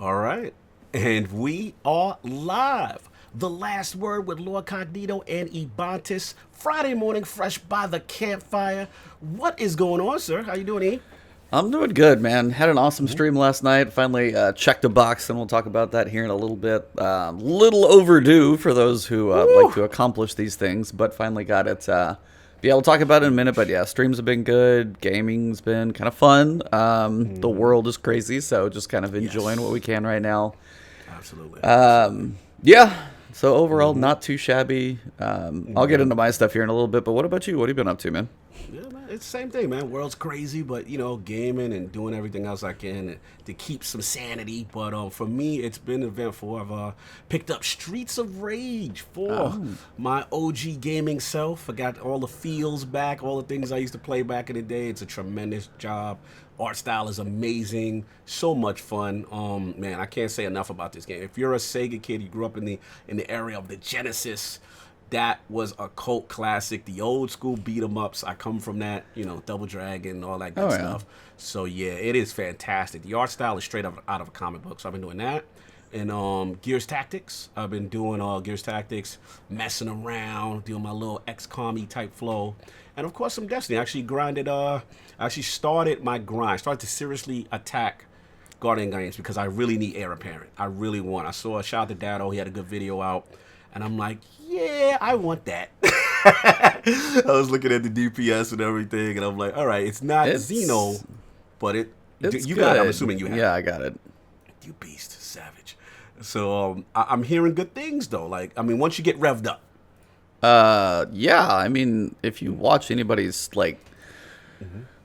All right. And we are live. The Last Word with Lord Cognito and Ebontis. Friday morning, fresh by the campfire. What is going on, sir? How you doing, E? I'm doing good, man. Had an awesome stream last night. Finally checked a box, and we'll talk about that here in a little bit. Little overdue for those who like to accomplish these things, but finally got it. Yeah, we'll talk about it in a minute, but yeah, streams have been good. Gaming's been kind of fun. The world is crazy, so just kind of enjoying what we can right now. Absolutely. Yeah, so overall, not too shabby. I'll get into my stuff here in a little bit, but what about you? What have you been up to, man? Yeah, man, it's the same thing, man. World's crazy, but, gaming and doing everything else I can to keep some sanity. But for me, it's been eventful. I've picked up Streets of Rage for my OG gaming self. I got all the feels back, all the things I used to play back in the day. It's a tremendous job. Art style is amazing. So much fun. Man, I can't say enough about this game. If you're a Sega kid, you grew up in the area of the Genesis, that was a cult classic. The old school beat 'em ups. I come from that, Double Dragon, all that good stuff. So yeah, it is fantastic. The art style is straight up out of a comic book. So I've been doing that. And Gears Tactics. I've been doing Gears Tactics, messing around, doing my little XCOM-y type flow. And of course some Destiny. I actually grinded started my grind. Started to seriously attack Guardian games because I really need Heir Apparent. I really want. I saw a shout out to Dado, he had a good video out. And I'm like, yeah, I want that. I was looking at the DPS and everything, and I'm like, all right, it's not Xeno, but you got it. I'm assuming you have it. Yeah, I got it. You beast, savage. So I'm hearing good things, though. Like, I mean, once you get revved up. Yeah, I mean, if you watch anybody's,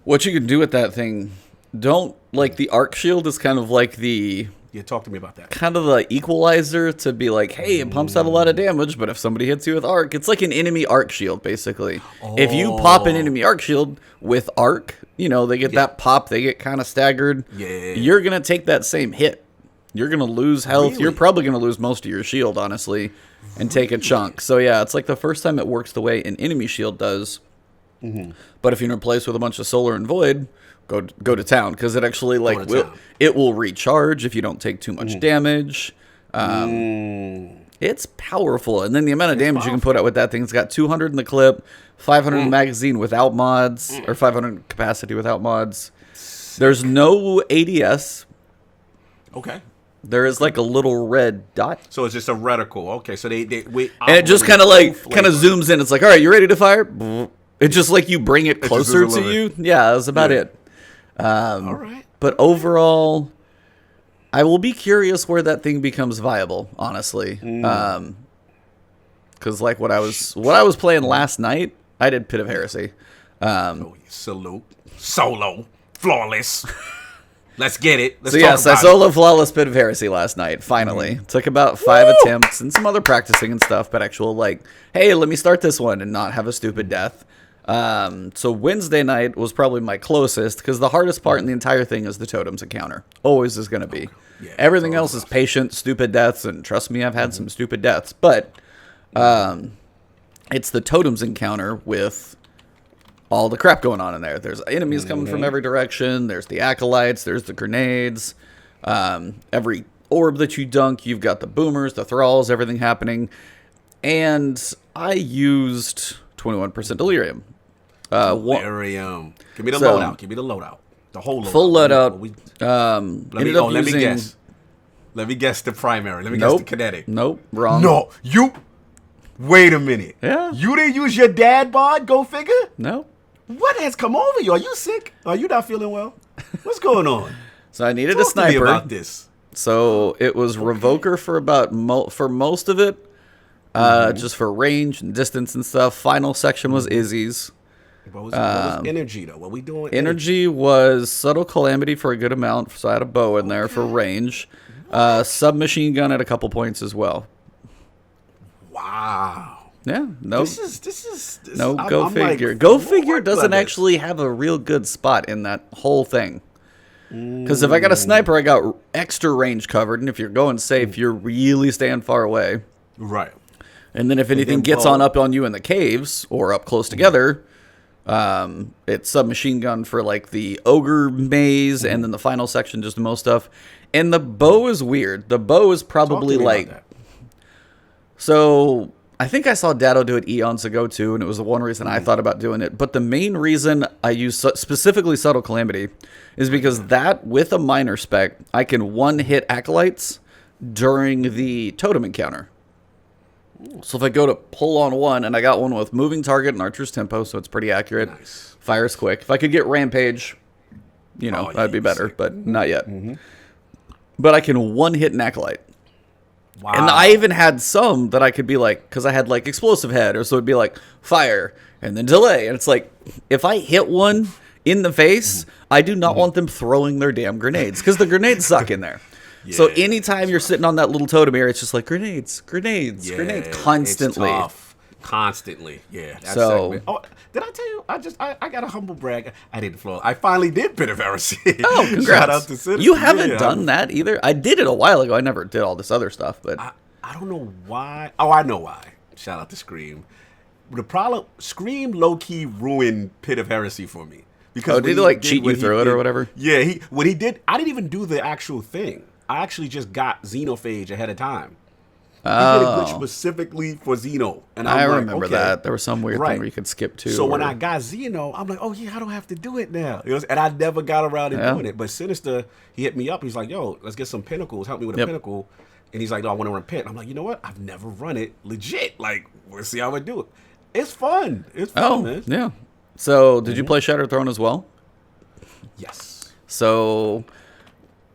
what you can do with that thing, the arc shield is kind of like the... Yeah, talk to me about that. Kind of the equalizer to be like, hey, it pumps out a lot of damage, but if somebody hits you with arc, it's like an enemy arc shield, basically. If you pop an enemy arc shield with arc, they get that pop, they get kind of staggered. Yeah. You're going to take that same hit. You're going to lose health. Really? You're probably going to lose most of your shield, honestly, and take a chunk. So, yeah, it's like the first time it works the way an enemy shield does. But if you're replaced with a bunch of solar and void, go to town, because it actually will recharge if you don't take too much damage. It's powerful, and then the amount of damage you can put out with that thing's got 200 in the clip, 500 in the magazine without mods, or 500 capacity without mods. There's no ADS. Okay. There is like a little red dot. So it's just a reticle. Okay, so they and it just kind of zooms in. It's like, all right, you ready to fire? It's just like you bring it closer to you. Yeah, that's about it. All right. But overall, I will be curious where that thing becomes viable, honestly. Because what I was playing last night, I did Pit of Heresy. Salute. Solo. Flawless. Let's get it. I solo flawless Pit of Heresy last night, finally. Took about 5 attempts and some other practicing and stuff, but actual hey, let me start this one and not have a stupid death. So Wednesday night was probably my closest, because the hardest part in the entire thing is the totems encounter. Always is going to be. Yeah, everything else is patient, stupid deaths, and trust me, I've had some stupid deaths. But it's the totems encounter with all the crap going on in there. There's enemies coming from every direction. There's the acolytes. There's the grenades. Every orb that you dunk, you've got the boomers, the thralls, everything happening. And I used 21% delirium. Delirium. Give me the loadout. Give me the loadout. The whole loadout. Full loadout. Let me guess. Let me guess the primary. Let me guess the kinetic. Nope. Wrong. No. Wait a minute. Yeah. You didn't use your dad bod? Go figure? No. What has come over you? Are you sick? Are you not feeling well? What's going on? So I needed a Talk sniper. to me about this. So it was Revoker for most of it. Just for range and distance and stuff. Final section was Izzy's. What was energy, though? What we doing? Energy was Subtle Calamity for a good amount, so I had a bow in there for range. Submachine gun at a couple points as well. Wow. Yeah, no. This is no, I'm, go I'm figure. Like, go figure doesn't actually have a real good spot in that whole thing. Because if I got a sniper, I got extra range covered, and if you're going safe, you're really staying far away. Right. And then if anything gets up on you in the caves or up close together, it's submachine gun for the ogre maze, and then the final section just the most stuff. And the bow is weird. The bow is probably Talk to me like... about that. So I think I saw Dado do it eons ago too, and it was the one reason I thought about doing it. But the main reason I use specifically Subtle Calamity is because that, with a minor spec, I can one-hit Acolytes during the totem encounter. So if I go to pull on one, and I got one with Moving Target and Archer's Tempo, so it's pretty accurate. Nice. Fire's quick. If I could get Rampage, that'd be better, but not yet. But I can one-hit an Acolyte. Wow. And I even had some that I could be like, because I had like Explosive Head, or so it'd be like fire and then delay. And it's like, if I hit one in the face, I do not want them throwing their damn grenades, because the grenades suck in there. So anytime you're sitting on that little totem area, it's just like grenades constantly. It's tough. Constantly, yeah. That's So- segment. Oh, did I tell you? I got a humble brag. I didn't flow. I finally did Pit of Heresy. Oh, congrats. Shout out to Citizen. You haven't Yeah, done that either? I did it a while ago. I never did all this other stuff, but I don't know why. Oh, I know why. Shout out to Scream. The problem, Scream low-key ruined Pit of Heresy for me. Because did he like cheat you through it or whatever? Yeah, when he did, I didn't even do the actual thing. I actually just got Xenophage ahead of time. He did a glitch specifically for Xeno. And I I'm like, remember okay. that. There was some weird Right. thing where you could skip to. So when I got Xeno, I'm like, oh yeah, I don't have to do it now. And I never got around to doing it. But Sinister, he hit me up. He's like, yo, let's get some pinnacles. Help me with a pinnacle. And he's like, no, I want to run pit. I'm like, you know what? I've never run it legit. Like, we'll see how I do it. It's fun. It's fun, man. Yeah. So did you play Shattered Throne as well? Yes. So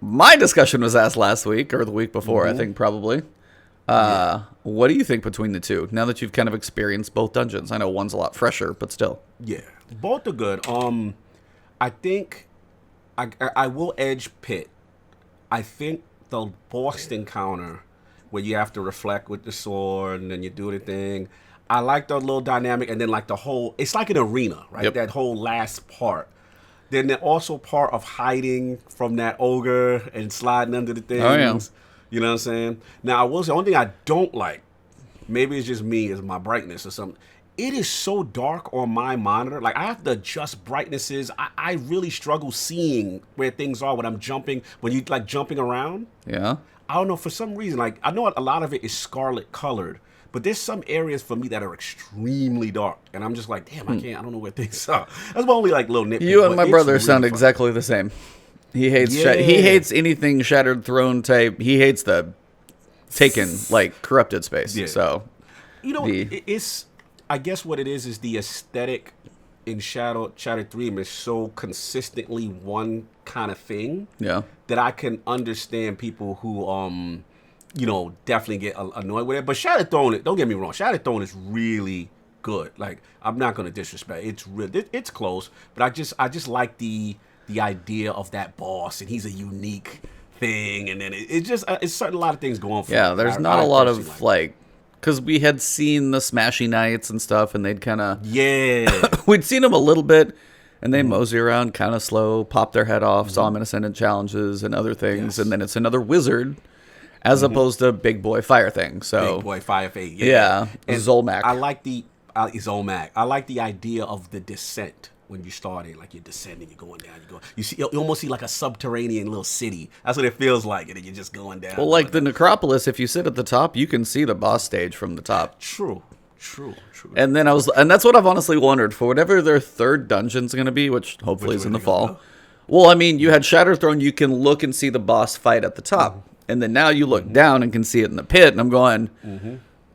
my discussion was asked last week or the week before, I think probably. What do you think between the two, now that you've kind of experienced both dungeons? I know one's a lot fresher, but still. Yeah, both are good. I think I will edge pit. I think the boss encounter where you have to reflect with the sword and then you do the thing. I like the little dynamic, and then like the whole, it's like an arena, right? Yep. That whole last part. Then the also part of hiding from that ogre and sliding under the things. Oh, yeah. You know what I'm saying? Now, I will say, the only thing I don't like, maybe it's just me, is my brightness or something. It is so dark on my monitor. Like, I have to adjust brightnesses. I really struggle seeing where things are when I'm jumping, when you like jumping around. Yeah. I don't know, for some reason, like, I know a lot of it is scarlet colored, but there's some areas for me that are extremely dark. And I'm just like, damn, I don't know where things are. That's my only like little nitpick. You and but my it's brother really sound fun. exactly the same. He hates Yeah. he hates anything Shattered Throne type. He hates the taken, like, corrupted space. Yeah. So You know, it's, I guess what it is the aesthetic in Shattered 3 is so consistently one kind of thing yeah. that I can understand people who, definitely get annoyed with it. But Shattered Throne, don't get me wrong, Shattered Throne is really good. Like, I'm not going to disrespect. It's close, but I just like the idea of that boss, and he's a unique thing, and then it's just it's certain a lot of things going for. Yeah, me. there's I not a lot personally of like, because we had seen the Smashy Knights and stuff, and they'd kind of we'd seen them a little bit, and they mosey around kind of slow, pop their head off, saw them in Ascendant challenges and other things, and then it's another wizard, as opposed to big boy fire thing. So Big boy fire fate. yeah, And Zolmak. I like the Zolmak. I like the idea of the descent. When you started, like you're descending, you're going down, you almost see like a subterranean little city. That's what it feels like, and then you're just going down. Well, like the Necropolis, if you sit at the top, you can see the boss stage from the top. True. And then and that's what I've honestly wondered for whatever their third dungeon's going to be, which hopefully is in the fall. Well, I mean, you had Shattered Throne, you can look and see the boss fight at the top, and then now you look down and can see it in the pit, and I'm going,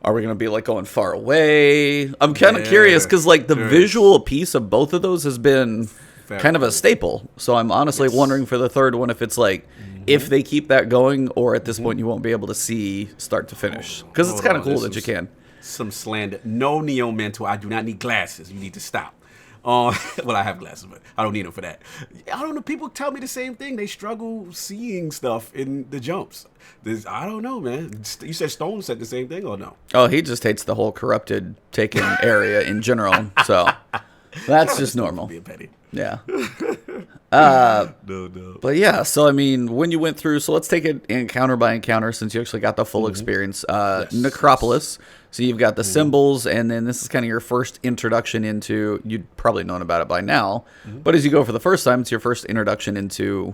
are we going to be like going far away? I'm kind of curious because like the visual piece of both of those has been kind of a staple. So I'm honestly wondering for the third one if it's like, if they keep that going, or at this point you won't be able to see start to finish. Because it's kind of cool that you can. Some slander. No Neo Mentor. I do not need glasses. You need to stop. Well, I have glasses, but I don't need them for that. I don't know. People tell me the same thing. They struggle seeing stuff in the jumps. I don't know, man. You said Stone said the same thing, or no? Oh, he just hates the whole corrupted taken area in general. So that's just normal. Being petty. Yeah. No. But yeah, so I mean, when you went through, so let's take it encounter by encounter since you actually got the full experience. Necropolis. So you've got the symbols, and then this is kind of your first introduction into, you'd probably known about it by now, but as you go for the first time, it's your first introduction into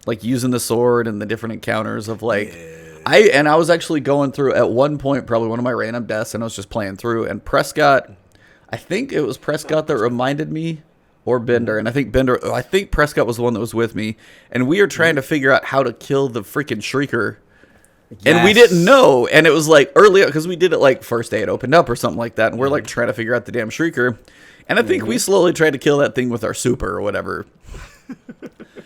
like using the sword and the different encounters of like. Yeah. I was actually going through at one point, probably one of my random deaths, and I was just playing through, and Prescott, I think it was Prescott that reminded me, or Bender, and I think Prescott was the one that was with me, and we were trying to figure out how to kill the freaking Shrieker, and we didn't know, and it was like early, because we did it like first day it opened up or something like that, and we're like trying to figure out the damn Shrieker, and I think we slowly tried to kill that thing with our super or whatever.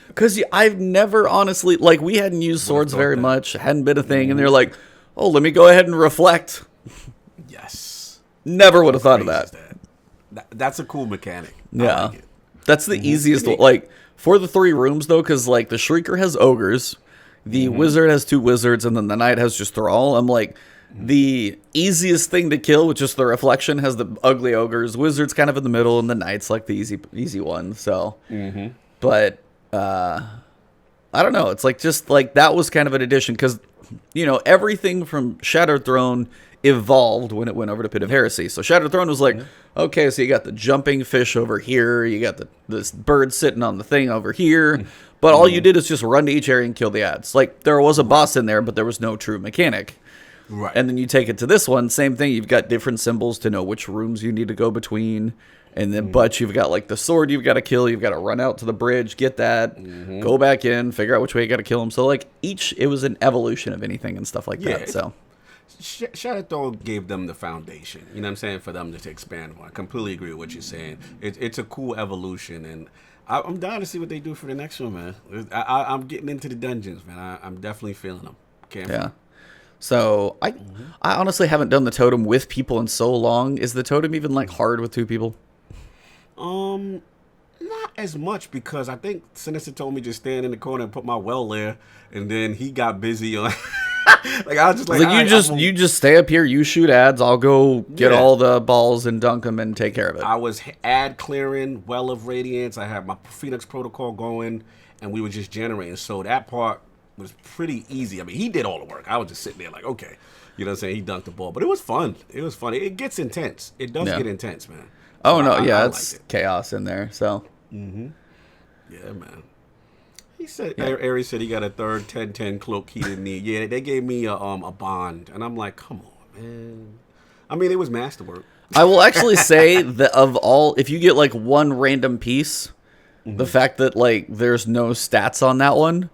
Because I've never honestly, like, we hadn't used swords very much, hadn't been a thing, and they're like, oh, let me go ahead and reflect. Yes. Never would have thought of that. That's a cool mechanic. Yeah. I like it. That's the easiest, like, for the 3 rooms, though, because, like, the Shrieker has ogres, the wizard has 2 wizards, and then the knight has just Thrall. I'm like, the easiest thing to kill with just the reflection has the ugly ogres, wizard's kind of in the middle, and the knight's, like, the easy one, so. But... I don't know. It's like just like that was kind of an addition because, you know, everything from Shattered Throne evolved when it went over to Pit of Heresy. So Shattered Throne was like, okay, so you got the jumping fish over here, you got this bird sitting on the thing over here, but all you did is just run to each area and kill the ads. Like there was a boss in there, but there was no true mechanic. Right. And then you take it to this one, same thing. You've got different symbols to know which rooms you need to go between. And then, but you've got like the sword you've got to kill. You've got to run out to the bridge, get that, go back in, figure out which way you got to kill them. So like it was an evolution of anything and stuff like that. So Shattered Throne gave them the foundation. You know what I'm saying? For them to expand on. I completely agree with what you're saying. It's a cool evolution, and I'm dying to see what they do for the next one, man. I'm getting into the dungeons, man. I'm definitely feeling them. Yeah. So I honestly haven't done the totem with people in so long. Is the totem even like hard with 2 people? Not as much because I think Sinister told me just stand in the corner and put my well there, and then he got busy on. Like I was just like you just stay up here, you shoot ads, I'll go get all the balls and dunk them and take care of it. I was ad clearing Well of Radiance. I had my Phoenix protocol going, and we were just generating. So that part was pretty easy. I mean, he did all the work. I was just sitting there like, okay, you know what I'm saying? He dunked the ball, but it was fun. It was funny. It gets intense. It does get intense, man. Oh, no, it's chaos in there, so. Yeah, man. He said, Aries said he got a third 10-10 cloak he didn't need. Yeah, they gave me a bond, and I'm like, come on, man. I mean, it was masterwork. I will actually say that of all, if you get like one random piece, the fact that like there's no stats on that one,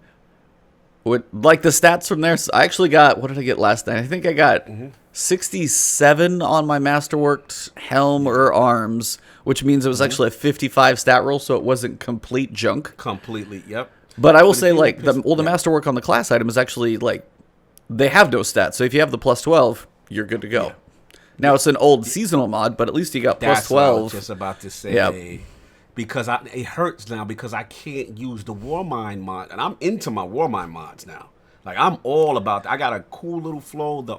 like the stats from there, I actually got, what did I get last night? I think I got 67 on my Masterworked helm or arms, which means it was actually a 55 stat roll, so it wasn't complete junk. Completely, yep. But I will say, like, the Masterwork on the class item is actually, like, they have no stats. So if you have the plus 12, you're good to go. Yeah. Now, it's an old seasonal mod, but at least you got plus 12. What I was just about to say. Because it hurts now because I can't use the Warmind mod. And I'm into my Warmind mods now. Like, I'm all about that. I got a cool little flow, the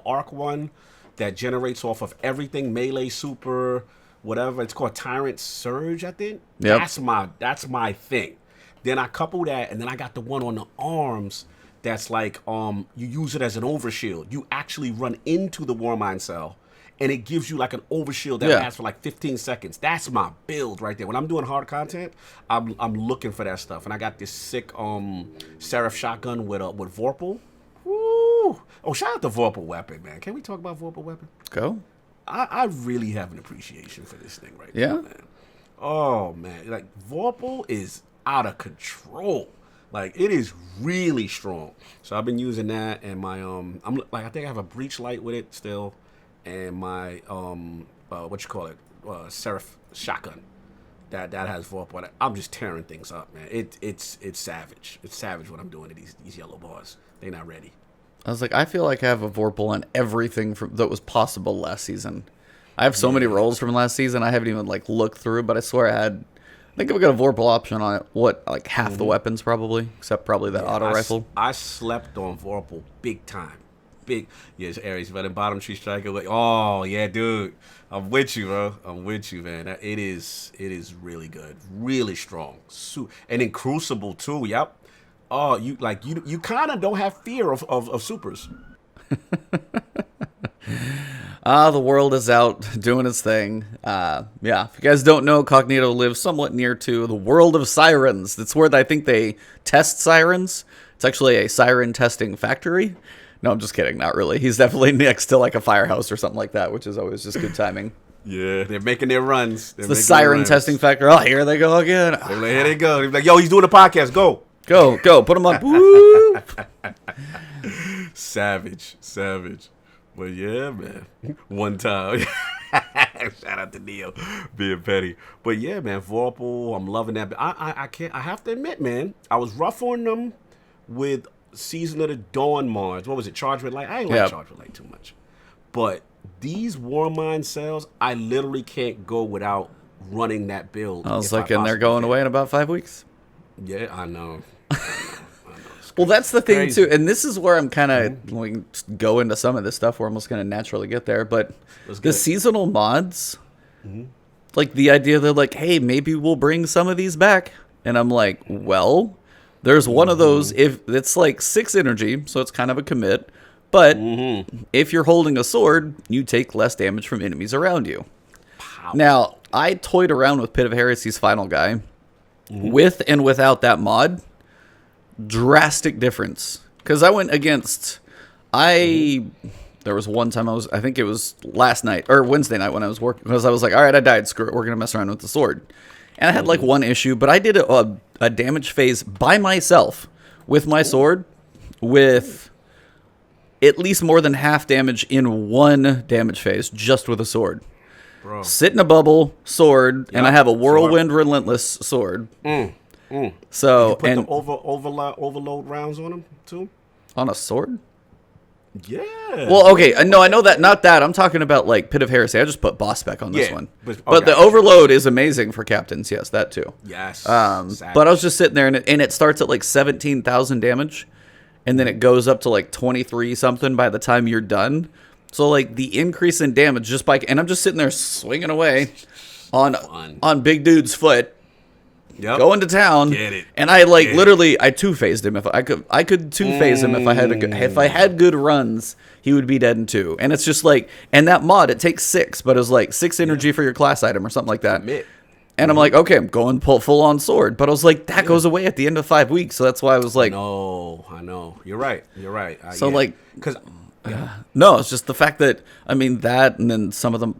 Arc one that generates off of everything, melee, super, whatever. It's called Tyrant Surge, I think. Yep. That's my thing. Then I couple that, and then I got the one on the arms that's like you use it as an overshield. You actually run into the Warmind cell, and it gives you like an overshield that lasts for like 15 seconds. That's my build right there. When I'm doing hard content, I'm looking for that stuff. And I got this sick Seraph shotgun with Vorpal. Woo! Oh, shout out to Vorpal weapon, man. Can we talk about Vorpal weapon? Go. I really have an appreciation for this thing right now, man. Oh man, like Vorpal is out of control. Like it is really strong. So I've been using that, and my I think I have a breach light with it still, and my Seraph shotgun that has Vorpal. I'm just tearing things up, man. It's savage. It's savage what I'm doing to these yellow bars. They're not ready. I was like, I feel like I have a Vorpal on everything that was possible last season. I have so many rolls from last season. I haven't even like looked through, but I swear I think I've got a Vorpal option on it. Like half the weapons probably, except probably that auto rifle. I slept on Vorpal big time. Yes, Aries, but in bottom tree striker. Like, oh yeah, dude, I'm with you, bro. I'm with you, man. It is really good, really strong. And in Crucible too. Yep. Oh, you kind of don't have fear of supers. The world is out doing its thing. Yeah, if you guys don't know, Cognito lives somewhat near to the world of sirens. That's where I think they test sirens. It's actually a siren testing factory. No, I'm just kidding. Not really. He's definitely next to like a firehouse or something like that, which is always just good timing. Yeah, they're making their runs. It's the siren testing factory. Oh, here they go again. They're like, here they go. They're like, yo, he's doing a podcast. Go. Go. Put him up. Woo! Savage. But yeah, man. One time. Shout out to Neo being petty. But yeah, man, Vorpal, I'm loving that. I have to admit, man, I was rough on them with Season of the Dawn Mars. What was it? Charged with Light? I ain't like Charged with Light too much. But these Warmind cells, I literally can't go without running that build. I was like, and they're going away in about 5 weeks. Yeah, I know. Well, that's the thing, too. And this is where I'm kind of going to go into some of this stuff. We're almost going to naturally get there. But the seasonal mods, like the idea that like, hey, maybe we'll bring some of these back. And I'm like, well, there's one of those. If it's like 6 energy, so it's kind of a commit. But if you're holding a sword, you take less damage from enemies around you. Pow. Now, I toyed around with Pit of Heresy's final guy. With and without that mod, drastic difference. Because I went against... There was one time I think it was last night, or Wednesday night when I was working. Because I was like, all right, I died. Screw it. We're going to mess around with the sword. And I had like one issue, but I did a damage phase by myself with my sword with... at least more than half damage in one damage phase, just with a sword. Bro. Sit in a bubble, sword, and I have a Whirlwind Relentless sword. So, you put the overload rounds on them, too? On a sword? Yeah. Well, okay, no, I know that. Not that. I'm talking about, like, Pit of Heresy. I just put boss spec on this one. But the overload is amazing for captains. Yes, that, too. Yes. But I was just sitting there, and it starts at, like, 17,000 damage. And then it goes up to like 23 something by the time you're done. So like the increase in damage just by, and I'm just sitting there swinging away on big dude's foot, going to town. Get it. And I like literally I two-phased him. If I could two-phase him if I had good runs, he would be dead in 2. And it's just like, and that mod it takes 6, but it was like 6 energy for your class item or something like that. And I'm like, okay, I'm going full on sword. But I was like, that goes away at the end of 5 weeks. So that's why I was like... I know. You're right. So like... Because... No, it's just the fact that, I mean, that and then some of them...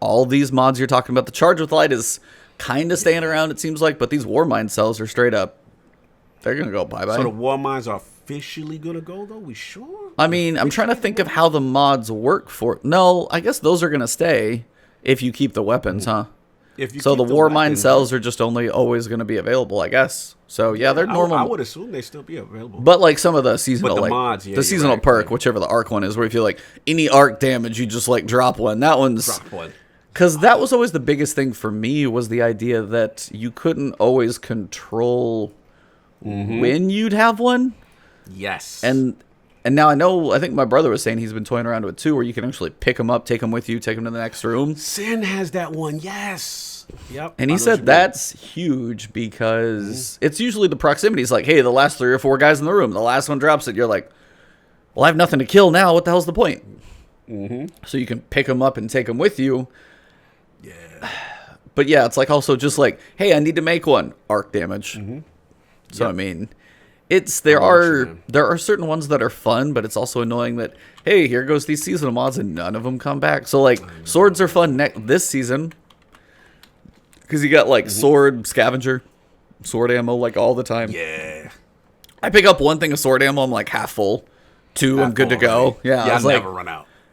all these mods you're talking about, the Charge with Light is kind of staying around, it seems like. But these Warmind cells are straight up... They're going to go bye-bye. So the Warminds are officially going to go, though? We sure? I mean, I'm trying to think of how the mods work for... No, I guess those are going to stay if you keep the weapons, huh? So the Warmind cells are just only always going to be available, I guess. So yeah, they're normal. I would assume they still be available. But like some of the seasonal, the like mods, the seasonal perk, whichever the arc one is, where if you like any arc damage, you just like drop one. That one's drop one. Because that was always the biggest thing for me was the idea that you couldn't always control when you'd have one. Yes. And now I think my brother was saying he's been toying around with 2 where you can actually pick them up, take them with you, take them to the next room. Sin has that one, yes. Yep. And he said that's huge because it's usually the proximity. It's like, hey, the last 3 or 4 guys in the room, the last one drops it. You're like, well, I have nothing to kill now. What the hell's the point? So you can pick them up and take them with you. Yeah. But yeah, it's like also just like, hey, I need to make one arc damage. So I mean... there are certain ones that are fun, but it's also annoying that, hey, here goes these seasonal mods and none of them come back. So like swords are fun this season because you got like sword scavenger, sword ammo like all the time. Yeah. I pick up one thing of sword ammo, I'm like half full. 2, I'm good to go. Right? Yeah, I was like,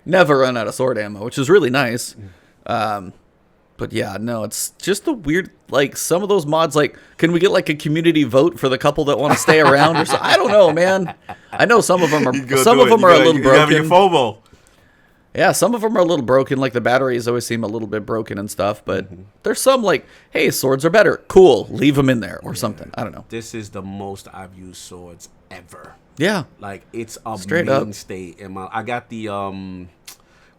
never run out of sword ammo, which is really nice. But yeah, no, it's just the weird, like, some of those mods, like, can we get, like, a community vote for the couple that want to stay around or something? I don't know, man. I know some of them are, a little broken. Your FOMO. Yeah, some of them are a little broken, like, the batteries always seem a little bit broken and stuff, but there's some, like, hey, swords are better. Cool, leave them in there or something. I don't know. This is the most I've used swords ever. Yeah. Like, it's a straight mainstay in my, I got the,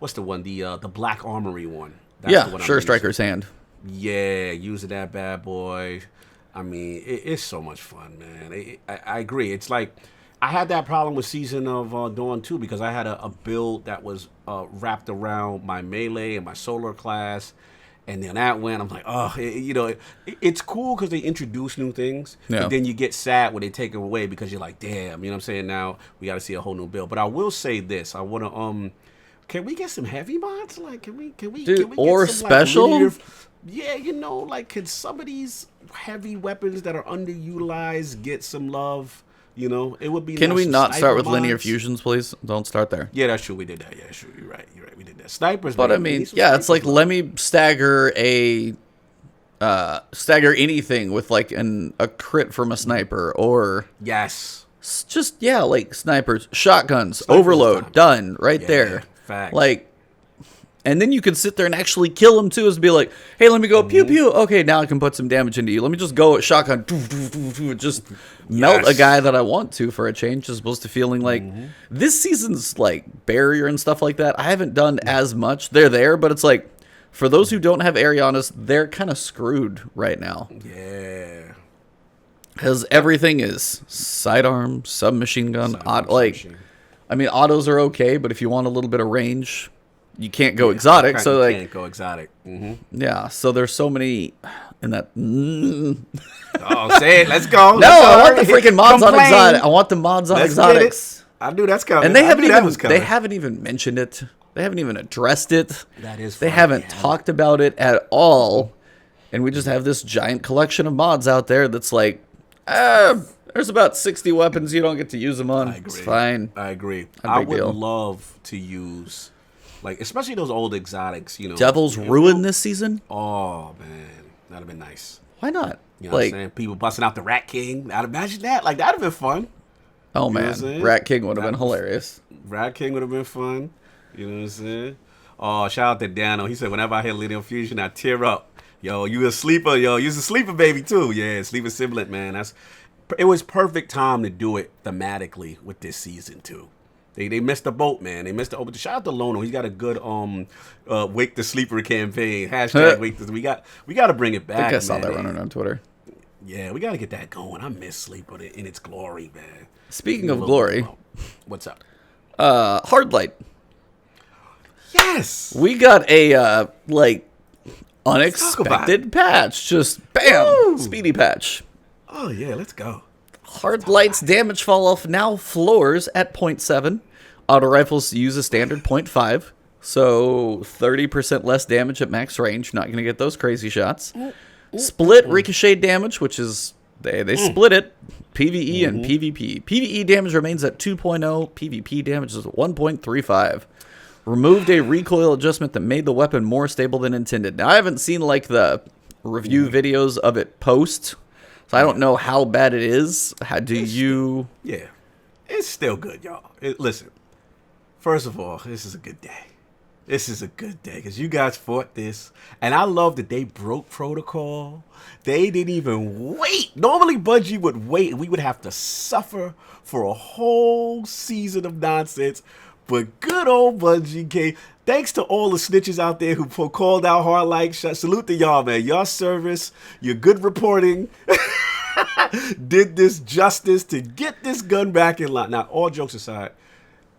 what's the one? The Black Armory one. That's Sure Striker's Hand. Yeah, using that bad boy. I mean, it's so much fun, man. I agree. It's like, I had that problem with Season of Dawn too, because I had a build that was wrapped around my melee and my solar class, and then that went. I'm like, oh, it's cool because they introduce new things, but then you get sad when they take it away because you're like, damn, you know what I'm saying? Now we got to see a whole new build. But I will say this: I want to can we get some heavy mods? Like, can we Dude, get or some, special? Like, like, can some of these heavy weapons that are underutilized get some love? It would be. Can nice. we not start with Mods. linear fusions, please? Don't start there. Yeah, that's true. We did that. Yeah, sure. You're right. We did that. Snipers. But man, I mean, yeah, it's like let me stagger anything with like a crit from a sniper or yes, just like snipers, shotguns, overload, done right there. Facts. Like, and then you can sit there and actually kill them too. Is be like, hey, let me go pew pew. Okay, now I can put some damage into you. Let me just go at shotgun, just melt a guy that I want to for a change, as opposed to feeling like this season's like barrier and stuff like that. I haven't done as much. They're there, but it's like for those who don't have Arianas, they're kind of screwed right now. Yeah. Because everything is sidearm, submachine gun, I mean, autos are okay, but if you want a little bit of range, you can't go exotic. So like, can't go exotic. Yeah. So there's so many in that. Oh, say it. Let's go. No, I want the freaking mods on exotic. I want the mods on exotics. I knew that's coming. And they haven't even mentioned it. They haven't even addressed it. That is. They haven't talked about it at all. And we just have this giant collection of mods out there that's like, there's about 60 weapons you don't get to use them on. I agree. It's fine. I agree. I would love to use, like, especially those old exotics, Devil's Ruin this season? Oh, man. That'd have been nice. Why not? You know what I'm saying? People busting out the Rat King. I'd imagine that. Like, that'd have been fun. Oh, man. Rat King would have been hilarious. Rat King would have been fun. You know what I'm saying? Oh, shout out to Dano. He said, whenever I hear Linear Fusion, I tear up. Yo, you a sleeper. Yo, you's a sleeper, baby, too. Yeah, sleeper sibling, man. It was perfect time to do it thematically with this season, too. They missed the boat, man. They missed the boat. Shout out to Lono. He's got a good Wake the Sleeper campaign. Hashtag Wake the. We got to bring it back. I think I saw that running on Twitter. Yeah, we got to get that going. I miss Sleeper in its glory, man. Speaking of glory, what's up? Hardlight. Yes, we got a unexpected patch. Just bam, Woo! Speedy patch. Oh yeah, let's go. Hardlight's damage fall off now floors at 0.7. Auto rifles use a standard 0.5, so 30% less damage at max range. Not going to get those crazy shots. Split ricochet damage, which is they split it. PvE and PvP. PvE damage remains at 2.0. PvP damage is 1.35. Removed a recoil adjustment that made the weapon more stable than intended. Now I haven't seen like the review videos of it post. So I don't know how bad it is. How do you... Yeah. It's still good, y'all. Listen. First of all, this is a good day. This is a good day because you guys fought this. And I love that they broke protocol. They didn't even wait. Normally, Bungie would wait and we would have to suffer for a whole season of nonsense. But good old Bungie came. Thanks to all the snitches out there who called out Hardlight. Salute to y'all, man. Y'all service, your good reporting did this justice to get this gun back in line. Now, all jokes aside,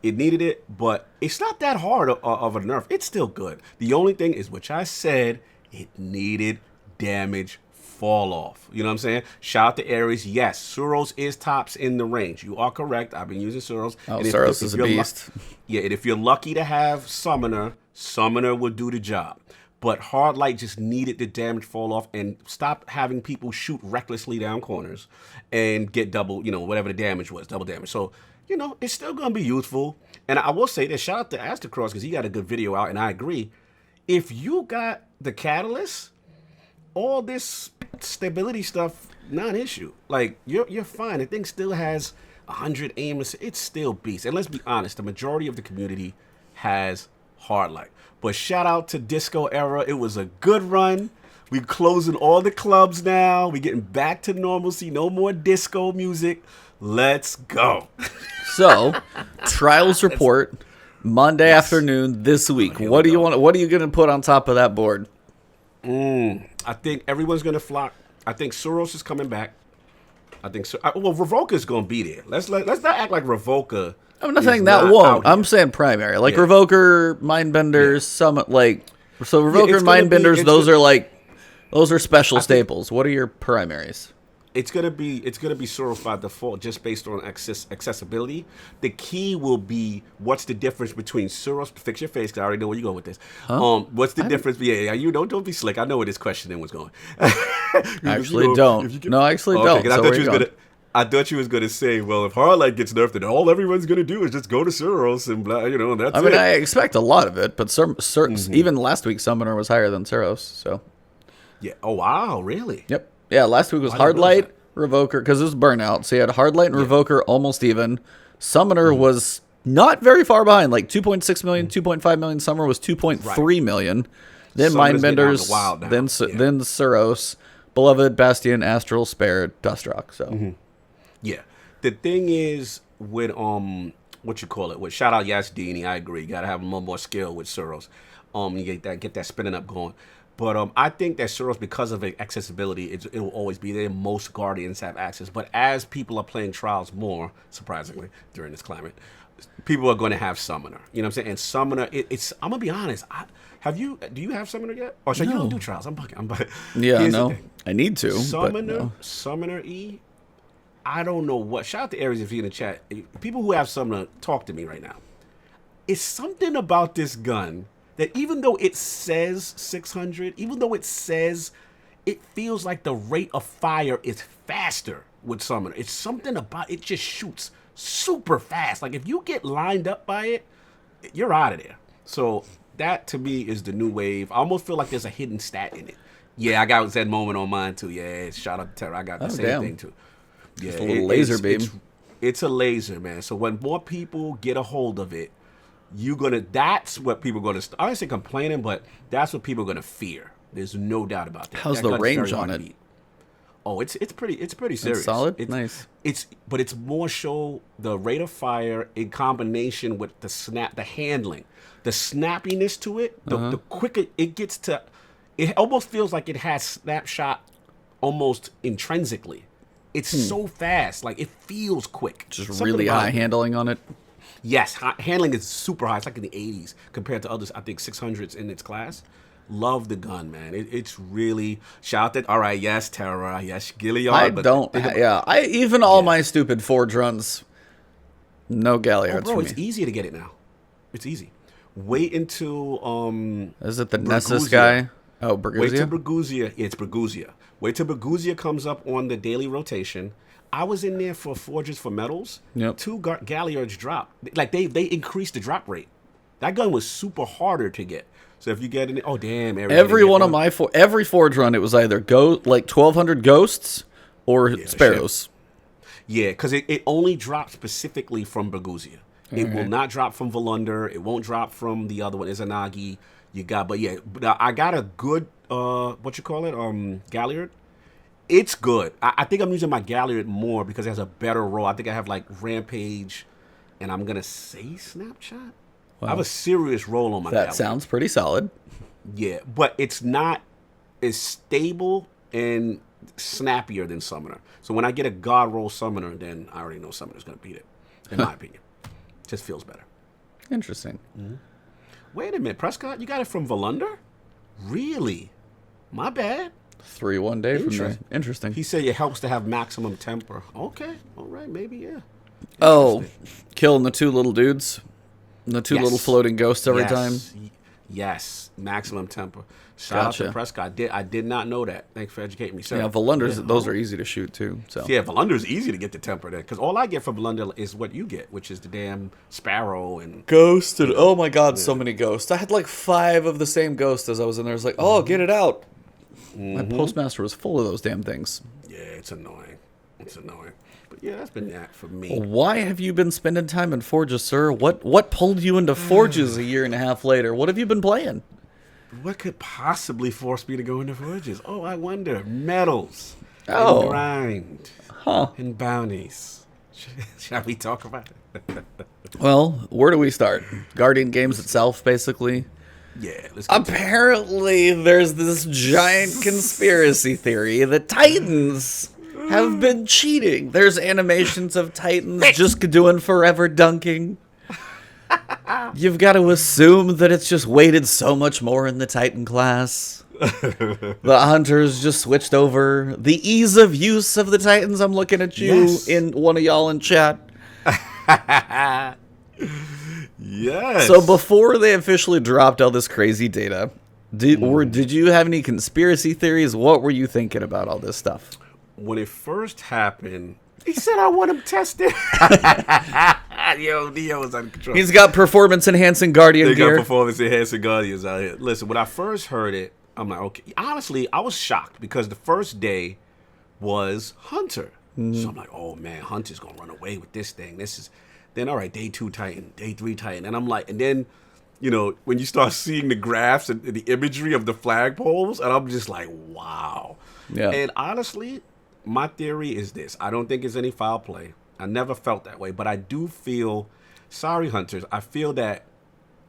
it needed it, but it's not that hard of a nerf. It's still good. The only thing is, which I said, it needed damage fall off. You know what I'm saying? Shout out to Ares. Yes, Suros is tops in the range. You are correct. I've been using Suros. Oh, Suros is a beast. Yeah, and if you're lucky to have Summoner will do the job. But Hardlight just needed the damage fall off and stop having people shoot recklessly down corners and get double, whatever the damage was, double damage. So, it's still going to be useful. And I will say this, shout out to Astacross because he got a good video out, and I agree. If you got the Catalyst, all this stability stuff, not an issue. Like, you're fine. The thing still has 100 aim. It's still beast. And let's be honest, the majority of the community has Hardlight. But shout out to Disco Era. It was a good run. We're closing all the clubs now. We're getting back to normalcy. No more disco music. Let's go. So, Trials report Monday afternoon this week. What do you want? What are you going to put on top of that board? I think everyone's going to flock. I think Suros is coming back. I think so. Well, Revoker's gonna be there. Let's not act like Revoker. I'm not is saying that not won't. out I'm here. saying primary. Like Yeah. Revoker, Mindbenders, some like so Revoker it's and gonna be- Mindbenders, it's those gonna- are like those are special think- staples. What are your primaries? It's gonna be Soros by default, just based on accessibility. The key will be what's the difference between Soros. Fix your face, 'cause I already know where you're going with this. What's the difference? Yeah, you don't be slick. I know where this questioning was going. Actually, don't. No, I actually don't. 'Cause So I where thought you you was going? I thought you was gonna say, well, if Hardlight gets nerfed, then all everyone's gonna do is just go to Soros and blah, and that's I mean, it. I expect a lot of it, but certain even last week Summoner was higher than Soros. So Yeah. Oh wow, really? yep, yeah. Last week was I didn't realize Hardlight, Revoker, because it was Burnout. So you had Hardlight and Revoker almost even. Summoner was not very far behind, like 2.6 million, 2.5 million. Summer was 2.3 million. Then Summoner's getting out of Mindbenders, the wild now. then Yeah. then Soros, Beloved, Bastion, Astral, Spare, Dustrock. So Yeah. The thing is with what you call it, with shout out Yasdini, I agree. You gotta have a little more skill with Soros. You get that spinning up going. But I think that Soros, because of its accessibility, it will always be there. Most Guardians have access. But as people are playing Trials more, surprisingly, during this climate, people are going to have Summoner. You know what I'm saying? And Summoner, it's I'm going to be honest. Do you have Summoner yet? Or you don't do Trials? I'm bugging. yeah, Here's the no, thing. I need to. Summoner, but no. Summoner E, I don't know what. Shout out to Aries if you're in the chat. People who have Summoner, talk to me right now. It's something about this gun that even though it says 600, even though it says, it feels like the rate of fire is faster with Summoner. It's something about it just shoots super fast. Like if you get lined up by it, you're out of there. So that to me is the new wave. I almost feel like there's a hidden stat in it. Yeah, I got Zen Moment on mine too. Yeah, shout out to Terra. I got the same damn. thing too. Yeah, Just a little laser beam. It's a laser, man. So when more people get a hold of it, that's what people are gonna I don't say complaining, but that's what people are gonna fear. There's no doubt about that. How's That the gun's range very on hard to it? beat. Oh, it's pretty serious. solid? Nice. But it's more so the rate of fire in combination with the handling, the snappiness to it, the quicker it gets to, it almost feels like it has snapshot almost intrinsically. It's so fast, like it feels quick. Just Something really about high it. handling on it. Yes, handling is super high. It's like in the 80s compared to others, I think 600s in its class. Love the gun, man. It's really, shout out, all right, yes, Terra, yes, Gilliard. I but don't. think about- Yeah, I even all my stupid Forge runs. No Galliards bro, for it's me. easy to get it now. It's easy. Wait until Is it the Nessus Braguzia. guy? Oh, Wait till Braguzia? Braguzia. Yeah, it's Braguzia. Wait till Braguzia comes up on the daily rotation. I was in there for Forges for Metals. Yep. 2 Galliards drop. Like they increased the drop rate. That gun was super harder to get. So if you get in, oh damn! Every one of my every Forge run, it was either like 1,200 ghosts or sparrows. Yeah, because it only drops specifically from Braguzia. It will not drop from Volunder. It won't drop from the other one, Izanagi. But I got a good what you call it, Galliard. It's good. I think I'm using my Galliard more because it has a better roll. I think I have like Rampage, and I'm gonna say Snapshot. I have a serious roll on my That Galliard. sounds pretty solid. Yeah, but it's not as stable and snappier than Summoner. So when I get a God roll Summoner, then I already know Summoner's gonna beat it. In my opinion, just feels better. Interesting. Wait a minute, Prescott, you got it from Volunder? Really? My bad. 3-1 day from there. Interesting. Interesting. He said it helps to have maximum temper. Okay, all right, maybe yeah. Oh, killing the 2 little dudes. The 2 Yes. little floating ghosts every Yes. time. Yes, maximum temper. Shout out Gotcha. to Prescott. I did not know that. Thanks for educating me, sir. Yeah, Volunders, those are easy to shoot too. So Yeah, Volunder's easy to get the temper there because all I get from Volunder is what you get, which is the damn Sparrow and Ghosted. Oh my god, so many ghosts. I had like 5 of the same ghost as I was in there. I was like, oh, get it out. My postmaster was full of those damn things. yeah, it's annoying. It's annoying. But yeah, that's been that for me. Why have you been spending time in Forges, sir? What pulled you into Forges a year and a half later? What have you been playing? What could possibly force me to go into Forges? Oh, I wonder. Medals. Oh. And grind. Huh. And bounties. Shall we talk about it? Well, where do we start? Guardian Games itself, basically. Yeah, let's go. Apparently, there's this giant conspiracy theory that Titans have been cheating. There's animations of Titans just doing forever dunking. You've got to assume that it's just weighted so much more in the Titan class. The Hunters just switched over. The ease of use of the Titans. I'm looking at you in one of y'all in chat. Yes. So before they officially dropped all this crazy data, did you have any conspiracy theories? What were you thinking about all this stuff? When it first happened, he said, I want him tested. Yo, Neo was out of control. He's got performance-enhancing Guardian gear. They got performance-enhancing Guardians out here. Listen, when I first heard it, I'm like, okay. Honestly, I was shocked because the first day was Hunter. So I'm like, oh, man, Hunter's going to run away with this thing. Then, all right, day 2 Titan, day 3 Titan. And I'm like, and then, you know, when you start seeing the graphs and the imagery of the flagpoles, and I'm just like, wow. Yeah. And honestly, my theory is this. I don't think it's any foul play. I never felt that way. But I do feel, sorry, Hunters, I feel that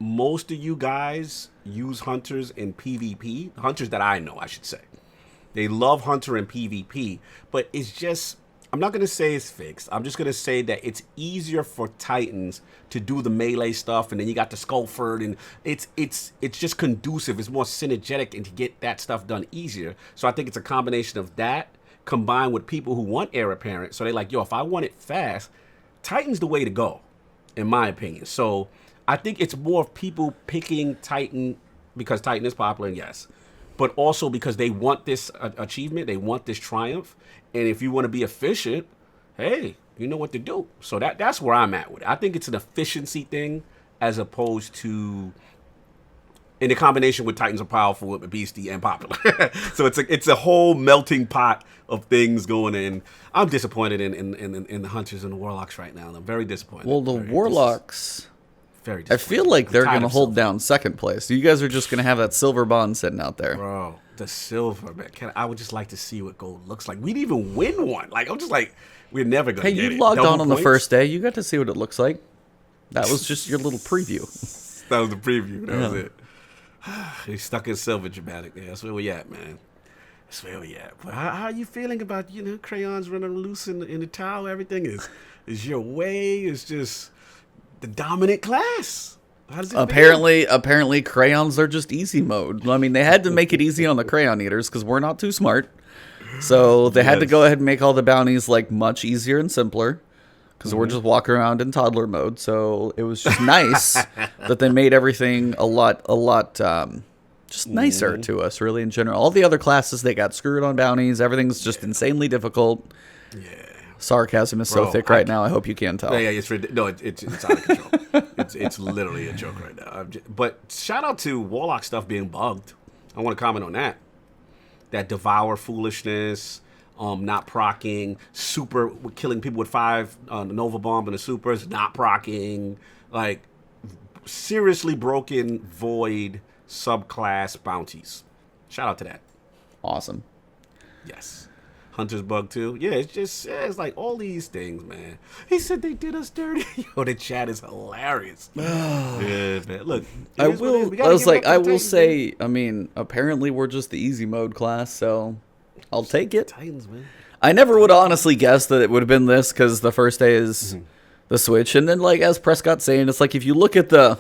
most of you guys use Hunters in PvP. Hunters that I know, I should say. They love Hunter in PvP. But it's just, I'm not going to say it's fixed. I'm just going to say that it's easier for Titans to do the melee stuff. And then you got the Skullford. And it's just conducive. It's more synergetic and to get that stuff done easier. So I think it's a combination of that combined with people who want heir apparent. So they're like, yo, if I want it fast, Titan's the way to go, in my opinion. So I think it's more of people picking Titan because Titan is popular, yes, but also because they want this achievement, they want this triumph. And if you want to be efficient, hey, you know what to do. So that's where I'm at with it. I think it's an efficiency thing as opposed to in the combination with Titans are powerful, with Beastie and popular. So it's a whole melting pot of things going in. I'm disappointed in the Hunters and the Warlocks right now. I'm very disappointed. Well, the Warlocks, very I feel like they're going to hold down second place. You guys are just going to have that silver bond sitting out there. Bro, the silver, man. I would just like to see what gold looks like. We didn't even win one. Like, I'm just like, we're never going to get it. Hey, you logged Double on points? the first day. You got to see what it looks like. That was just your little preview. That was the preview. That was it. He's stuck in silver dramatic. Yeah, that's where we at, man. That's where we at. But how are you feeling about, crayons running loose in the tower? Everything is your way. It's just the dominant class. How does it apparently crayons are just easy mode. I mean, they had to make it easy on the crayon eaters because we're not too smart. So they had to go ahead and make all the bounties like much easier and simpler. Because we're just walking around in toddler mode, so it was just nice that they made everything a lot, just nicer to us, really, in general. All the other classes, they got screwed on bounties. Everything's just insanely difficult. Yeah. Sarcasm is so thick right now. I hope you can tell. Yeah, it's out of control. it's literally a joke right now. But shout out to Warlock stuff being bugged. I want to comment on that. That Devour foolishness. Not procking, super killing people with 5 Nova Bomb and the supers, not procking, like seriously broken void subclass bounties. Shout out to that. Awesome. Yes. Hunter's bug too. Yeah, it's like all these things, man. He said they did us dirty. Yo, the chat is hilarious. Yeah, man. Look, I will say, I mean, apparently we're just the easy mode class, so I'll take it. Titans, man. I never would honestly guess that it would have been this because the first day is the Switch. And then, like, as Prescott's saying, it's like if you look at the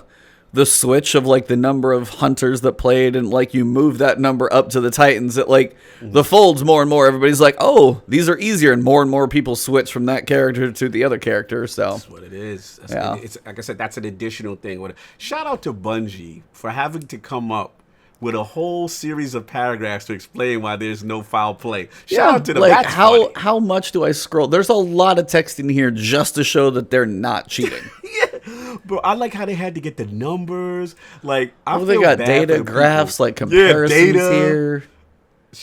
Switch of, like, the number of Hunters that played and, like, you move that number up to the Titans, it, like, the folds more and more. Everybody's like, oh, these are easier. And more people switch from that character to the other character. So that's what it is. It's, like I said, that's an additional thing. Shout out to Bungie for having to come up with a whole series of paragraphs to explain why there's no foul play. Shout out to them. Like, That's how much do I scroll? There's a lot of text in here just to show that they're not cheating. Yeah, bro. I like how they had to get the numbers. Like, they got data graphs, like comparisons here.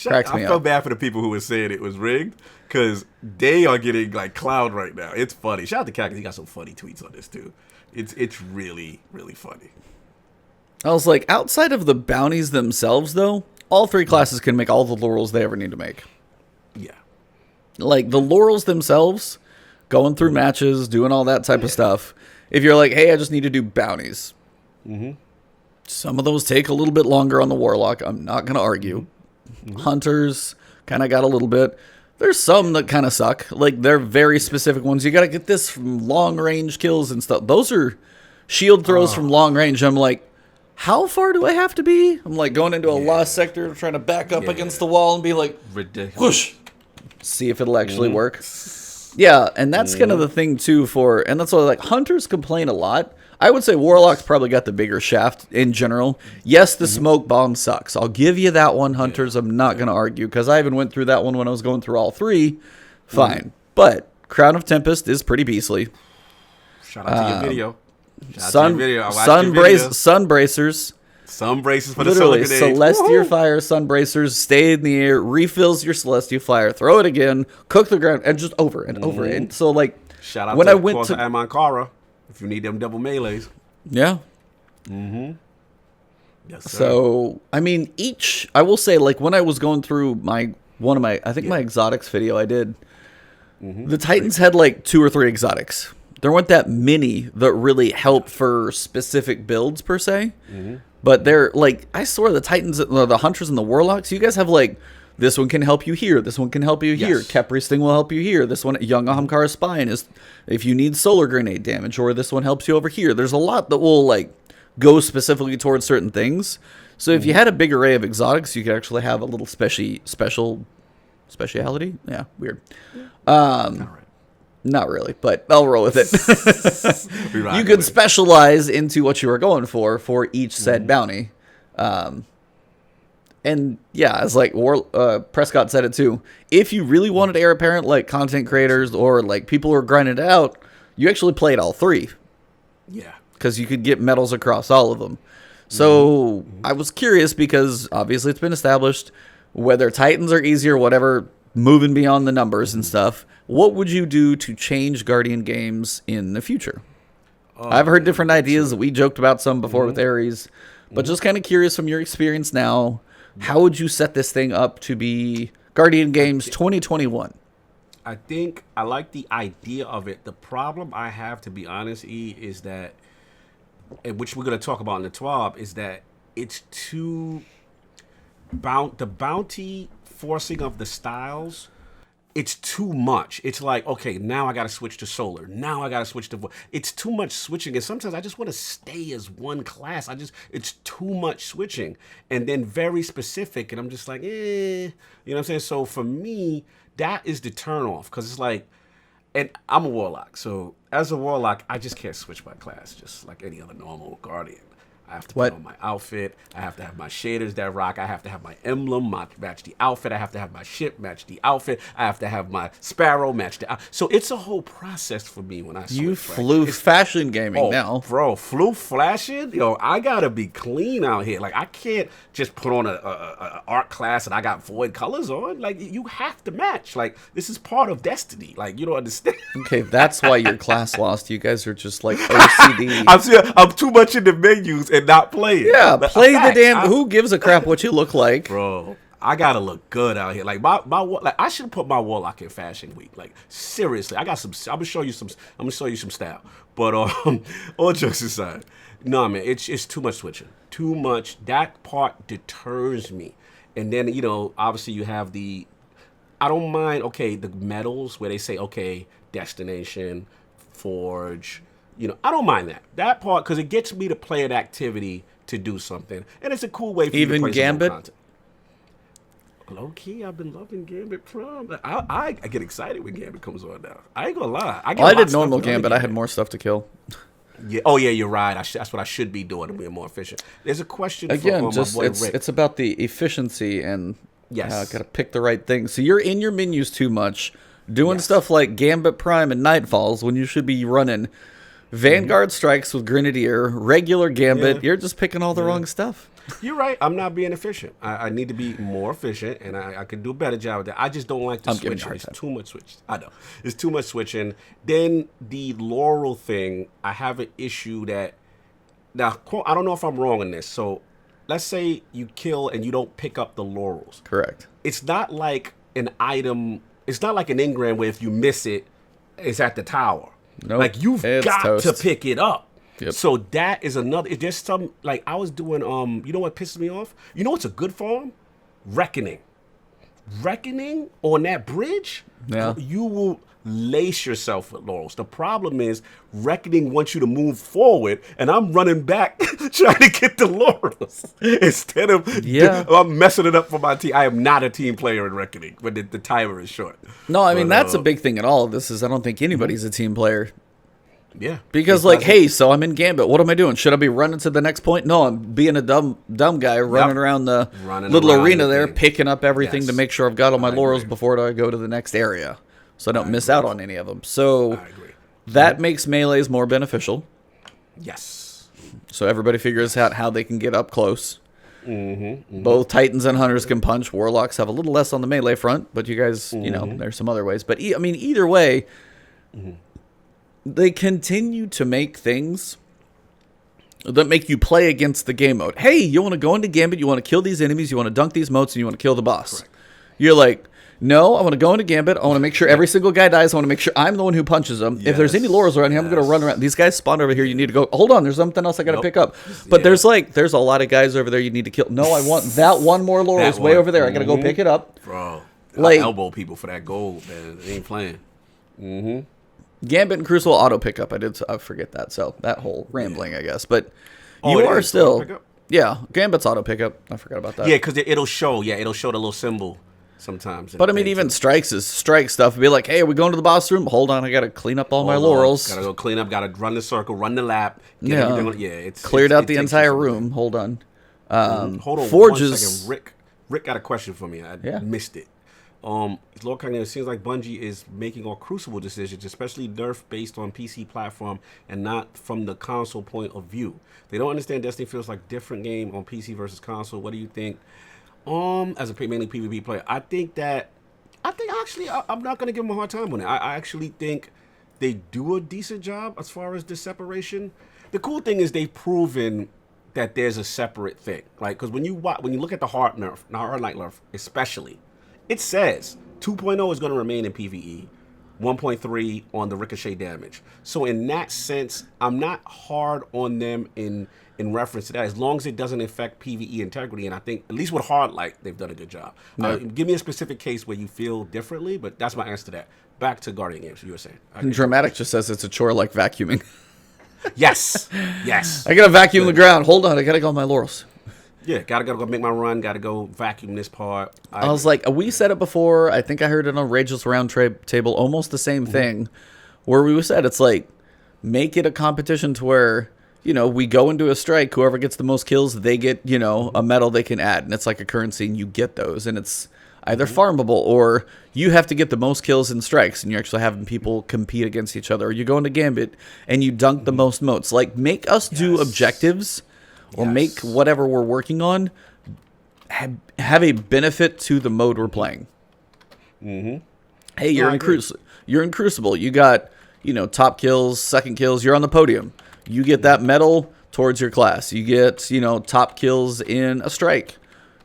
I felt bad for the people who were saying it was rigged because they are getting like cloud right now. It's funny. Shout out to Cat because he got some funny tweets on this too. It's really, really funny. I was like, outside of the bounties themselves, though, all 3 classes can make all the laurels they ever need to make. Yeah. Like, the laurels themselves, going through matches, doing all that type of stuff. If you're like, hey, I just need to do bounties. Some of those take a little bit longer on the Warlock. I'm not going to argue. Hunters kind of got a little bit. There's some that kind of suck. Like, they're very specific ones. You got to get this from long-range kills and stuff. Those are shield throws from long range. I'm like, how far do I have to be? I'm like going into a lost sector, trying to back up against the wall and be like, ridiculous. Whoosh! See if it'll actually work. Yeah, and that's kind of the thing, too, and that's why, like, hunters complain a lot. I would say Warlock's probably got the bigger shaft in general. Yes, the smoke bomb sucks. I'll give you that one, Hunters. I'm not going to argue, because I even went through that one when I was going through all three. Fine. But Crown of Tempest is pretty beastly. Shout out to your video. Sun bracers. Sun braces for the literally solar grenades. Celestial fire, sun bracers, stay in the air, refills your celestial fire, throw it again, cook the ground, and just over and over. And so, like, shout out when to I went to Amankara, if you need them double melees. Yeah. Yes, sir. So, I mean, I will say, like, when I was going through my exotics video I did, the Titans had like 2 or 3 exotics. There weren't that many that really help for specific builds per se. But they're like, I swear the Titans, the Hunters and the Warlocks, you guys have like, this one can help you here. This one can help you here. Kepri's thing will help you here. This one, Young Ahamkara's Spine, is if you need solar grenade damage, or this one helps you over here. There's a lot that will like go specifically towards certain things. So if you had a big array of exotics, you could actually have a little speciality. Yeah, weird. Not really, but I'll roll with it. You could specialize into what you were going for each said bounty. And yeah, it's like Prescott said it too. If you really wanted heir apparent, like content creators or like people who are grinding it out, you actually played all 3. Yeah. Because you could get medals across all of them. So I was curious because obviously it's been established whether Titans are easy or whatever, moving beyond the numbers and stuff. What would you do to change Guardian games in the future? I've heard different ideas. We joked about some before with Ares, but just kind of curious from your experience now, how would you set this thing up to be Guardian Games 2021? I think I like the idea of it. The problem I have, to be honest, is that, and which we're going to talk about in the TWAB, is that it's too the bounty forcing of the styles. It's too much. It's like, okay, now I got to switch to solar. Now I got to switch to... It's too much switching. And sometimes I just want to stay as one class. It's too much switching. And then very specific. And I'm just like, You know what I'm saying? So for me, that is the turn off. Because it's like... And I'm a Warlock. So as a Warlock, I just can't switch my class. Just like any other normal Guardian. I have to put on my outfit. I have to have my shaders that rock. I have to have my emblem match the outfit. I have to have my ship match the outfit. I have to have my sparrow match the outfit. So it's a whole process for me when I switch. You flew fashion gaming now. Bro, flew flashing? Yo, I got to be clean out here. Like, I can't just put on a art class and I got void colors on. Like, you have to match. Like, this is part of destiny. Like, you don't understand. Okay, that's why your class lost. You guys are just like OCD. I'm too much in the menus and not playing. Yeah, play the damn. Who gives a crap what you look like, bro? I gotta look good out here. Like like I should put my Warlock in Fashion Week. Like seriously, I got some. I'm gonna show you some style. But all jokes aside, no man, it's too much switching. Too much. That part deters me. And then obviously you have the. I don't mind. Okay, the medals where they say destination, forge. I don't mind that part because it gets me to play an activity to do something, and it's a cool way for even you to play Gambit. Some content. Low key, I've been loving Gambit Prom. I get excited when Gambit comes on now. I ain't gonna lie. I did normal Gambit. I had more stuff to kill. Yeah. Oh yeah, you're right. That's what I should be doing to be more efficient. There's a question again. For, my boy Rick. It's about the efficiency and yes, got to pick the right thing. So you're in your menus too much, doing stuff like Gambit Prime and Nightfalls when you should be running Vanguard Strikes with Grenadier, regular Gambit. You're just picking all the wrong stuff. You're right. I'm not being efficient. I need to be more efficient, and I could do a better job with that. I just don't like the switching. It's too much switch. I know. It's too much switching. Then the Laurel thing, I have an issue that... Now, I don't know if I'm wrong on this. So, let's say you kill and you don't pick up the Laurels. Correct. It's not like an item... It's not like an engram where if you miss it, it's at the tower. Nope, like you've got toast. to pick it up. Yep. So that is another. There's some like I was doing. You know what pisses me off? You know what's a good farm? Reckoning. Reckoning on that bridge, Yeah. you will lace yourself with laurels. The problem is Reckoning wants you to move forward, and I'm running back trying to get the laurels instead of I'm messing it up for my team. I am not a team player in Reckoning when the timer is short. No, I mean, that's a big thing in all of this is I don't think anybody's a team player. Yeah. Because, like, hey, so I'm in Gambit. What am I doing? Should I be running to the next point? No, I'm being a dumb guy running around the little arena there, picking up everything to make sure I've got all my laurels before I go to the next area, so I don't miss out on any of them. So that makes melees more beneficial. Yes. So everybody figures out how they can get up close. Both Titans and Hunters can punch. Warlocks have a little less on the melee front, but you guys, you know, there's some other ways. But, I mean, either way... They continue to make things that make you play against the game mode. Hey, you want to go into Gambit, you want to kill these enemies, you want to dunk these moats, and you want to kill the boss. Correct. You're like, no, I want to go into Gambit, I want to make sure every single guy dies, I want to make sure I'm the one who punches them. Yes. If there's any laurels around here, I'm going to run around. These guys spawned over here, you need to go, hold on, there's something else I got to pick up. But there's a lot of guys over there you need to kill. No, I want that one more laurels way over there. I got to go pick it up. Bro, like, I elbow people for that gold, man. They ain't playing. Gambit and Crucible auto pickup. I forget that. So that whole rambling, I guess. But you are still, Gambit's auto pickup. I forgot about that. Yeah, because it'll show. Yeah, it'll show the little symbol sometimes. But I mean, even strike stuff. Be like, hey, are we going to the boss room? Hold on, I gotta clean up all my laurels. Gotta go clean up. Gotta run the circle, run the lap. It's cleared out the entire room. Hold on. Hold on. Forges. 1 second. Rick got a question for me. I missed it. Lord Cognitive, it seems like Bungie is making all Crucible decisions, especially Nerf based on PC platform and not from the console point of view. They don't understand Destiny feels like different game on PC versus console. What do you think? As a mainly PvP player, I think actually I'm not gonna give them a hard time on it. I actually think they do a decent job as far as the separation. The cool thing is they've proven that there's a separate thing, like because when you look at the Hardlight Nerf, especially. It says 2.0 is going to remain in PvE, 1.3 on the ricochet damage. So in that sense, I'm not hard on them in reference to that, as long as it doesn't affect PvE integrity. And I think, at least with Hardlight, they've done a good job. Give me a specific case where you feel differently, but that's my answer to that. Back to Guardian Games, you were saying. Dramatic just says it's a chore like vacuuming. Yes. I got to vacuum the ground. Hold on, I got to go on my laurels. Yeah, gotta go make my run. Gotta go vacuum this part. I was like, we said it before. I think I heard it on Rageless Round Table. Almost the same thing, where we said it's like, make it a competition to where we go into a strike. Whoever gets the most kills, they get a medal they can add, and it's like a currency, and you get those, and it's either farmable or you have to get the most kills in strikes, and you're actually having people compete against each other. Or you go into Gambit and you dunk the most moats. Like, make us do objectives. Or make whatever we're working on have a benefit to the mode we're playing. Hey, you're in Crucible. You got top kills, second kills. You're on the podium. You get that medal towards your class. You get top kills in a strike.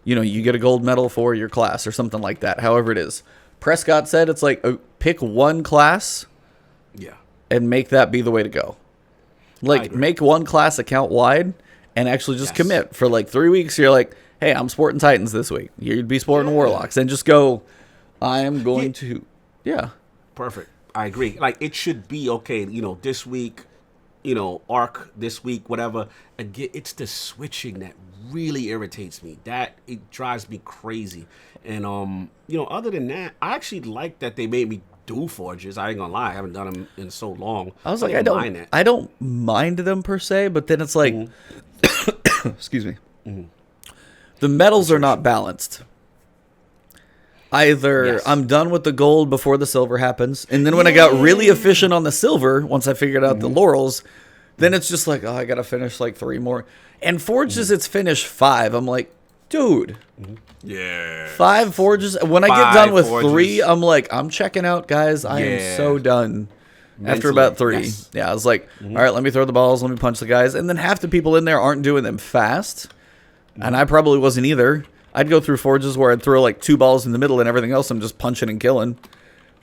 You get a gold medal for your class or something like that. However it is. Prescott said it's like pick one class. Yeah. And make that be the way to go. Like make one class account wide. And actually just commit for like 3 weeks. You're like, hey, I'm sporting Titans this week. You'd be sporting Warlocks. And just go, I am going to, Perfect. I agree. Like, it should be, okay, this week, Arc, this week, whatever. Again, it's the switching that really irritates me. That, it drives me crazy. And, other than that, I actually like that they made me do forges. I ain't gonna lie, I haven't done them in so long. I was like, I don't mind them per se, but then it's like, excuse me, the medals are not balanced. Either I'm done with the gold before the silver happens, and then when I got really efficient on the silver, once I figured out the laurels, then it's just like, oh, I gotta finish like 3 more. And forges, it's finished 5. I'm like, dude. Yeah. 5 forges. When I get done with 3, I'm like, I'm checking out, guys. I am so done. Mentally, after about 3. Yeah, I was like, all right, let me throw the balls, let me punch the guys. And then half the people in there aren't doing them fast. And I probably wasn't either. I'd go through forges where I'd throw like 2 balls in the middle and everything else I'm just punching and killing.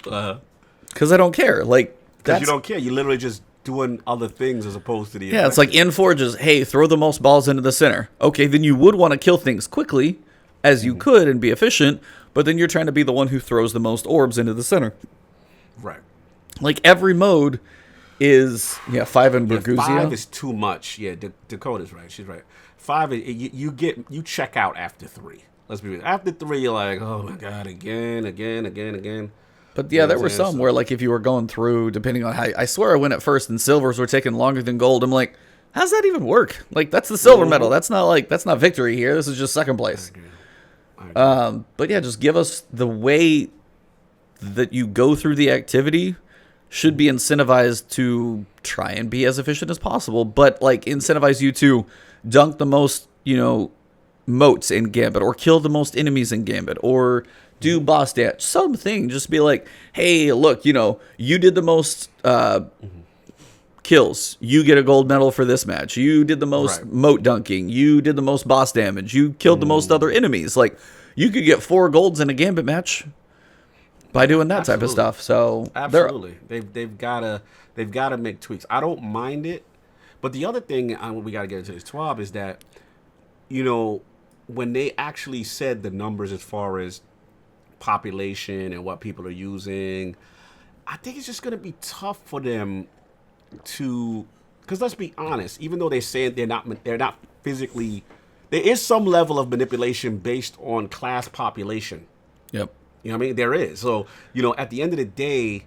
Because I don't care. Like, because you don't care. You're literally just doing other things as opposed to the... Yeah, it's like in forges, hey, throw the most balls into the center. Okay, then you would want to kill things quickly, as you could, and be efficient, but then you're trying to be the one who throws the most orbs into the center. Right. Like every mode is 5 in Berguzia. 5 is too much. Yeah, Dakota's right. She's right. 5 is you check out after 3. Let's be real. After 3, you're like, oh my god, again. But yeah, there were some where like if you were going through, depending on how, I swear I went at first and silvers were taking longer than gold. I'm like, how's that even work? Like that's the silver medal. That's not victory here. This is just second place. I agree. But yeah, just give us the way that you go through the activity should be incentivized to try and be as efficient as possible, but like incentivize you to dunk the most, motes in Gambit, or kill the most enemies in Gambit, or do boss damage. Something. Just be like, hey, look, you did the most kills. You get a gold medal for this match. You did the most mote dunking. You did the most boss damage. You killed the most other enemies. Like, you could get 4 golds in a Gambit match by doing that type of stuff. So absolutely, they've gotta make tweaks. I don't mind it, but the other thing we gotta get into this TWAB is that when they actually said the numbers as far as population and what people are using, I think it's just gonna be tough for them to, because let's be honest, even though they're saying they're not physically, there is some level of manipulation based on class population. Yep. You know what I mean? There is. So, at the end of the day,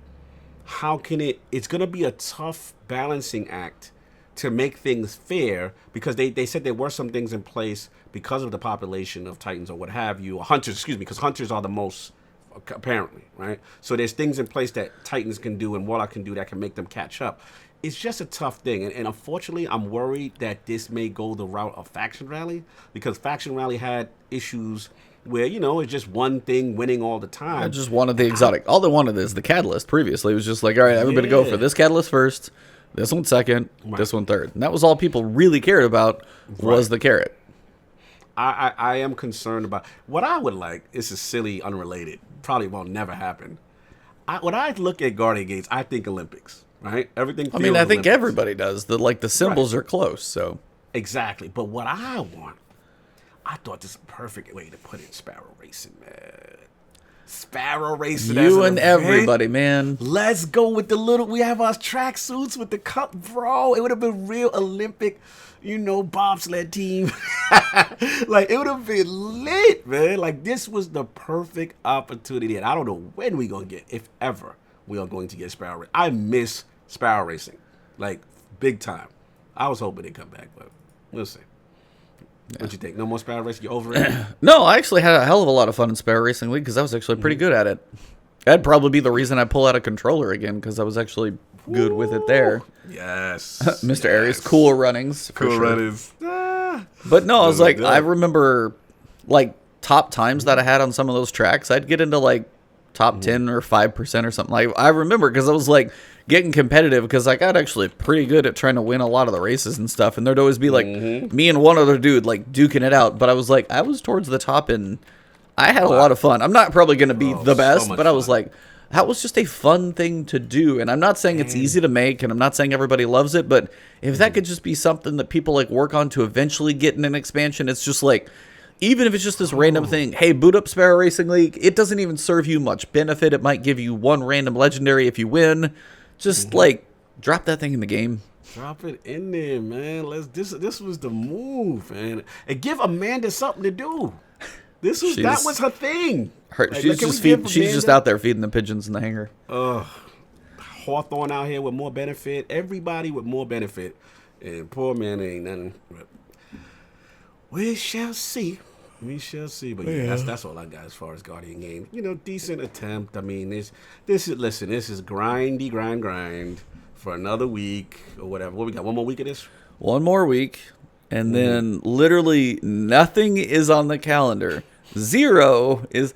how can it's going to be a tough balancing act to make things fair, because they said there were some things in place because of the population of Titans or what have you, or Hunters, because Hunters are the most, apparently, right? So there's things in place that Titans can do and Warlock can do that can make them catch up. It's just a tough thing. And unfortunately, I'm worried that this may go the route of Faction Rally, because Faction Rally had issues where, it's just one thing winning all the time. I just wanted the exotic. All they wanted is the catalyst previously. It was just like, all right, everybody go for this catalyst first, this one second, this one third. And that was all people really cared about was the carrot. I am concerned about what I would like. This is silly, unrelated. Probably won't never happen. When I look at Guardian Gates, I think Olympics, right? Everything. I think Olympics. Everybody does. The symbols are close, so. Exactly. But what I want, I thought this was a perfect way to put it, Sparrow Racing, man. Sparrow Racing. You and everybody, man. Let's go with we have our track suits with the cup, bro. It would have been real Olympic, bobsled team. Like, it would have been lit, man. Like, this was the perfect opportunity. And I don't know when we're going to get, if ever, we are going to get Sparrow Racing. I miss Sparrow Racing, like, big time. I was hoping they'd come back, but we'll see. What'd you think? No more Sparrow Racing? You over it? No, I actually had a hell of a lot of fun in Sparrow Racing League because I was actually pretty good at it. That'd probably be the reason I pull out a controller again, because I was actually good with it there. Yes. Mr. Aries, cool runnings. Cool runnings. But no, I was like, I remember like top times that I had on some of those tracks. I'd get into like top 10 or 5% or something. Like, I remember because I was like getting competitive because I got actually pretty good at trying to win a lot of the races and stuff. And there'd always be like me and one other dude like duking it out. But I was like, I was towards the top and I had a lot of fun. I'm not probably going to be the best, but I was like, that was just a fun thing to do. And I'm not saying it's easy to make, and I'm not saying everybody loves it, but if that could just be something that people like work on to eventually get in an expansion, it's just like, even if it's just this random thing, hey, boot up Sparrow Racing League, it doesn't even serve you much benefit. It might give you one random legendary if you win. Just like drop that thing in the game. Drop it in there, man. This was the move, man. And give Amanda something to do. That was her thing. She's just out there feeding the pigeons in the hangar. Hawthorne out here with more benefit. Everybody with more benefit. And poor man ain't nothing. We shall see. We shall see. But yeah, that's all I got as far as Guardian games. Decent attempt. I mean, this is grind for another week or whatever. What we got? One more week of this? One more week. And then literally nothing is on the calendar. 0 is...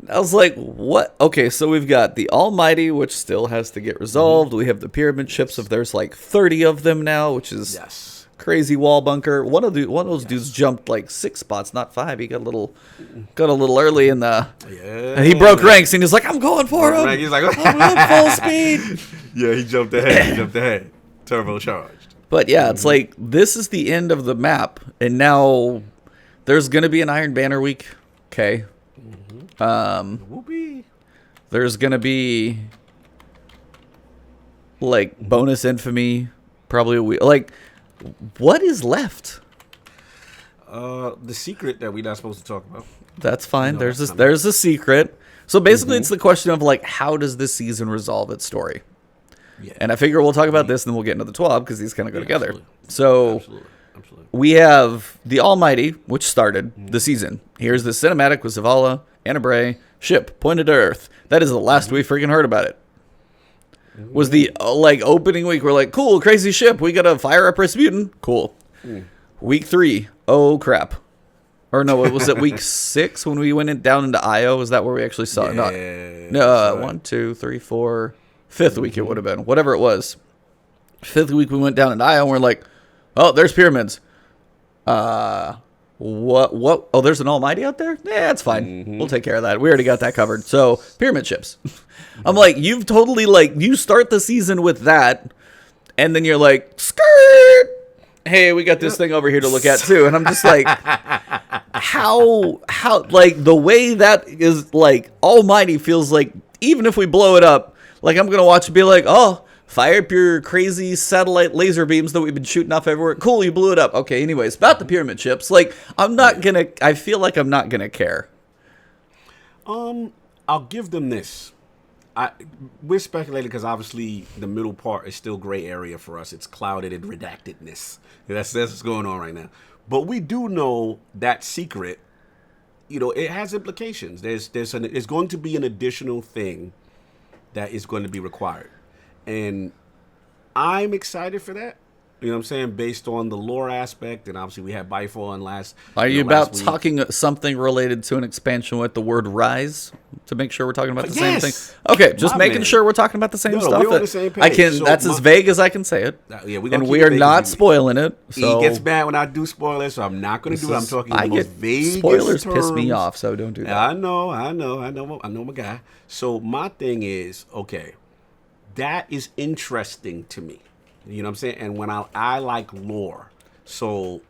I was like, what? Okay, so we've got the Almighty, which still has to get resolved. We have the Pyramid Ships. If there's like 30 of them now, which is crazy wall bunker. One of those dudes jumped like 6 spots, not 5. He got a little early in the... Yeah. He broke ranks, and he's like, I'm going for him. He's like, I'm full speed. Yeah, he jumped ahead. Turbocharged. But yeah, it's like, this is the end of the map, and now there's going to be an Iron Banner week. Okay. Whoopee. There's gonna be like bonus infamy, probably a week. Like, what is left? The secret that we're not supposed to talk about. That's fine. There's a secret. So basically, it's the question of like, how does this season resolve its story? Yeah. And I figure we'll talk about this, and then we'll get into the TWAB because these kind of go together. Absolutely. So Absolutely. we have the Almighty, which started the season. Here's the cinematic with Zavala, Annabray, ship pointed to Earth. That is the last we freaking heard about it. Was the like opening week? We're like, cool, crazy ship. We gotta fire up Rasputin. Cool. Week 3. Oh crap. Or no, was it week 6 when we went down into Io? Was that where we actually saw it? No, 1, 2, 3, 4. 5th week it would have been. Whatever it was. 5th week we went down into Io and we're like, oh, there's pyramids. What? Oh, there's an Almighty out there? Yeah, it's fine. We'll take care of that. We already got that covered. So, pyramid ships. I'm like, you've totally, like, you start the season with that, and then you're like, skirt! Hey, we got this thing over here to look at, too. And I'm just like, how, like, the way that is, like, Almighty feels like, even if we blow it up, like, I'm going to watch it be like, oh, fire up your crazy satellite laser beams that we've been shooting off everywhere. Cool, you blew it up. Okay, anyways, about the pyramid ships. Like, I feel like I'm not gonna care. I'll give them this. We're speculating because obviously the middle part is still gray area for us. It's clouded and redactedness. That's what's going on right now. But we do know that secret, it has implications. There's going to be an additional thing that is going to be required. And I'm excited for that. You know what I'm saying? Based on the lore aspect, and obviously we had Bifo on last. Are you about talking something related to an expansion with the word rise to make sure we're talking about the same thing? Okay, just making sure we're talking about the same stuff. We're on the same page. That's as vague as I can say it. Yeah, and we are not spoiling it. So he gets mad when I do spoilers, so I'm not going to do it. I'm talking the most vague spoilers terms. Piss me off, so don't do that. I know my guy. So my thing is, okay, that is interesting to me. You know what I'm saying? And when I like lore, so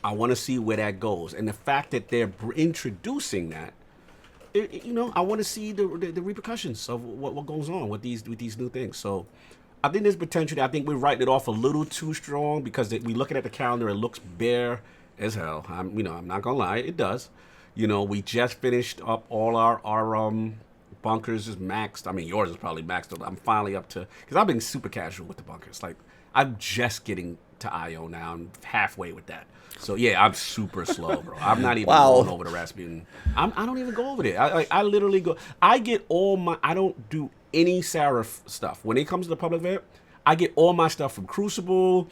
I want to see where that goes. And the fact that they're introducing that, I want to see the repercussions of what goes on with these new things. So I think there's potential. I think we're writing it off a little too strong because we looking at the calendar, it looks bare as hell. I'm not gonna lie, it does. We just finished up all our bunkers is maxed. I mean, yours is probably maxed. I'm finally up to, because I've been super casual with the bunkers. Like, I'm just getting to IO now. I'm halfway with that. So, yeah, I'm super slow, bro. I'm not even going over the Rasputin. I don't even go over there. I literally go. I get all my, I don't do any Seraph stuff. When it comes to the public event, I get all my stuff from Crucible,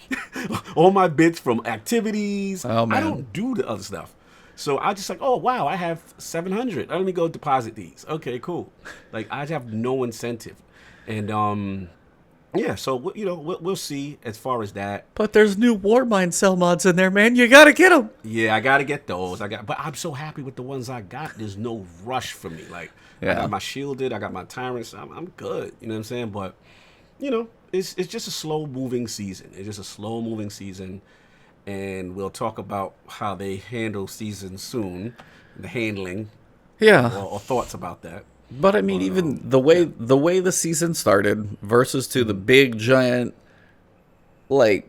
all my bits from activities. Oh, man. I don't do the other stuff. So I just like, oh, wow, I have 700. Let me go deposit these. Okay, cool. Like, I have no incentive. And, yeah, so, we'll see as far as that. But there's new Warmind cell mods in there, man. You got to get them. Yeah, I got to get those. But I'm so happy with the ones I got. There's no rush for me. Like, I got my Shielded. I got my Tyrants. I'm good. You know what I'm saying? But, it's just a slow-moving season. It's just a slow-moving season. And we'll talk about how they handle season soon, the handling, or thoughts about that. But I mean, even the way the season started versus to the big giant, like,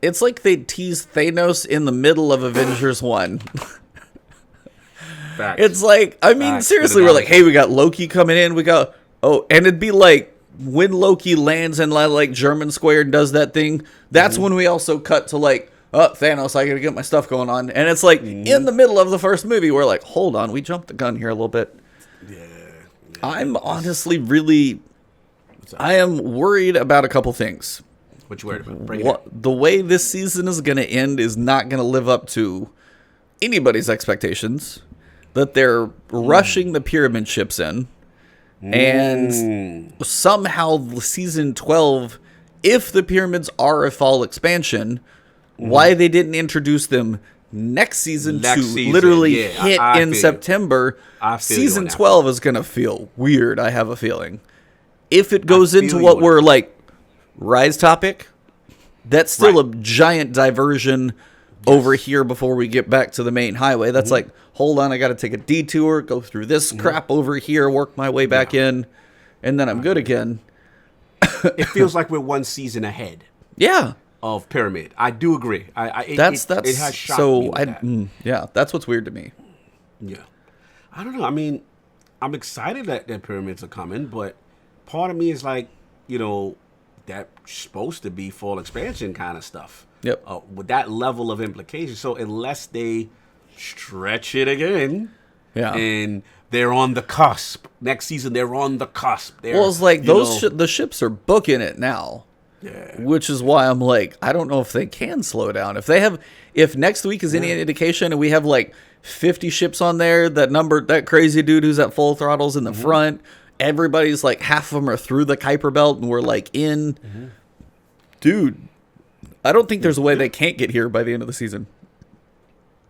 it's like they teased Thanos in the middle of Avengers 1. Facts. It's like, I mean, seriously, we're like, hey, we got Loki coming in. And it'd be like, when Loki lands and like German Square does that thing, that's when we also cut to like, oh, Thanos, I gotta get my stuff going on. And it's like, in the middle of the first movie, we're like, hold on, we jumped the gun here a little bit. Yeah. I'm honestly I am worried about a couple things. What you worried about? The way this season is gonna end is not gonna live up to anybody's expectations. That they're rushing the pyramid ships in. And somehow season 12, if the pyramids are a fall expansion, why they didn't introduce them next season literally hit in September. Season 12 is going to feel weird, I have a feeling. If it goes into what we're like, Rise topic, that's still a giant diversion over here before we get back to the main highway. That's like, hold on, I got to take a detour, go through this crap over here, work my way back in, and then I'm good again. It feels like we're one season ahead. Yeah. Of Pyramid. I do agree. It has shocked me with that. Yeah, that's what's weird to me. Yeah. I don't know. I mean, I'm excited that Pyramids are coming, but part of me is like, that's supposed to be full expansion kind of stuff. Yep. With that level of implication. So unless they stretch it again, and they're on the cusp. Next season, they're on the cusp. It's like the ships are booking it now. Yeah. Which is why I'm like, I don't know if they can slow down. If next week is any indication and we have like 50 ships on there, that crazy dude who's at full throttles in the front, everybody's like, half of them are through the Kuiper Belt and we're like in. Dude, I don't think there's a way they can't get here by the end of the season.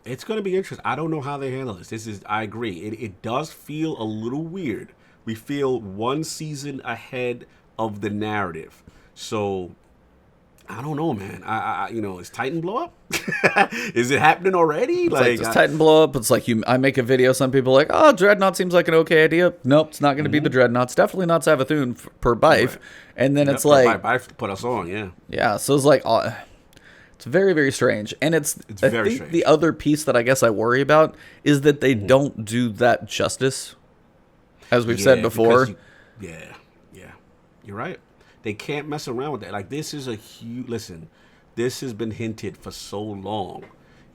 It's going to be interesting. I don't know how they handle this. I agree. It does feel a little weird. We feel one season ahead of the narrative. So, I don't know, man. Is Titan blow up? Is it happening already? Does Titan blow up? It's like I make a video. Some people are like, oh, Dreadnought seems like an okay idea. Nope, it's not going to be the Dreadnought. It's definitely not Savathun per Bife. Right. And then it's like Bife put us on, yeah. Yeah, so it's like it's very, very strange. And it's very strange. The other piece that I guess I worry about is that they don't do that justice, as we've said before. Yeah, you're right. They can't mess around with that. Like, this is a huge... Listen, this has been hinted for so long.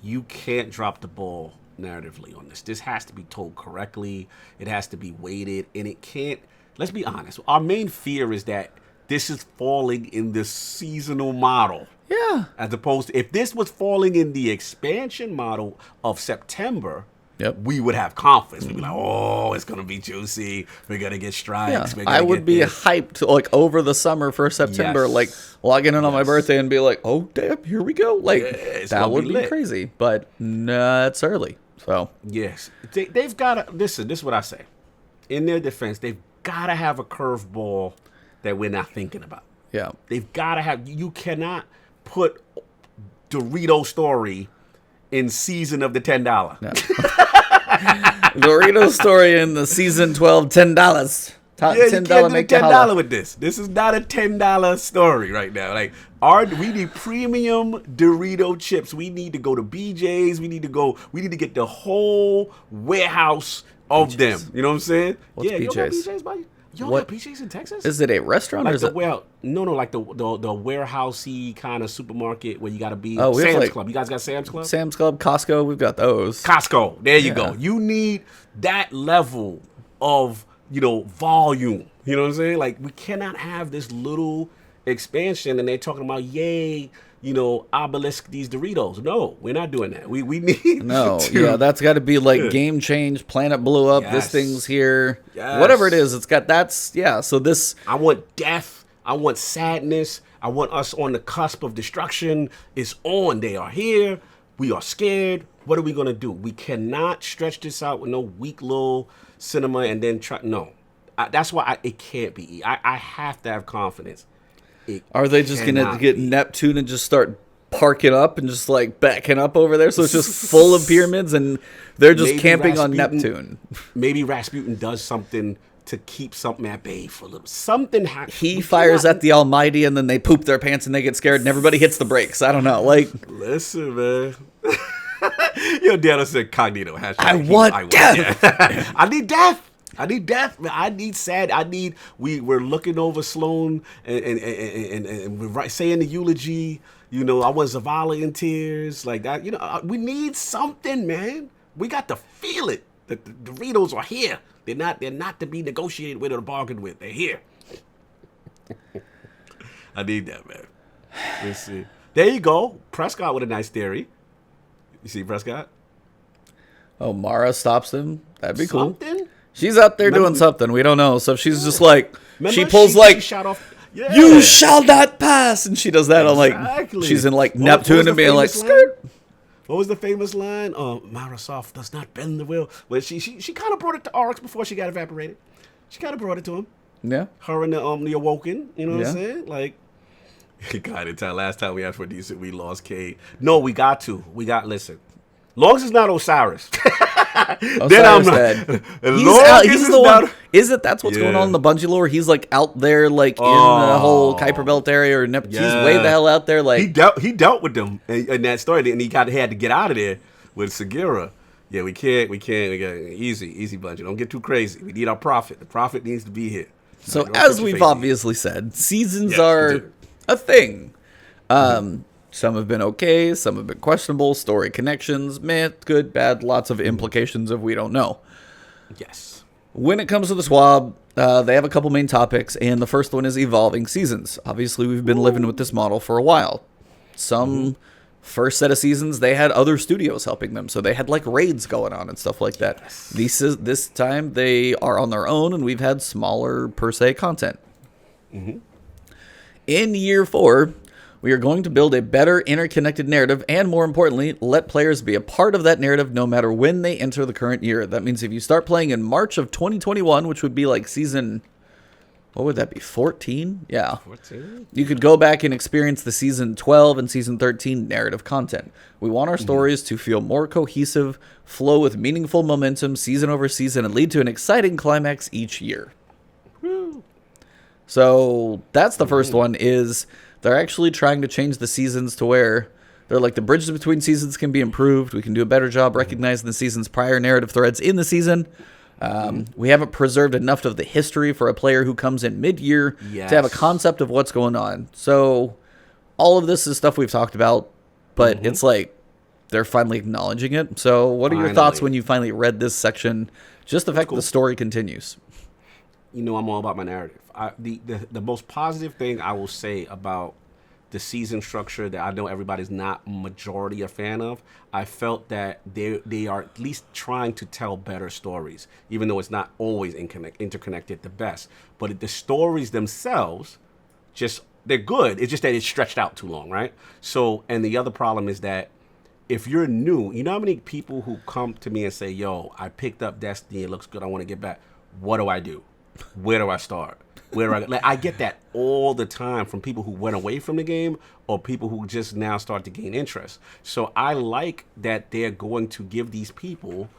You can't drop the ball narratively on this. This has to be told correctly. It has to be weighted. And it can't... Let's be honest. Our main fear is that this is falling in the seasonal model. Yeah. As opposed to... If this was falling in the expansion model of September... Yep. We would have confidence. We'd be like, oh, it's going to be juicy. We're going to get strikes. Yeah. I would be hyped like over the summer for September, like logging in on my birthday and be like, oh, damn, here we go. Like, that would be crazy. But nah, it's early. So, yes. They've got to, listen, this is what I say. In their defense, they've got to have a curveball that we're not thinking about. Yeah. They've got to have, you cannot put Dorito Story in season of the $10. No. Dorito Story in the season 12, $10. $10 you can't do $10 with this. This is not a $10 story right now. Like, we need premium Dorito chips. We need to go to BJ's. We need to get the whole warehouse of them. You know what I'm saying? What's BJ's? You don't got BJ's, buddy? You don't got BJ's in Texas? Is it a restaurant or is it? No, like the warehousey kind of supermarket where you got to be. Oh, Sam's Club. You guys got Sam's Club? Sam's Club, Costco, we've got those. Costco. There you go. You need that level of, volume. You know what I'm saying? Like, we cannot have this little expansion and they're talking about, yay, obelisk these Doritos. No, we're not doing that. We need that's got to be like game change, planet blew up, this thing's here. Yes. Whatever it is, it's got so this I want death, I want sadness, I want us on the cusp of destruction. It's on, they are here, we are scared. What are we gonna do? We cannot stretch this out with no weak little cinema and then that's why it can't be. I have to have confidence. Are they just going to get Neptune and just start parking up and just like backing up over there? So it's just full of pyramids and they're just camping on Neptune. Maybe Rasputin does something to keep something at bay for a little. Something happens. He fires at the Almighty and then they poop their pants and they get scared and everybody hits the brakes. I don't know. Like, listen, man. Daniel said cognito. I want death. I need death. I need death, man. I need sad. We're looking over Sloan and we're saying the eulogy. I want Zavala in tears like that. We need something, man. We got to feel it. The Doritos are here. They're not to be negotiated with or bargained with. They're here. I need that, man. Let's see. There you go. Prescott with a nice theory. You see Prescott? Oh, Mara stops him. That'd be cool. Something? She's out there doing something. We don't know. So she's just like, she pulls she shot off. Yeah. You shall not pass. And she does that on like, she's in like Neptune and being like, skirt. What was the famous line? Mara Soft does not bend the wheel. Well, she kind of brought it to Arx before she got evaporated. She kind of brought it to him. Yeah. Her and the Awoken. You know what I'm saying? Like, God, last time we asked for decent, we lost Cade. No, we got to. Listen. Long as it's not Osiris. Then Osiris I'm dead. not. He's the one. Is it that's what's going on in the Bungie lore? He's like out there, like in the whole Kuiper Belt area, or he's way the hell out there. Like he dealt with them in that story, and he had to get out of there with Segura. Yeah, we can't. We got easy Bungie. Don't get too crazy. We need our prophet. The prophet needs to be here. So as we've obviously said, seasons are a thing. Some have been okay, some have been questionable. Story connections, good, bad, lots of implications of we don't know. Yes. When it comes to the TWAB, they have a couple main topics, and the first one is evolving seasons. Obviously, we've been living with this model for a while. Some first set of seasons, they had other studios helping them, so they had like raids going on and stuff like that. Yes. This time, they are on their own, and we've had smaller, per se, content. In year 4, we are going to build a better interconnected narrative, and more importantly, let players be a part of that narrative no matter when they enter the current year. That means if you start playing in March of 2021, which would be like season, what would that be, 14? Yeah. 14? You could go back and experience the season 12 and season 13 narrative content. We want our stories to feel more cohesive, flow with meaningful momentum season over season, and lead to an exciting climax each year. Woo. So that's the first one, is they're actually trying to change the seasons to where they're like the bridges between seasons can be improved. We can do a better job recognizing the season's prior narrative threads in the season. We haven't preserved enough of the history for a player who comes in mid-year to have a concept of what's going on. So all of this is stuff we've talked about, but it's like they're finally acknowledging it. So what are your thoughts when you finally read this section? Just the fact that the story continues. You know, I'm all about my narrative. The most positive thing I will say about the season structure that I know everybody's not majority a fan of, I felt that they are at least trying to tell better stories, even though it's not always interconnected the best. But the stories themselves, they're good. It's just that it's stretched out too long, right? So, and the other problem is that if you're new, you know how many people who come to me and say, yo, I picked up Destiny, it looks good, I want to get back. What do I do? Where do I start? I get that all the time from people who went away from the game or people who just now start to gain interest. So I like that they're going to give these people,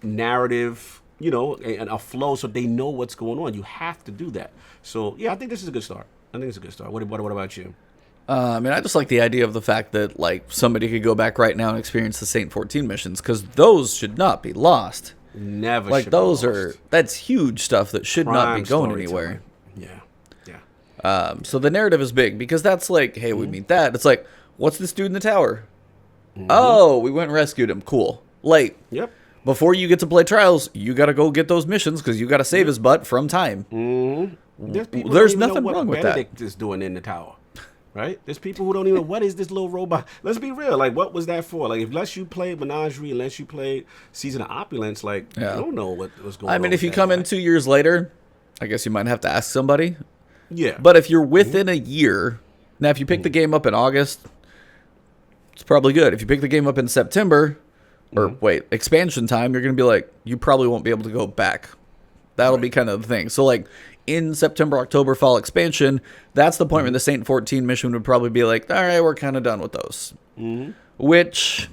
narrative, and a flow so they know what's going on. You have to do that. So, yeah, I think this is a good start. What about you? I just like the idea of the fact that, like, somebody could go back right now and experience the Saint 14 missions, because those should not be lost. Never like those that's huge stuff that should not be going anywhere. So the narrative is big because that's like, hey, we meet that. It's like, what's this dude in the tower? Oh, we went and rescued him. Cool. Like, before you get to play trials, you got to go get those missions because you got to save his butt from time. There's nothing wrong with that. Benedict is doing in the tower. Right? There's people who don't even know what is this little robot. Let's be real. Like, what was that for? Like, unless you played Menagerie, unless you played Season of Opulence, like, you don't know what's going on. I mean, if you come in 2 years later, I guess you might have to ask somebody. Yeah. But if you're within a year, now if you pick the game up in August, it's probably good. If you pick the game up in September, or expansion time, you're going to be like, you probably won't be able to go back. That'll be kind of the thing. So, like, in September, October, fall expansion, that's the point where the Saint 14 mission would probably be like, all right, we're kind of done with those. Which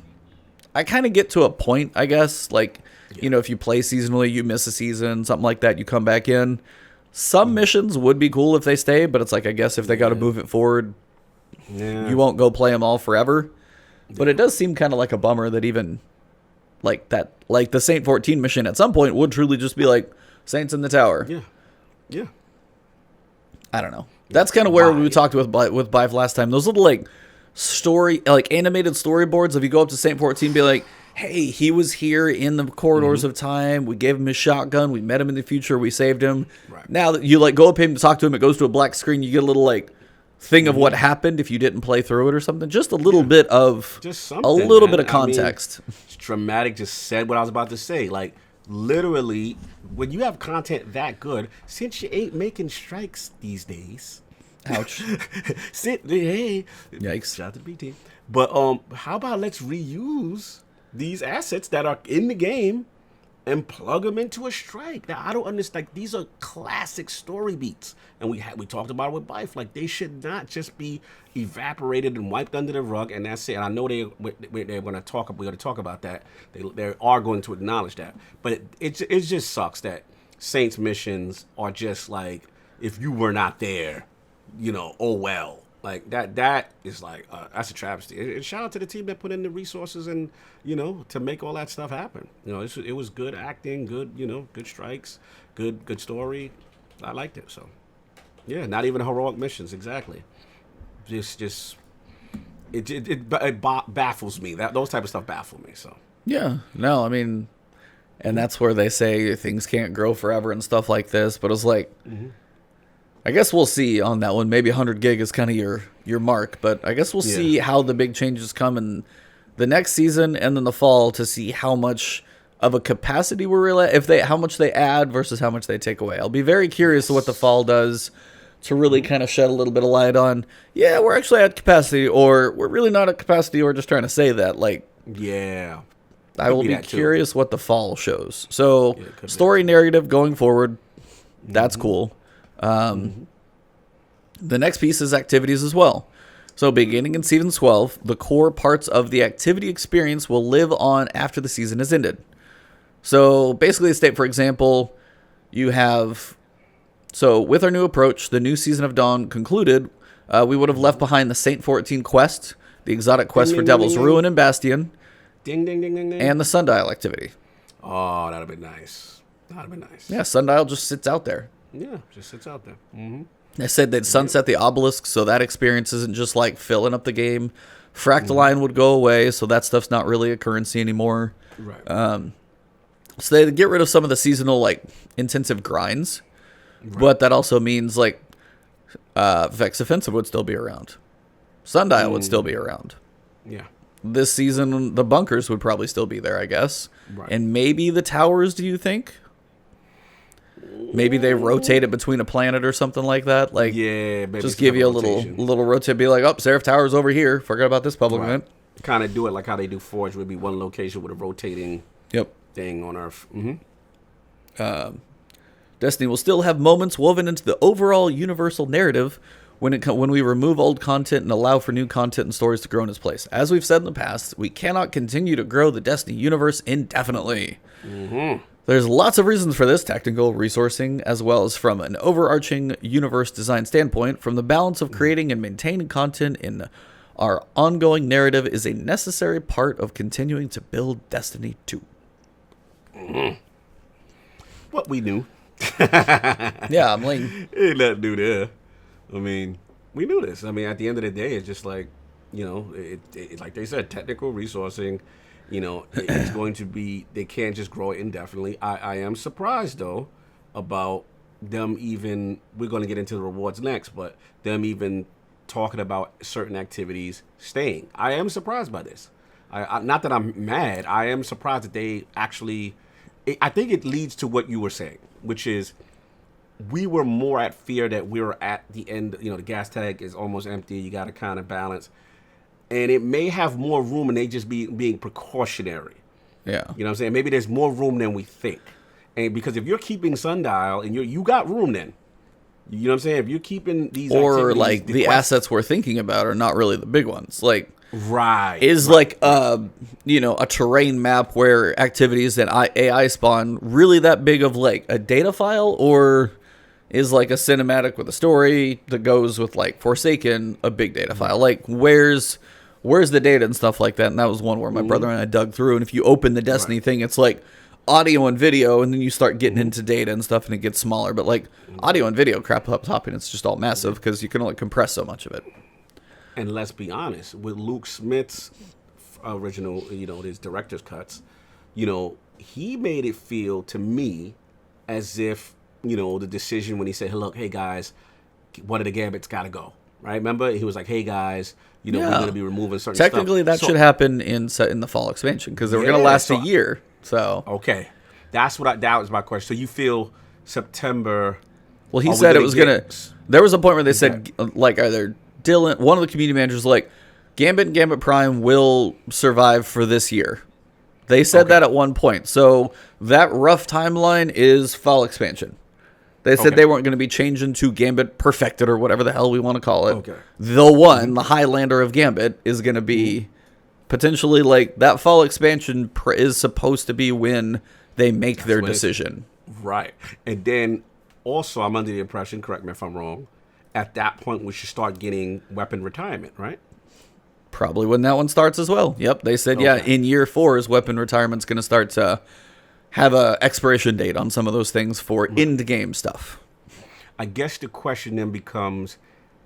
I kind of get to a point, I guess. Like, if you play seasonally, you miss a season, something like that, you come back in. Some missions would be cool if they stay, but it's like, I guess if they got to move it forward, you won't go play them all forever. But it does seem kind of like a bummer that even like that, like the Saint 14 mission at some point would truly just be like Saints in the tower. Yeah. I don't know. That's kind of where we talked with Bive last time. Those little like animated storyboards. If you go up to Saint 14, be like, hey, he was here in the corridors of time. We gave him his shotgun. We met him in the future. We saved him. Right. Now that you like go up him to talk to him, it goes to a black screen. You get a little like thing of what happened if you didn't play through it or something. Just a little bit of bit of context. I mean, Dramatic just said what I was about to say. Like, literally, when you have content that good, since you ain't making strikes these days. Ouch. Hey. Yikes. Shout out to BT. But how about let's reuse these assets that are in the game and plug them into a strike. Now I don't understand. Like, these are classic story beats, and we talked about it with Bife. Like, they should not just be evaporated and wiped under the rug, and that's it. And I know they're going to talk. We're going to talk about that. They are going to acknowledge that, but it just sucks that Saints missions are just like, if you were not there, oh well. Like, that is like, that's a travesty. And shout out to the team that put in the resources and, to make all that stuff happen. It was good acting, good, good strikes, good story. I liked it. So, yeah, not even heroic missions. Exactly. It baffles me. Those type of stuff baffle me. So, yeah, no, I mean, and that's where they say things can't grow forever and stuff like this. But it's like, I guess we'll see on that one. Maybe 100 gig is kind of your mark, but I guess we'll see how the big changes come in the next season and then the fall to see how much of a capacity how much they add versus how much they take away. I'll be very curious what the fall does to really kind of shed a little bit of light on, yeah, we're actually at capacity, or we're really not at capacity, or just trying to say that. Like, yeah, I will be curious what the fall shows. So, story narrative going forward, that's cool. The next piece is activities as well. So beginning in Season 12, the core parts of the activity experience will live on after the season is ended. So basically, state, for example, you have... So with our new approach, the new Season of Dawn concluded, we would have left behind the Saint 14 quest, the exotic quest for Devil's Ruin and Bastion, and the Sundial activity. Oh, that'd be nice. Yeah, Sundial just sits out there. Yeah, just sits out there. They said they'd sunset the obelisk, so that experience isn't just like filling up the game. Fractaline would go away, so that stuff's not really a currency anymore. Right. So they get rid of some of the seasonal, like, intensive grinds, but that also means, like, Vex Offensive would still be around. Sundial would still be around. Yeah. This season, the bunkers would probably still be there, I guess. Right. And maybe the towers, do you think? Maybe they rotate it between a planet or something like that. Like, yeah, maybe just give you a little rotate. Be like, oh, Seraph Tower's over here. Forgot about this public event. Kind of do it like how they do Forge. Would be one location with a rotating thing on Earth. Destiny will still have moments woven into the overall universal narrative when we remove old content and allow for new content and stories to grow in its place. As we've said in the past, we cannot continue to grow the Destiny universe indefinitely. There's lots of reasons for this, technical, resourcing, as well as from an overarching universe design standpoint. From the balance of creating and maintaining content in our ongoing narrative is a necessary part of continuing to build Destiny 2. What we knew. Yeah, I'm like... Ain't nothing new there. I mean, we knew this. I mean, at the end of the day, it's just like, it like they said, technical, resourcing. It's going to be, they can't just grow it indefinitely. I am surprised, though, about them even, we're going to get into the rewards next, but them even talking about certain activities staying. I am surprised by this. Not that I'm mad. I am surprised that they actually, I think it leads to what you were saying, which is we were more at fear that we were at the end, the gas tank is almost empty. You got to kind of balance. And it may have more room and they just being precautionary. Yeah. You know what I'm saying? Maybe there's more room than we think. And because if you're keeping Sundial and you got room then. You know what I'm saying? If you're keeping these or like the assets we're thinking about are not really the big ones. Like like a terrain map where activities and AI spawn really that big of like a data file, or is like a cinematic with a story that goes with like Forsaken a big data file? Like where's the data and stuff like that? And that was one where my brother and I dug through. And if you open the Destiny thing, it's like audio and video, and then you start getting into data and stuff, and it gets smaller. But like audio and video crap up top, and it's just all massive because you can only compress so much of it. And let's be honest, with Luke Smith's original, his director's cuts, he made it feel to me as if, the decision when he said, hey guys, one of the Gambits got to go. Right? Remember, he was like, hey guys, we're going to be removing certain stuff. Technically, that should happen in the fall expansion because they were going to last a year. So okay, that was my question. So you feel September? Well, he said it was gonna. There was a point where they said like either Dylan, one of the community managers, like Gambit and Gambit Prime will survive for this year. They said that at one point. So that rough timeline is fall expansion. They said they weren't going to be changing to Gambit Perfected or whatever the hell we want to call it. Okay. The Highlander of Gambit, is going to be potentially like that fall expansion is supposed to be when they make their decision. Right. And then also, I'm under the impression, correct me if I'm wrong, at that point we should start getting weapon retirement, right? Probably when that one starts as well. Yep. They said, in year 4 is weapon retirement's going to start to have a expiration date on some of those things for end-game stuff. I guess the question then becomes,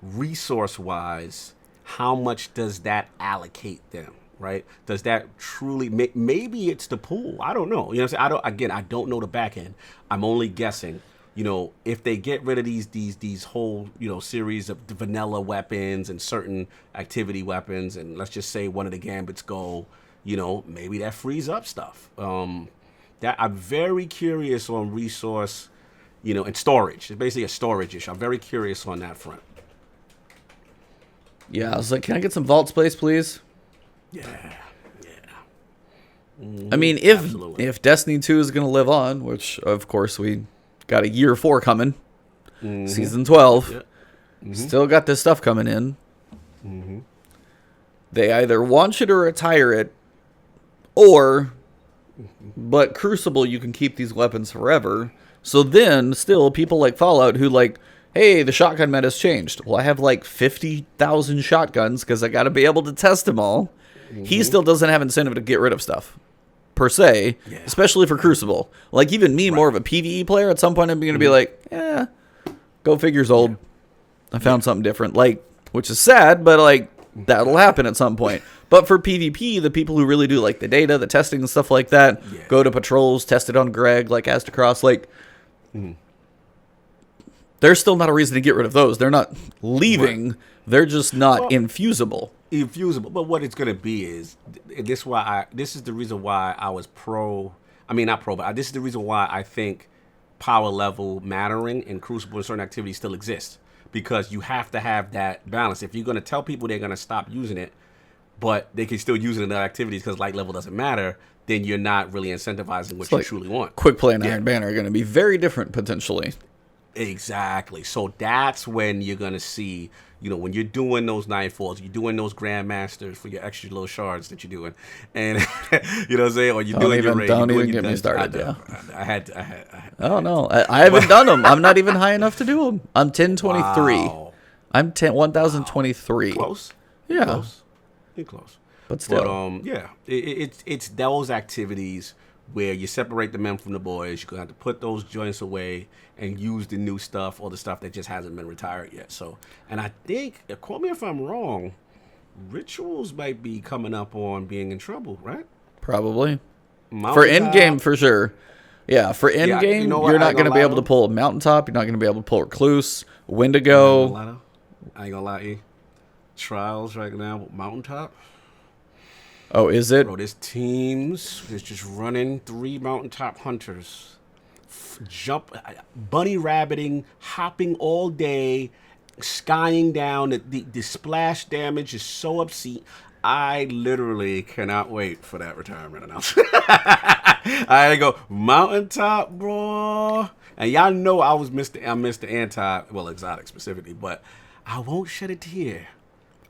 resource-wise, how much does that allocate them, right? Does that truly maybe it's the pool? I don't know. You know what I'm saying? I don't know the back end. I'm only guessing. You know, if they get rid of these whole, you know, series of vanilla weapons and certain activity weapons, and let's just say one of the gambits go, you know, maybe that frees up stuff. That I'm very curious on resource, you know, and storage. It's basically a storage issue. I'm very curious on that front. Yeah, I was like, can I get some vault space, please? Yeah. I mean, if Destiny 2 is going to live on, which of course we got a year 4 coming, season 12, still got this stuff coming in. They either want you to retire it, or but Crucible, you can keep these weapons forever. So then, still, people like Fallout who like, hey, the shotgun meta's changed. Well, I have like 50,000 shotguns because I got to be able to test them all. He still doesn't have incentive to get rid of stuff, per se, especially for Crucible. Like, even me, more of a PvE player, at some point I'm going to be like, go figures old. I found something different. Like, which is sad, but like, that'll happen at some point. But for PvP, the people who really do like the data, the testing and stuff like that, go to patrols, test it on Greg, like Astacross, like, there's still not a reason to get rid of those. They're not leaving. They're just not infusible. But what it's going to be is, this is the reason why I was this is the reason why I think power level mattering in Crucible and certain activities still exists. Because you have to have that balance. If you're going to tell people they're going to stop using it, but they can still use it in other activities because light level doesn't matter, then you're not really incentivizing what you truly want. Quick Play and Iron Banner are going to be very different potentially. Exactly. So that's when you're going to see, you know, when you're doing those Nightfalls, you're doing those Grandmasters for your extra little shards that you're doing. And, you know what I'm saying? Or you're doing your raid. Don't even get me started, I had. Oh, no. I haven't done them. I'm not even high enough to do them. I'm 1023. Wow. I'm 1023. Close. Yeah. You're close. But still. But, it's those activities where you separate the men from the boys. You're going to have to put those joints away and use the new stuff or the stuff that just hasn't been retired yet. So, and I think, quote me if I'm wrong, Rituals might be coming up on being in trouble, right? Probably. For endgame, for sure. Yeah, for endgame, you're not going to be able to pull Mountaintop. You're not going to be able to pull Recluse, Wendigo. I ain't going to lie to you. Trials right now with Mountaintop. Oh, is it? Bro, there's teams that's just running 3 Mountaintop Hunters. Bunny rabbiting, hopping all day, skying down. The splash damage is so obscene. I literally cannot wait for that retirement announcement. I go, Mountaintop, bro. And y'all know I'm Mr. Exotic specifically, but I won't shed a tear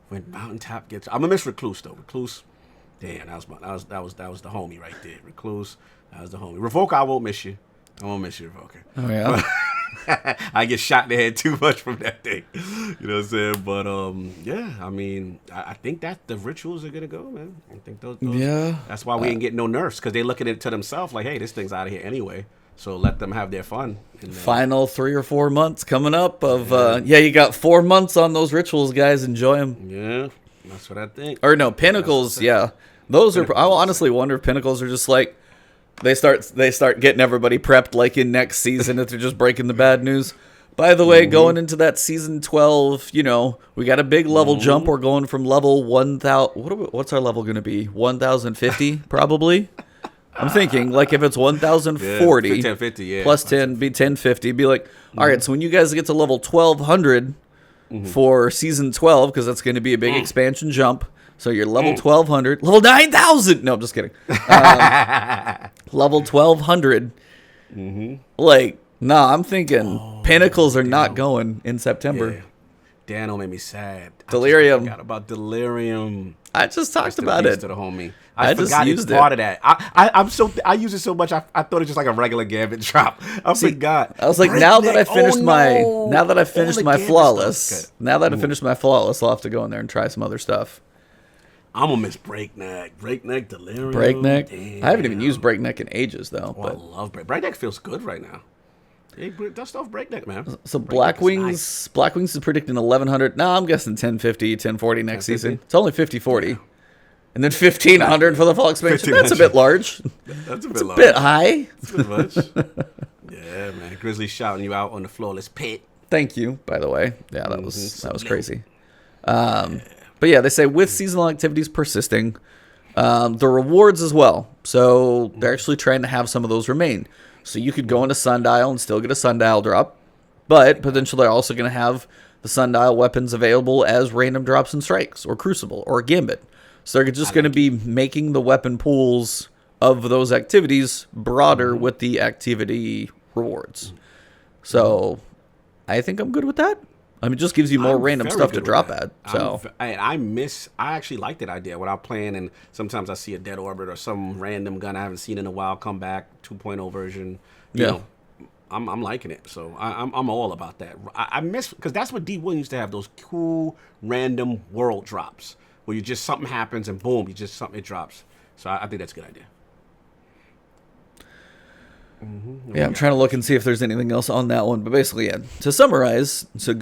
when Mountaintop gets. I'm gonna miss Recluse though. Recluse, damn, that was the homie right there. Recluse, that was the homie. Revoker, I won't miss you. I won't miss you, Revoker. Oh yeah. I get shot in the head too much from that thing. You know what I'm saying? But I mean, I think that the Rituals are gonna go, man. I think those that's why we ain't getting no nerfs, because they looking at it to themselves like, hey, this thing's out of here anyway. So let them have their fun. Final 3 or 4 months coming up of you got 4 months on those Rituals, guys. Enjoy them. Yeah, that's what I think. Or no, Pinnacles. Yeah, those are. I honestly wonder if Pinnacles are just like they start getting everybody prepped like in next season if they're just breaking the bad news. By the way, going into that season 12, you know, we got a big level jump. We're going from level 1,000. What's our level going to be? 1,050 probably. I'm thinking, like, if it's 1,040 1050, plus 10, be 1050, be like, all right, so when you guys get to level 1,200 for Season 12, because that's going to be a big expansion jump, So you're level 1200, level 9000. No, I'm just kidding. Level 1200. Like, nah, I'm thinking Pinnacles are not going in September. Yeah. Dano made me sad. Delirium. I forgot about Delirium. I just talked about it. To the homie. I forgot just used it's part of that. I use it so much. I thought it was just like a regular Gambit drop. I forgot. I was like, now that I finished my flawless, I'll have to go in there and try some other stuff. I'm gonna miss Breakneck, Delirium. Breakneck. Damn. I haven't even used Breakneck in ages though. Oh, I love Breakneck. Feels good right now. Hey, dust off Breakneck, man. So Black Wings is predicting 1100. No, I'm guessing 1050, 1040 next season. It's only 5040. Yeah. And then 1500 for the fall expansion. That's a bit large. That's a bit high. That's a bit much. Yeah, man. Grizzly shouting you out on the flawless pit. Thank you, by the way. Yeah, that was crazy. But yeah, they say with seasonal activities persisting, the rewards as well. So they're actually trying to have some of those remain. So you could go into Sundial and still get a Sundial drop, but potentially they're also going to have the Sundial weapons available as random drops and strikes, or Crucible, or Gambit. So they're just going to be making the weapon pools of those activities broader with the activity rewards. So I think I'm good with that. I mean, it just gives you more random stuff to drop at. So I actually like that idea when I'm playing, and sometimes I see a Dead Orbit or some random gun I haven't seen in a while come back, 2.0 version. You know, I'm liking it. So I'm all about that. I miss, because that's what D1 used to have, those cool random world drops where you just, something happens and boom, it drops. So I think that's a good idea. Yeah, I'm trying to look and see if there's anything else on that one. But basically, yeah, to summarize, so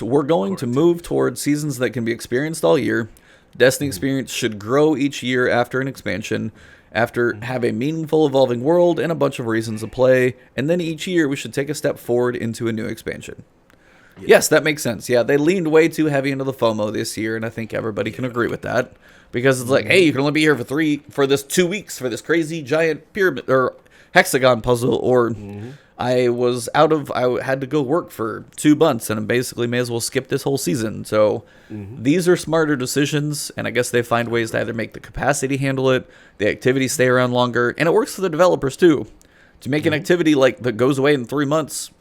we're going to move towards seasons that can be experienced all year. Destiny experience should grow each year after an expansion, after have a meaningful evolving world and a bunch of reasons to play, and then each year we should take a step forward into a new expansion. Yes, that makes sense. Yeah, they leaned way too heavy into the FOMO this year, and I think everybody can agree with that. Because it's like, hey, you can only be here for this 2 weeks for this crazy giant pyramid or hexagon puzzle, or I had to go work for 2 months and I basically may as well skip this whole season. So these are smarter decisions, and I guess they find ways to either make the capacity handle it, the activity stay around longer, and it works for the developers too. To make an activity like that goes away in 3 months,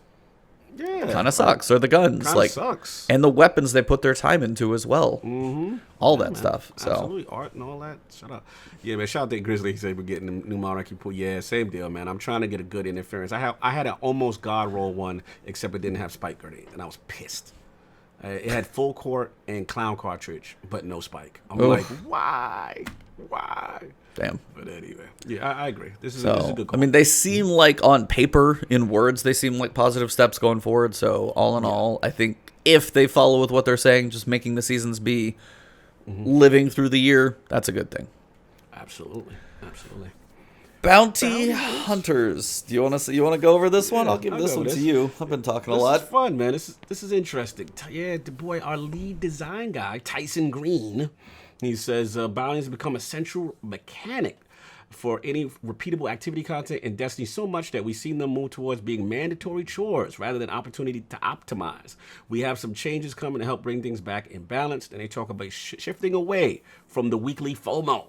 kind of sucks. Or the guns, sucks. And the weapons they put their time into as well. All that stuff. So absolutely, art and all that. Shut up. Yeah, man. Shout out to Grizzly. He said we're getting the new monarchy pool. Yeah, same deal, man. I'm trying to get a good interference. I had an almost god roll one, except it didn't have spike grenade, and I was pissed. It had full court and clown cartridge, but no spike. I'm like, why? damn. But anyway, yeah, I agree. This is a good call. I mean, they seem like on paper, in words, they seem like positive steps going forward. So all in all, I think if they follow with what they're saying, just making the seasons be living through the year, that's a good thing. Absolutely. Bounty Hunters. Do you want to go over this one? I'll give this one to you. I've been talking a lot. This is fun, man. This is interesting. Yeah, the boy, our lead design guy, Tyson Green, he says bounties have become a central mechanic for any repeatable activity content in Destiny, so much that we've seen them move towards being mandatory chores rather than opportunity to optimize. We have some changes coming to help bring things back in balance, and they talk about shifting away from the weekly FOMO.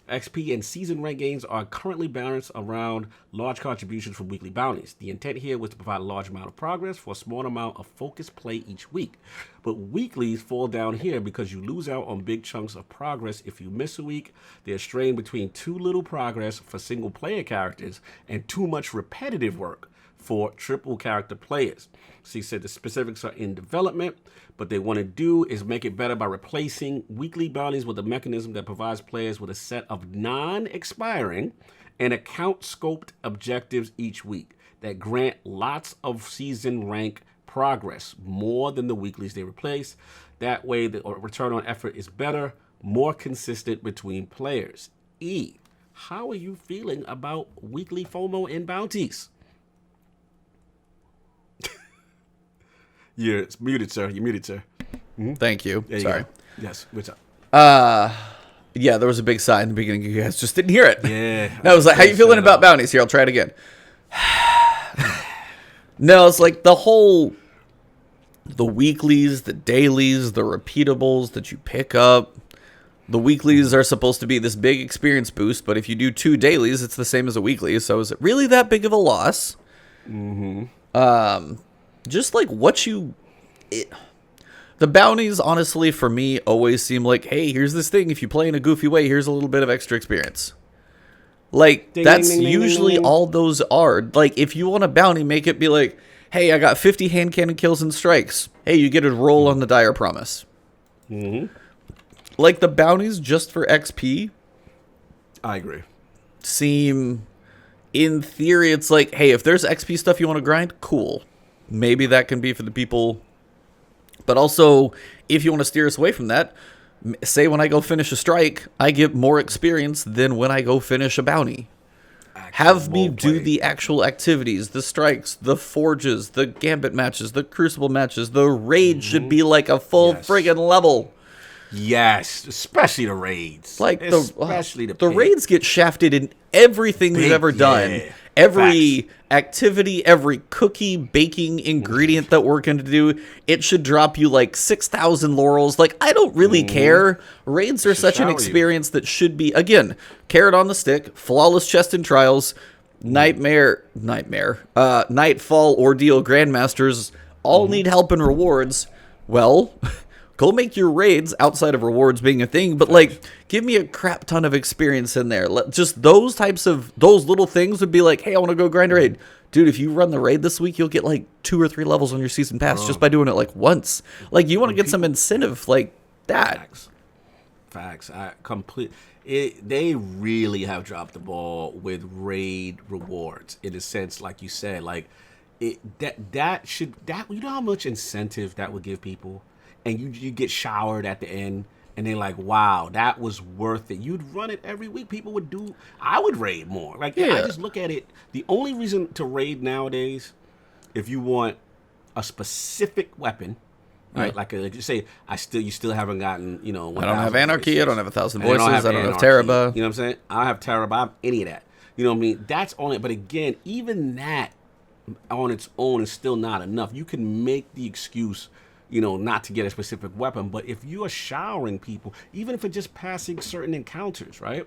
XP and season rank gains are currently balanced around large contributions from weekly bounties. The intent here was to provide a large amount of progress for a small amount of focused play each week. But weeklies fall down here because you lose out on big chunks of progress if you miss a week. They're strained between too little progress for single player characters and too much repetitive work for triple character players. So he said the specifics are in development. What they want to do is make it better by replacing weekly bounties with a mechanism that provides players with a set of non-expiring and account-scoped objectives each week that grant lots of season rank progress, more than the weeklies they replace. That way, the return on effort is better, more consistent between players. How are you feeling about weekly FOMO and bounties? You're muted, sir. You're muted, sir. Thank you. Sorry. Yes. What's up? Yeah, there was a big sigh in the beginning. You guys just didn't hear it. Yeah. No, I was like, how you feeling about bounties? Here, I'll try it again. No, it's like the weeklies, the dailies, the repeatables that you pick up, the weeklies are supposed to be this big experience boost, but if you do 2 dailies, it's the same as a weekly. So is it really that big of a loss? Just like the bounties, honestly, for me, always seem like, hey, here's this thing. If you play in a goofy way, here's a little bit of extra experience. Like, that's usually all those are. Like, if you want a bounty, make it be like, hey, I got 50 hand cannon kills and strikes. Hey, you get a roll on the dire promise. Like, the bounties just for XP, I agree. seem, in theory, it's like, hey, if there's XP stuff you want to grind, cool. Maybe that can be for the people. But also, if you want to steer us away from that, say when I go finish a strike, I get more experience than when I go finish a bounty. Have me do the actual activities, the strikes, the forges, the gambit matches, the crucible matches. The raid should be like a full friggin' level. Yes, especially the raids. Like especially the raids get shafted in everything we've ever done. Every activity, every cookie, baking ingredient that we're going to do, it should drop you like 6,000 laurels. Like, I don't really care. Raids are such an experience that should be, again, carrot on the stick, flawless chest and trials, nightfall, ordeal, grandmasters all need help and rewards. Well, go make your raids outside of rewards being a thing, but like, give me a crap ton of experience in there. Just those types of, those little things would be like, hey, I want to go grind a raid. Dude, if you run the raid this week, you'll get like 2 or 3 levels on your season pass just by doing it like once. Like, you want to get some incentive like that. Facts. They really have dropped the ball with raid rewards in a sense, like you said. Like, that you know how much incentive that would give people? And you get showered at the end, and they're like, wow, that was worth it. You'd run it every week. People would do, I would raid more. Like, I just look at it. The only reason to raid nowadays, if you want a specific weapon, right? Like you say, you still haven't gotten, you know, I don't have Anarchy, voices. I don't have 1,000 Voices, I don't have Teraba. You know what I'm saying? I don't have Teraba, I have any of that. You know what I mean? That's on it. But again, even that on its own is still not enough. You can make the excuse, you know, not to get a specific weapon, but if you are showering people, even if it's just passing certain encounters, right?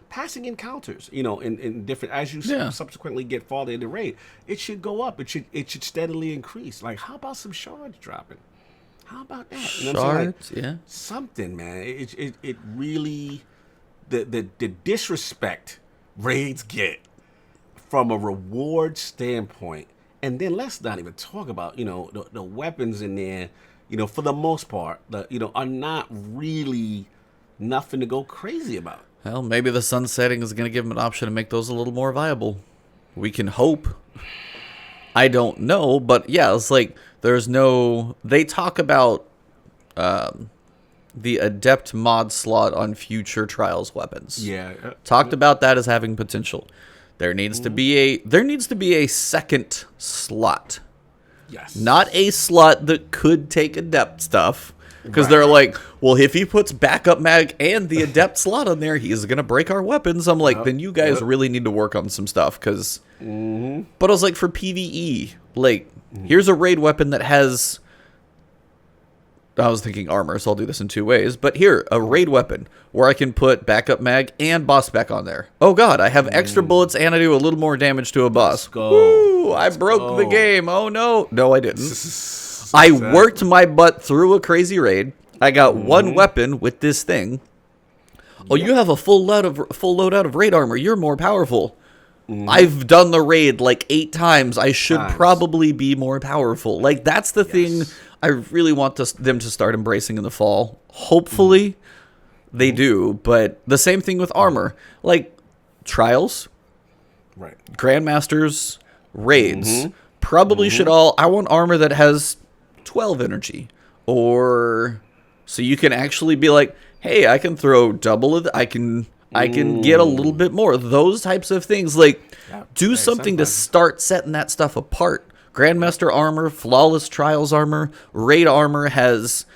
Passing encounters, you know, in different, as you subsequently get farther into raid, it should go up. It should steadily increase. Like, how about some shards dropping? How about that? You know shards, like, something, man. It really, the disrespect raids get from a reward standpoint. And then let's not even talk about, you know, the weapons in there, you know, for the most part, are not really nothing to go crazy about. Well, maybe the sun setting is going to give them an option to make those a little more viable. We can hope. I don't know, but yeah, it's like they talk about the Adept mod slot on future Trials weapons. Yeah. Talked about that as having potential. There needs to be a second slot. Yes. Not a slot that could take Adept stuff. Because they're like, well, if he puts backup mag and the Adept slot on there, he's going to break our weapons. I'm like, then you guys really need to work on some stuff. But I was like, for PvE, like, here's a raid weapon that has, I was thinking armor, so I'll do this in 2 ways. But here, a raid weapon where I can put backup mag and boss spec on there. Oh, God, I have extra bullets and I do a little more damage to a boss. Woo, I broke the game. Oh, no. No, I didn't. I worked my butt through a crazy raid. I got one weapon with this thing. Oh, you have a full loadout of raid armor. You're more powerful. I've done the raid like 8 times. I should probably be more powerful. Like, that's the thing I really want them to start embracing in the fall. Hopefully they do. But the same thing with armor. Like, Trials, Grandmasters, Raids. Probably should all... I want armor that has 12 energy, or so you can actually be like, hey, I can throw double of I can get a little bit more. Those types of things, like, do something to start setting that stuff apart. Grandmaster armor, flawless Trials armor, raid armor has,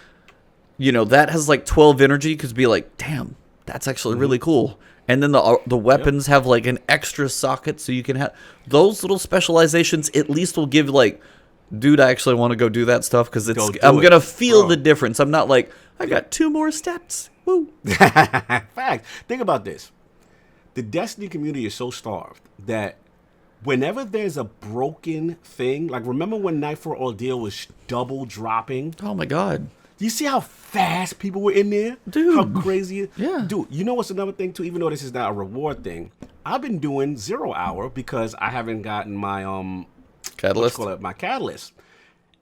you know, that has like 12 energy, because be like, damn, that's actually really cool. And then the weapons have like an extra socket, so you can have those little specializations. At least will give like, dude, I actually want to go do that stuff, because I'm going to feel the difference. I'm not like, I got 2 more steps. Woo. Fact. Think about this. The Destiny community is so starved that whenever there's a broken thing, like remember when Night for Ordeal was double dropping? Oh my God. You see how fast people were in there? Dude. How crazy. Yeah. Dude, you know what's another thing too? Even though this is not a reward thing, I've been doing 0 hour because I haven't gotten my Catalyst. my catalyst.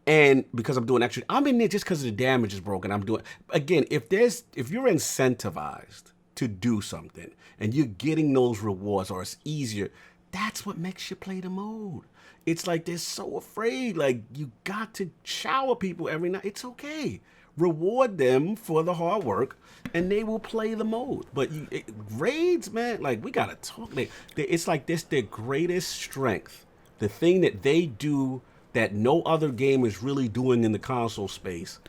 And because I'm doing extra, I'm in there just because the damage is broken. I'm doing again, if you're incentivized to do something and you're getting those rewards or it's easier, that's what makes you play the mode. It's like they're so afraid. Like you got to shower people every night. It's okay. Reward them for the hard work, and they will play the mode. But raids, man, like we gotta talk. It's like this their greatest strength. The thing that they do that no other game is really doing in the console space,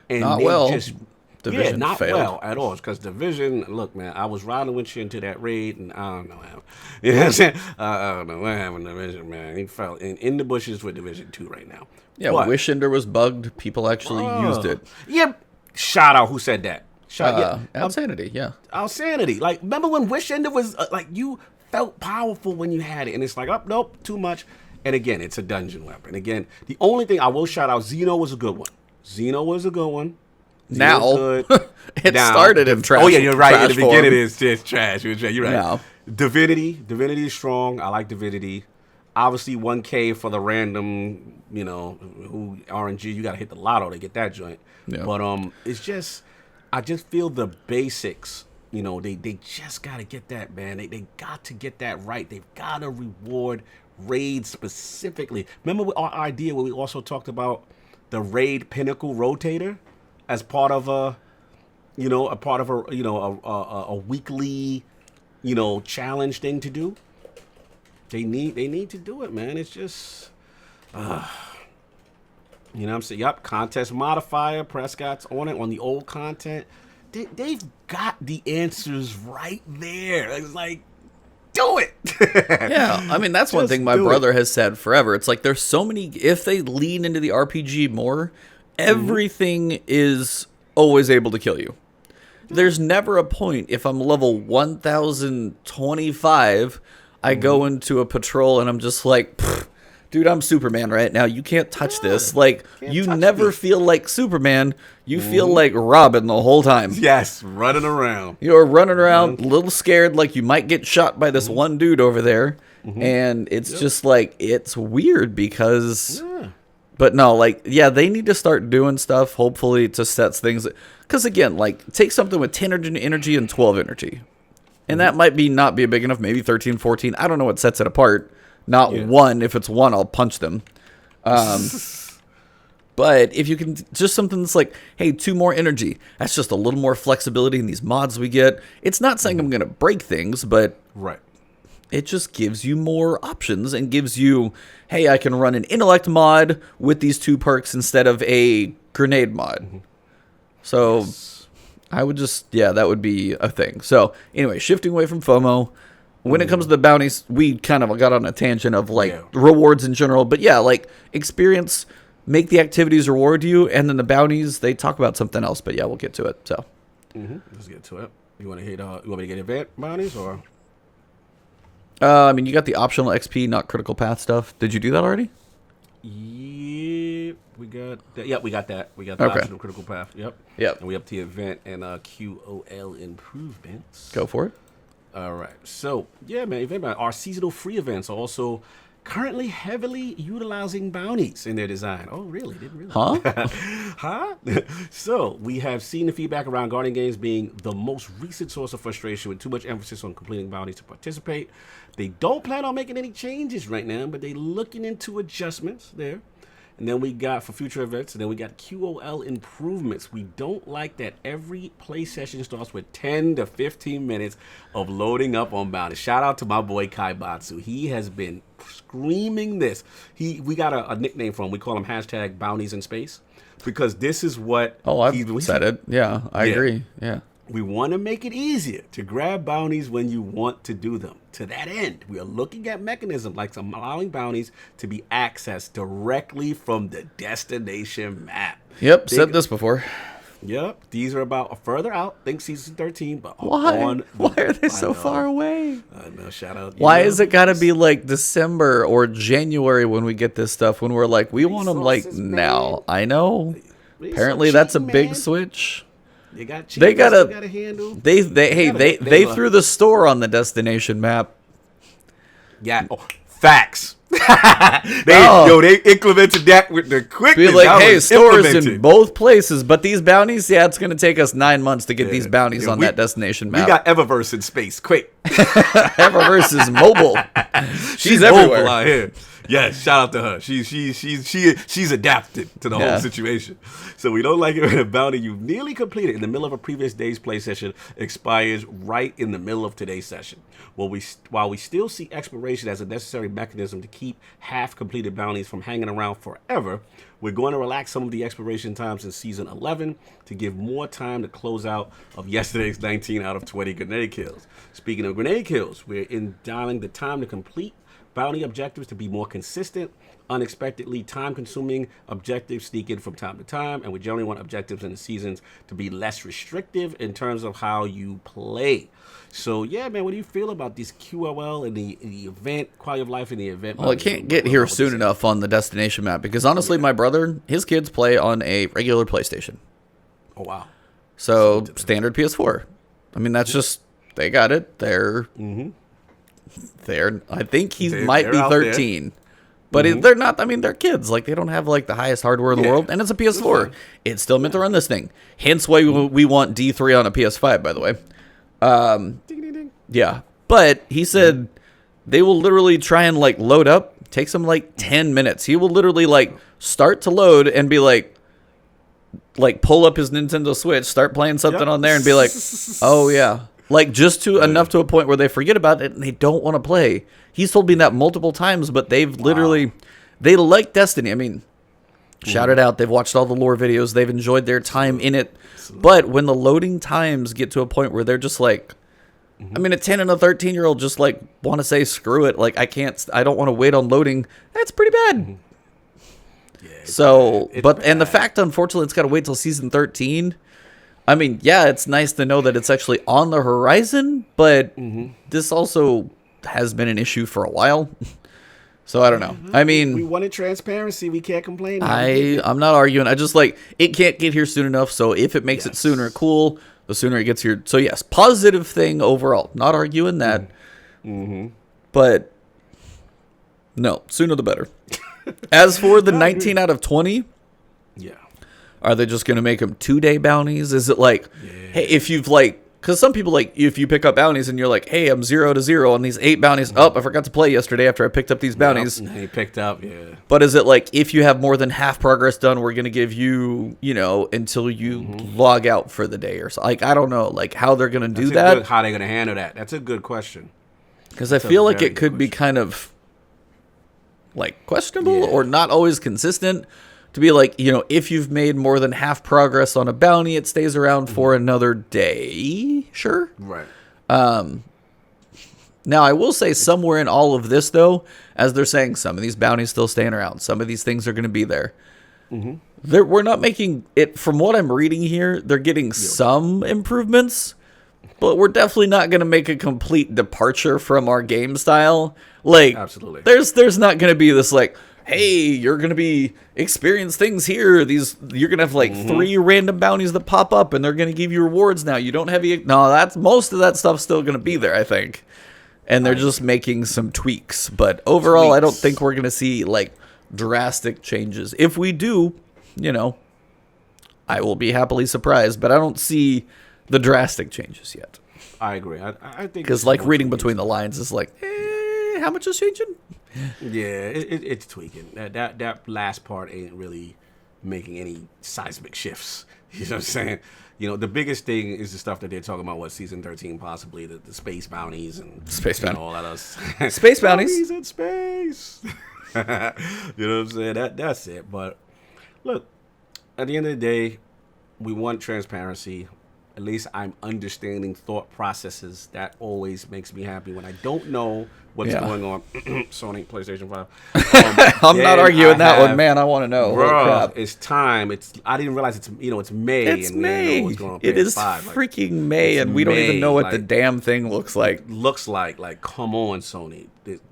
and Not they well. just Division not failed. well at all. Because Division, look, man, I was riding with you into that raid, and I don't know how. You know what I'm saying? I don't know what happened to Division, man. He fell in the bushes with Division 2 right now. Yeah, But, Wish Ender was bugged. People actually used it. Yeah, shout out who said that. Insanity, yeah. Insanity. Like, remember when Wish Ender was, like, you felt powerful when you had it, and it's like, oh, nope, too much. And again, it's a dungeon weapon. Again, the only thing I will shout out, Xeno was a good one. Xeno was a good one. Now, it started in trash. Oh yeah, you're right. In the form. beginning, it's just trash. You're right. No. Divinity is strong. I like Divinity. Obviously, 1K for the random, who RNG. You got to hit the lotto to get that joint. Yeah. But it's just, I just feel the basics. They just got to get that, man. They got to get that right. They've got to reward raids specifically. Remember our idea where we also talked about the raid pinnacle rotator as part of a weekly, challenge thing to do. They need to do it, man. It's just, you know what I'm saying? Yup, contest modifier. Prescott's on it on the old content. They've got the answers right there. It's like, do it. Yeah, I mean, that's one thing my brother has said forever. It's like there's so many, if they lean into the RPG more, everything is always able to kill you. There's never a point, if I'm level 1025, I go into a patrol and I'm just like, dude, I'm Superman right now. You can't touch this. Like, you never feel like Superman. You feel like Robin the whole time. Yes, running around. You're running around, a little scared, like you might get shot by this one dude over there. And it's just like, it's weird because... Yeah. But no, like, yeah, they need to start doing stuff, hopefully, to set things... Because, again, like, take something with 10 energy and 12 energy. And that might not be big enough, maybe 13, 14. I don't know what sets it apart. Not one. If it's one, I'll punch them. But if you can... Just something that's like, hey, 2 more energy. That's just a little more flexibility in these mods we get. It's not saying I'm going to break things, but... Right. It just gives you more options and gives you, hey, I can run an intellect mod with these 2 perks instead of a grenade mod. So I would just, that would be a thing. So anyway, shifting away from FOMO. When it comes to the bounties, we kind of got on a tangent of rewards in general. But yeah, like experience, make the activities reward you. And then the bounties, they talk about something else. But yeah, we'll get to it. So let's get to it. You want me to get event bounties or? I mean, you got the optional XP, not critical path stuff. Did you do that already? Yeah, we got that. Yep, we got that. We got the optional critical path. Yep. Yep. And we up to event and QoL improvements. Go for it. All right. So, yeah, man, our seasonal free events are also currently heavily utilizing bounties in their design. Oh, really? Didn't really? Huh? Huh? So, we have seen the feedback around Guardian games being the most recent source of frustration with too much emphasis on completing bounties to participate. They don't plan on making any changes right now, but they're looking into adjustments there. And then we got for future events, and then we got QoL improvements. We don't like that every play session starts with 10 to 15 minutes of loading up on bounties. Shout out to my boy Kai Batsu. He has been screaming this. We got a nickname for him. We call him hashtag bounties in space because this is what... Oh, I've said it. Yeah, I agree. Yeah. We want to make it easier to grab bounties when you want to do them. To that end, we are looking at mechanisms like allowing bounties to be accessed directly from the destination map. Yep, said this before. Yep, these are about further out. Think season 13, but Why? on. Why are they so far away? I know. Shout out. Why is it got to be like December or January when we get this stuff? When we're like, we want them like Resources, now. man. I know. Resource Apparently, that's a cheating, big man. switch. They got. They gotta handle. They They threw the store on the destination map. Yeah. Oh, facts. Oh. They implemented that with the quickness. Be like, That hey, was stores implemented. in both places, but these bounties, yeah, it's going to take us 9 months to get these bounties Yeah, on we- that destination We map. got Eververse in space. Quick. Eververse is mobile. She's mobile everywhere. out here. Yes, shout out to her. She's adapted to the Yeah. whole situation. So we don't like it when a bounty you've nearly completed in the middle of a previous day's play session expires right in the middle of today's session. While we still see expiration as a necessary mechanism to keep half-completed bounties from hanging around forever, we're going to relax some of the expiration times in Season 11 to give more time to close out of yesterday's 19 out of 20 grenade kills. Speaking of grenade kills, we're dialing the time to complete bounty objectives to be more consistent. Unexpectedly time-consuming objectives sneak in from time to time, and we generally want objectives in the seasons to be less restrictive in terms of how you play. So, yeah, man, what do you feel about this QoL and the event, quality of life in the event? Well, it can't get here soon enough on the destination map because honestly, my brother, his kids play on a regular PlayStation. Oh, wow. So, standard PS4. I mean, that's just, they got it. They're, I think he might they're be out there. 13. But they're not, I mean, they're kids. Like, they don't have, like, the highest hardware in the Yeah. world. And it's a PS4. fine. It's still meant to run this thing. Hence why we want D3 on a PS5, by the way. Ding, ding, ding. Yeah. But he said they will literally try and, like, load up. Takes him, like, 10 minutes. He will literally, like, start to load and be like, pull up his Nintendo Switch, start playing something Yep. on there and be like, oh, yeah. Like, just to enough to a point where they forget about it and they don't want to play. He's told me that multiple times, but they've literally, they like Destiny. I mean, shout it out. They've watched all the lore videos. They've enjoyed their time in it. But when the loading times get to a point where they're just like, I mean, a 10 and a 13-year-old just like want to say, screw it. Like, I don't want to wait on loading. That's pretty bad. Yeah, So, it's but, and the bad. fact, unfortunately, it's got to wait till season 13. I mean, yeah, it's nice to know that it's actually on the horizon, but this also has been an issue for a while. So I don't know. I we mean, wanted transparency. We can't complain. I'm not arguing. I just like, it can't get here soon enough. So if it makes it sooner, cool. The sooner it gets here. So yes, positive thing overall. Not arguing that. But no, sooner the better. As for the 19 out of 20, Yeah. are they just going to make them 2-day bounties? Is it like, hey, if you've like, because some people like, if you pick up bounties and you're like, hey, I'm 0 to 0 on these 8 bounties. Oh, I forgot to play yesterday after I picked up these bounties. Yep, he picked up, yeah. But is it like, if you have more than half progress done, we're going to give you, you know, until you log out for the day or so? Like, I don't know, like how they're going to do that. How they're going to handle that? That's a good question. Because I feel like very it could good be kind of like questionable or not always consistent to be like, you know, if you've made more than half progress on a bounty, it stays around for another day. Sure. Right. Now, I will say somewhere in all of this, though, as they're saying, some of these bounties still staying around. Some of these things are going to be there. We're not making it, from what I'm reading here, they're getting some improvements, but we're definitely not going to make a complete departure from our game style. Like, Absolutely. there's not going to be this, like, hey, you're going to be experience things here. You're going to have like 3 random bounties that pop up and they're going to give you rewards now. You don't have no, that's most of that stuff's still going to be there, I think. And they're just making some tweaks, but overall I don't think we're going to see like drastic changes. If we do, you know, I will be happily surprised, but I don't see the drastic changes yet. I agree. I think Because like reading between the lines is like, how much is changing? Yeah, it's tweaking. That last part ain't really making any seismic shifts. You know what I'm saying? You know, the biggest thing is the stuff that they're talking about. What season 13 possibly the space bounties and all that else. Space bounties. Bounties in space. You know what I'm saying? That's it. But look, at the end of the day, we want transparency. at least I'm understanding thought processes. That always makes me happy when I don't know what's going on. Sony PlayStation 5. I'm not arguing that one, man. I want to know. Holy crap. It's time. I didn't realize it's May. It's and May. What's going on It is freaking May, and we don't even know what the damn thing looks like. Like, come on, Sony.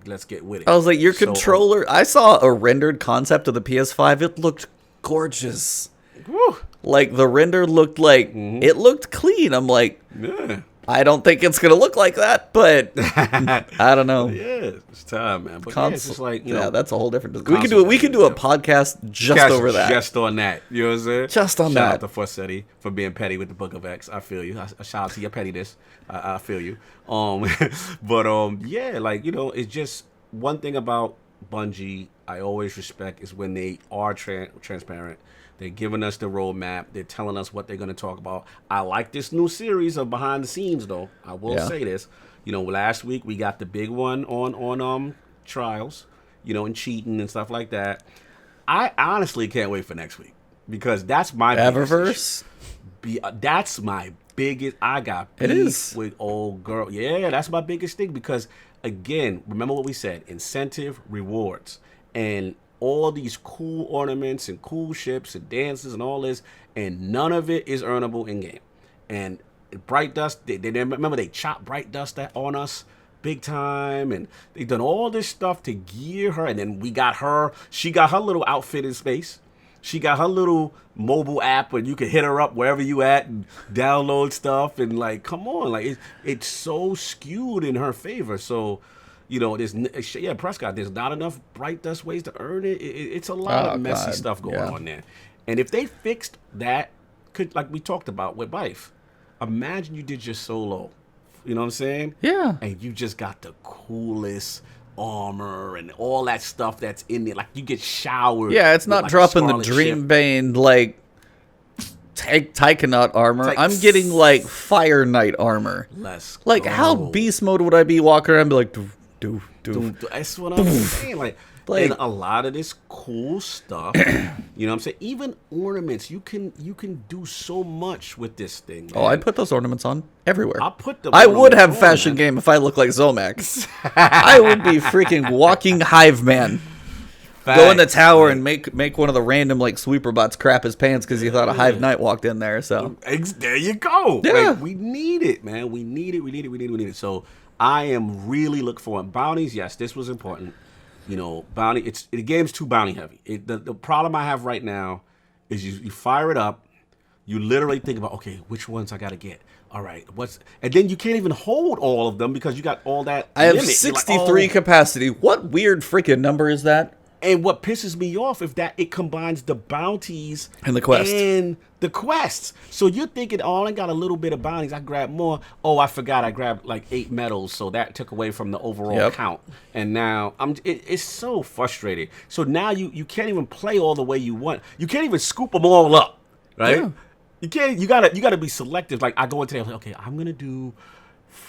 Let's get with it. I was like, your controller. I saw a rendered concept of the PS5. It looked gorgeous. Woo. Like, the render looked like it looked clean. I'm like, yeah. I don't think it's gonna look like that, but I don't know. Yeah, it's time, man. But it's just like that's a whole different. We can do a podcast just over that, just on that. You know what I'm saying? Just on that. Shout out to Forseti for being petty with the Book of X. I feel you. Shout out to your pettiness. I feel you. Yeah, like it's just one thing about Bungie I always respect is when they are transparent. They're giving us the roadmap. They're telling us what they're going to talk about. I like this new series of behind the scenes, though. I will say this. Last week we got the big one on trials, and cheating and stuff like that. I honestly can't wait for next week because that's my Eververse. That's my biggest. I got beef with old girl. Yeah, that's my biggest thing because again, remember what we said: incentive, rewards, and all these cool ornaments and cool ships and dances and all this, and none of it is earnable in game. And Bright Dust, they remember they chopped Bright Dust on us big time, and they've done all this stuff to gear her. And then we got her. She got her little outfit in space. She got her little mobile app where you can hit her up wherever you at and download stuff. And like, come on, like it's so skewed in her favor. So. Prescott, there's not enough Bright Dust ways to earn it. It's a lot of messy stuff going on there. And if they fixed that, like we talked about with Bife, imagine you did your solo. You know what I'm saying? Yeah. And you just got the coolest armor and all that stuff that's in there. Like you get showered. Yeah, it's not dropping the Dreambane like Tychonaut armor. I'm getting like Fire Knight armor. How beast mode would I be walking around and be like, do. That's what I'm saying. Like and a lot of this cool stuff, you know what I'm saying? Even ornaments, you can do so much with this thing, man. Oh, I put those ornaments on everywhere. I would have fashion game if I looked like Zomax. I would be freaking walking hive man. Go in the tower and make one of the random like sweeper bots crap his pants because he thought a Hive Knight walked in there. So there you go. Yeah. Like, we need it, man. We need it. So I am really looking forward. Bounties, yes, this was important. Bounty. The game's too bounty heavy. The problem I have right now is you fire it up, you literally think about which ones I gotta get. All right, and then you can't even hold all of them because you got all that. I have 63 capacity. What weird freaking number is that? And what pisses me off is that it combines the bounties and the quest and the quests. So you're thinking, I got a little bit of bounties. I grabbed more. Oh, I forgot I grabbed like 8 medals, so that took away from the overall count. And now it's so frustrating. So now you can't even play all the way you want. You can't even scoop them all up, right? Yeah. You can't. You gotta be selective. Like I go into there, like, I'm gonna do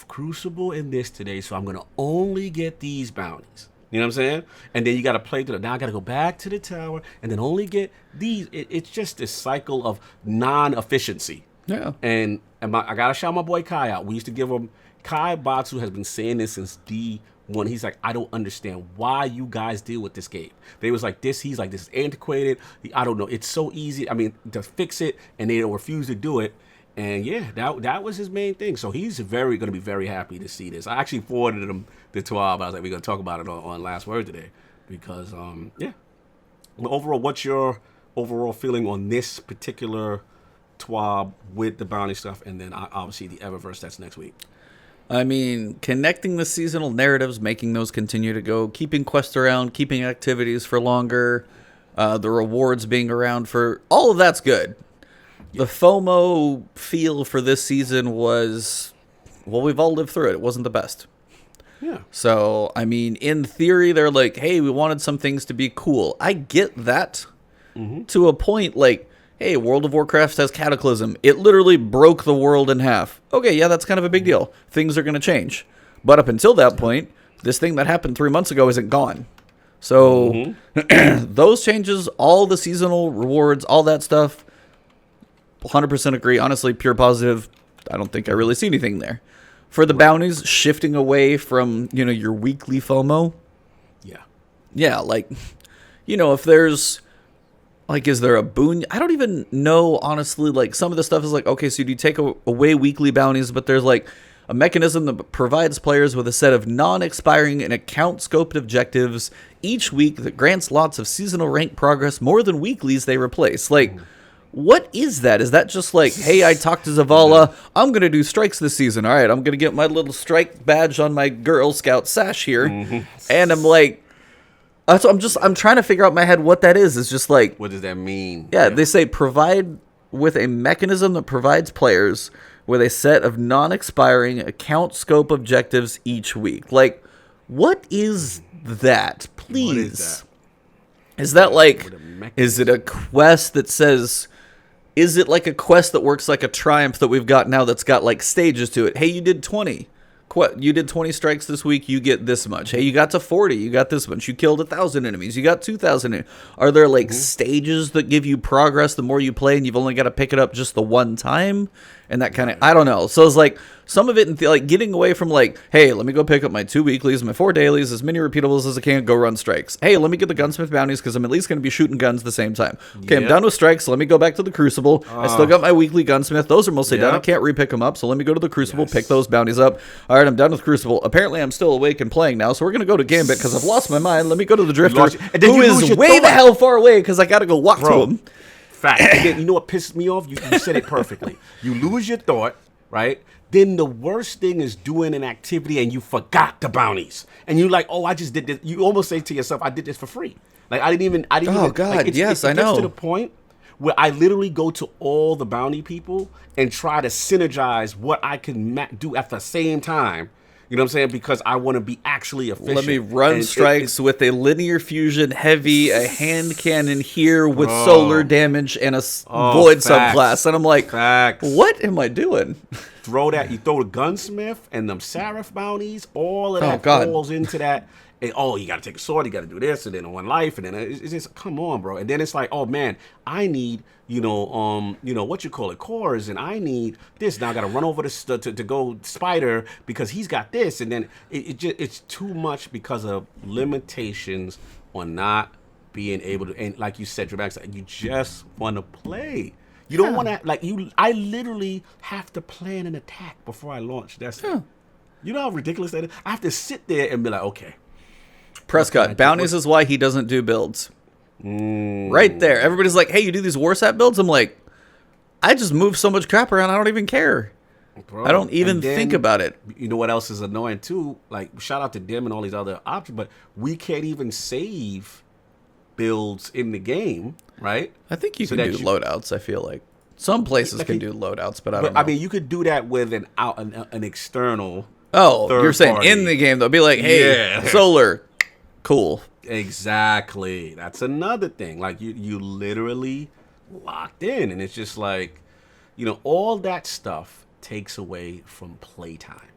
Crucible in this today, so I'm gonna only get these bounties. You know what I'm saying? And then you got to play through it. Now I got to go back to the tower and then only get these. It's just this cycle of non-efficiency. Yeah. And I got to shout my boy Kai out. We used to give him, Kai Batsu has been saying this since D1. He's like, I don't understand why you guys deal with this game. They was like this. He's like, this is antiquated. I don't know. It's so easy. I mean, to fix it, and they don't refuse to do it. And yeah, that was his main thing. So he's going to be very happy to see this. I actually forwarded him the TWAB. I was like, we're going to talk about it on Last Word today. Because, yeah. But overall, what's your overall feeling on this particular TWAB with the bounty stuff? And then obviously the Eververse, that's next week. I mean, connecting the seasonal narratives, making those continue to go, keeping quests around, keeping activities for longer, the rewards being around for, all of that's good. The FOMO feel for this season was, well, we've all lived through it. It wasn't the best. Yeah. So, I mean, in theory, they're like, hey, we wanted some things to be cool. I get that to a point. Like, hey, World of Warcraft has Cataclysm. It literally broke the world in half. Okay, yeah, that's kind of a big deal. Things are going to change. But up until that point, this thing that happened 3 months ago isn't gone. So, those changes, all the seasonal rewards, all that stuff, 100% agree. Honestly, pure positive. I don't think I really see anything there. For the bounties, shifting away from, your weekly FOMO. Yeah. Yeah, like, if there's, like, is there a boon? I don't even know, honestly. Like, some of the stuff is like, okay, so you take away weekly bounties, but there's, like, a mechanism that provides players with a set of non-expiring and account-scoped objectives each week that grants lots of seasonal rank progress more than weeklies they replace. Like, what is that? Is that just like, hey, I talked to Zavala, I'm going to do strikes this season. All right, I'm going to get my little strike badge on my Girl Scout sash here. And I'm like, so I'm trying to figure out in my head what that is. It's just like, what does that mean? Yeah, they say provide with a mechanism that provides players with a set of non-expiring account scope objectives each week. Like, what is that? Please. What is that? Is that like, is it a quest that says, is it like a quest that works like a Triumph that we've got now that's got like stages to it? Hey, you did 20. You did 20 strikes this week, you get this much. Hey, you got to 40, you got this much. You killed 1,000 enemies, you got 2,000. Are there like stages that give you progress the more you play and you've only got to pick it up just the one time? And that kind of, I don't know. So it's like some of it, like getting away from like, hey, let me go pick up my 2 weeklies, my 4 dailies, as many repeatables as I can, go run strikes. Hey, let me get the gunsmith bounties because I'm at least going to be shooting guns the same time. Okay, I'm done with strikes. Let me go back to the crucible. I still got my weekly gunsmith. Those are mostly done. I can't repick them up. So let me go to the crucible, pick those bounties up. All right, I'm done with crucible. Apparently, I'm still awake and playing now. So we're going to go to Gambit because I've lost my mind. Let me go to the drifter, who is way the hell far away because I got to go walk to him. Fact. And then, you know what pisses me off? You said it perfectly. You lose your thought. Right? Then the worst thing is doing an activity and you forgot the bounties. And you're like, oh, I just did this. You almost say to yourself, I did this for free. Like, I didn't even. Oh, God, like, yes, I know. It gets to the point where I literally go to all the bounty people and try to synergize what I can do at the same time. You know what I'm saying? Because I want to be actually efficient. Let me run strikes with a linear fusion heavy, a hand cannon here with solar damage and a void subclass. And I'm like, what am I doing? Throw the gunsmith and them seraph bounties. All of that falls into that. And, you got to take a sword. You got to do this, and then one life, and then it's just come on, bro. And then it's like, oh man, I need what you call it, cores, and I need this. Now I got to run over to go spider because he's got this, and then it's too much because of limitations on not being able to. And like you said, Dramatic, you just want to play. You don't want to I literally have to plan an attack before I launch. That's it. You know how ridiculous that is. I have to sit there and be like, okay. Prescott, bounties is why he doesn't do builds. Right there. Everybody's like, hey, you do these Warsat builds? I'm like, I just move so much crap around, I don't even care. Bro, I don't even think about it. You know what else is annoying, too? Like, shout out to Dim and all these other options, but we can't even save builds in the game, right? I think you can do loadouts, I feel like. Some places can do loadouts, but I don't know. I mean, you could do that with an external. Oh, you're saying in the game, they'll be like, hey, solar. Cool. Exactly. That's another thing. Like you literally locked in, and it's just like, all that stuff takes away from playtime,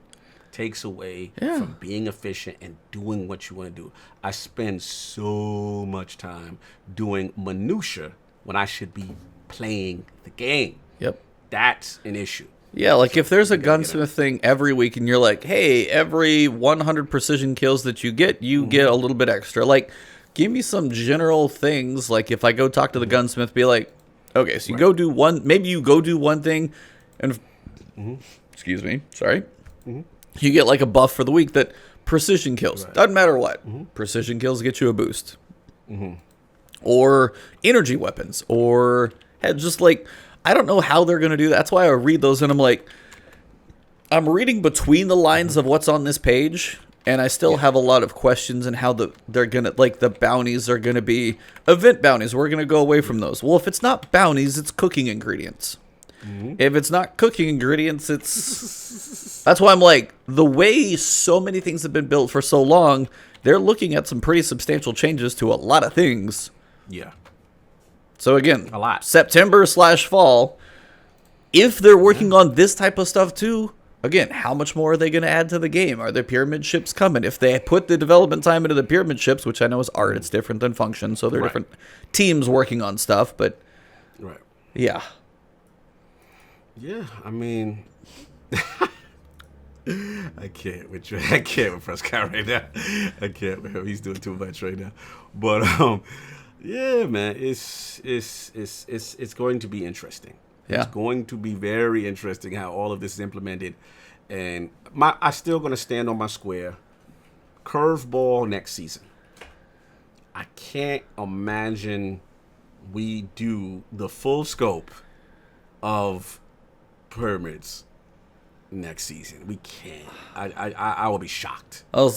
takes away from being efficient and doing what you want to do. I spend so much time doing minutia when I should be playing the game. Yep. That's an issue. Yeah, like if there's a gunsmith thing every week and you're like, hey, every 100 precision kills that you get a little bit extra. Like, give me some general things. Like if I go talk to the gunsmith, be like, okay, so you go do one, maybe you go do one thing and, excuse me, sorry. You get like a buff for the week that precision kills. Doesn't matter what. Precision kills get you a boost. Or energy weapons or just like, I don't know how they're going to do that. That's why I read those and I'm like, I'm reading between the lines of what's on this page, and I still have a lot of questions and how they're going to, like the bounties are going to be event bounties. We're going to go away from those. Well, if it's not bounties, it's cooking ingredients. If it's not cooking ingredients, it's... That's why I'm like, the way so many things have been built for so long, they're looking at some pretty substantial changes to a lot of things. Yeah. So again, a lot. September/fall, if they're working on this type of stuff too, again, how much more are they going to add to the game? Are there pyramid ships coming? If they put the development time into the pyramid ships, which I know is art, it's different than function, so they're different teams working on stuff, but yeah. Yeah, I mean, I can't with you. I can't with Prescott right now. I can't with him. He's doing too much right now. But yeah, man, it's going to be interesting. Yeah. It's going to be very interesting how all of this is implemented. And I'm still going to stand on my square. Curveball next season. I can't imagine we do the full scope of pyramids next season. We can't. I will be shocked. I'll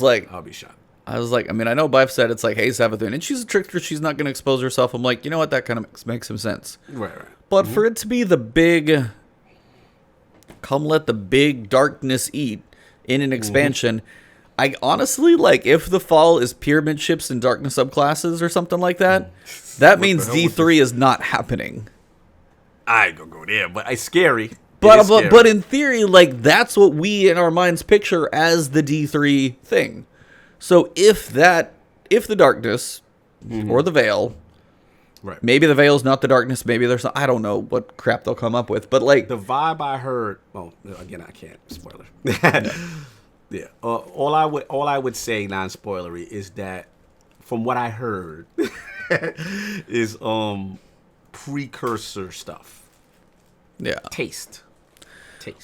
be shocked. I mean, I know Bife said it's like, hey, Savathun, and she's a trickster. She's not going to expose herself. I'm like, you know what? That kind of makes some sense. Right. But for it to be the big, come let the big darkness eat in an expansion, I honestly, like, if the fall is pyramid ships and darkness subclasses or something like that, that means D3 is not happening. I ain't gonna go there, but it's scary. But in theory, like, that's what we in our minds picture as the D3 thing. So if the darkness or the veil, right? Maybe the veil's not the darkness. Maybe there's I don't know what crap they'll come up with. But like the vibe I heard. Oh, again, I can't spoiler. Yeah. All I would say, non-spoilery, is that from what I heard is precursor stuff. Yeah. Taste.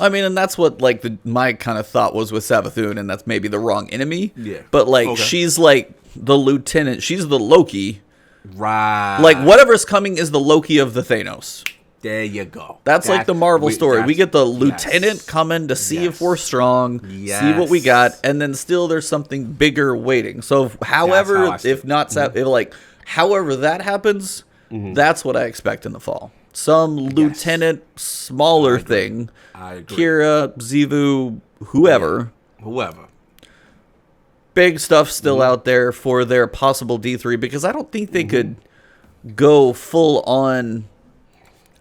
I mean, and that's what like my kind of thought was with Savathun, and that's maybe the wrong enemy. Yeah. But like she's like the lieutenant. She's the Loki. Right. Like whatever's coming is the Loki of the Thanos. There you go. That's like the Marvel story. We get the lieutenant coming to see if we're strong, see what we got, and then still there's something bigger waiting. So however, if not, however that happens, that's what I expect in the fall. Some lieutenant, smaller thing. I agree. Kira, Zivu, whoever. Big stuff still out there for their possible D3 because I don't think they could go full on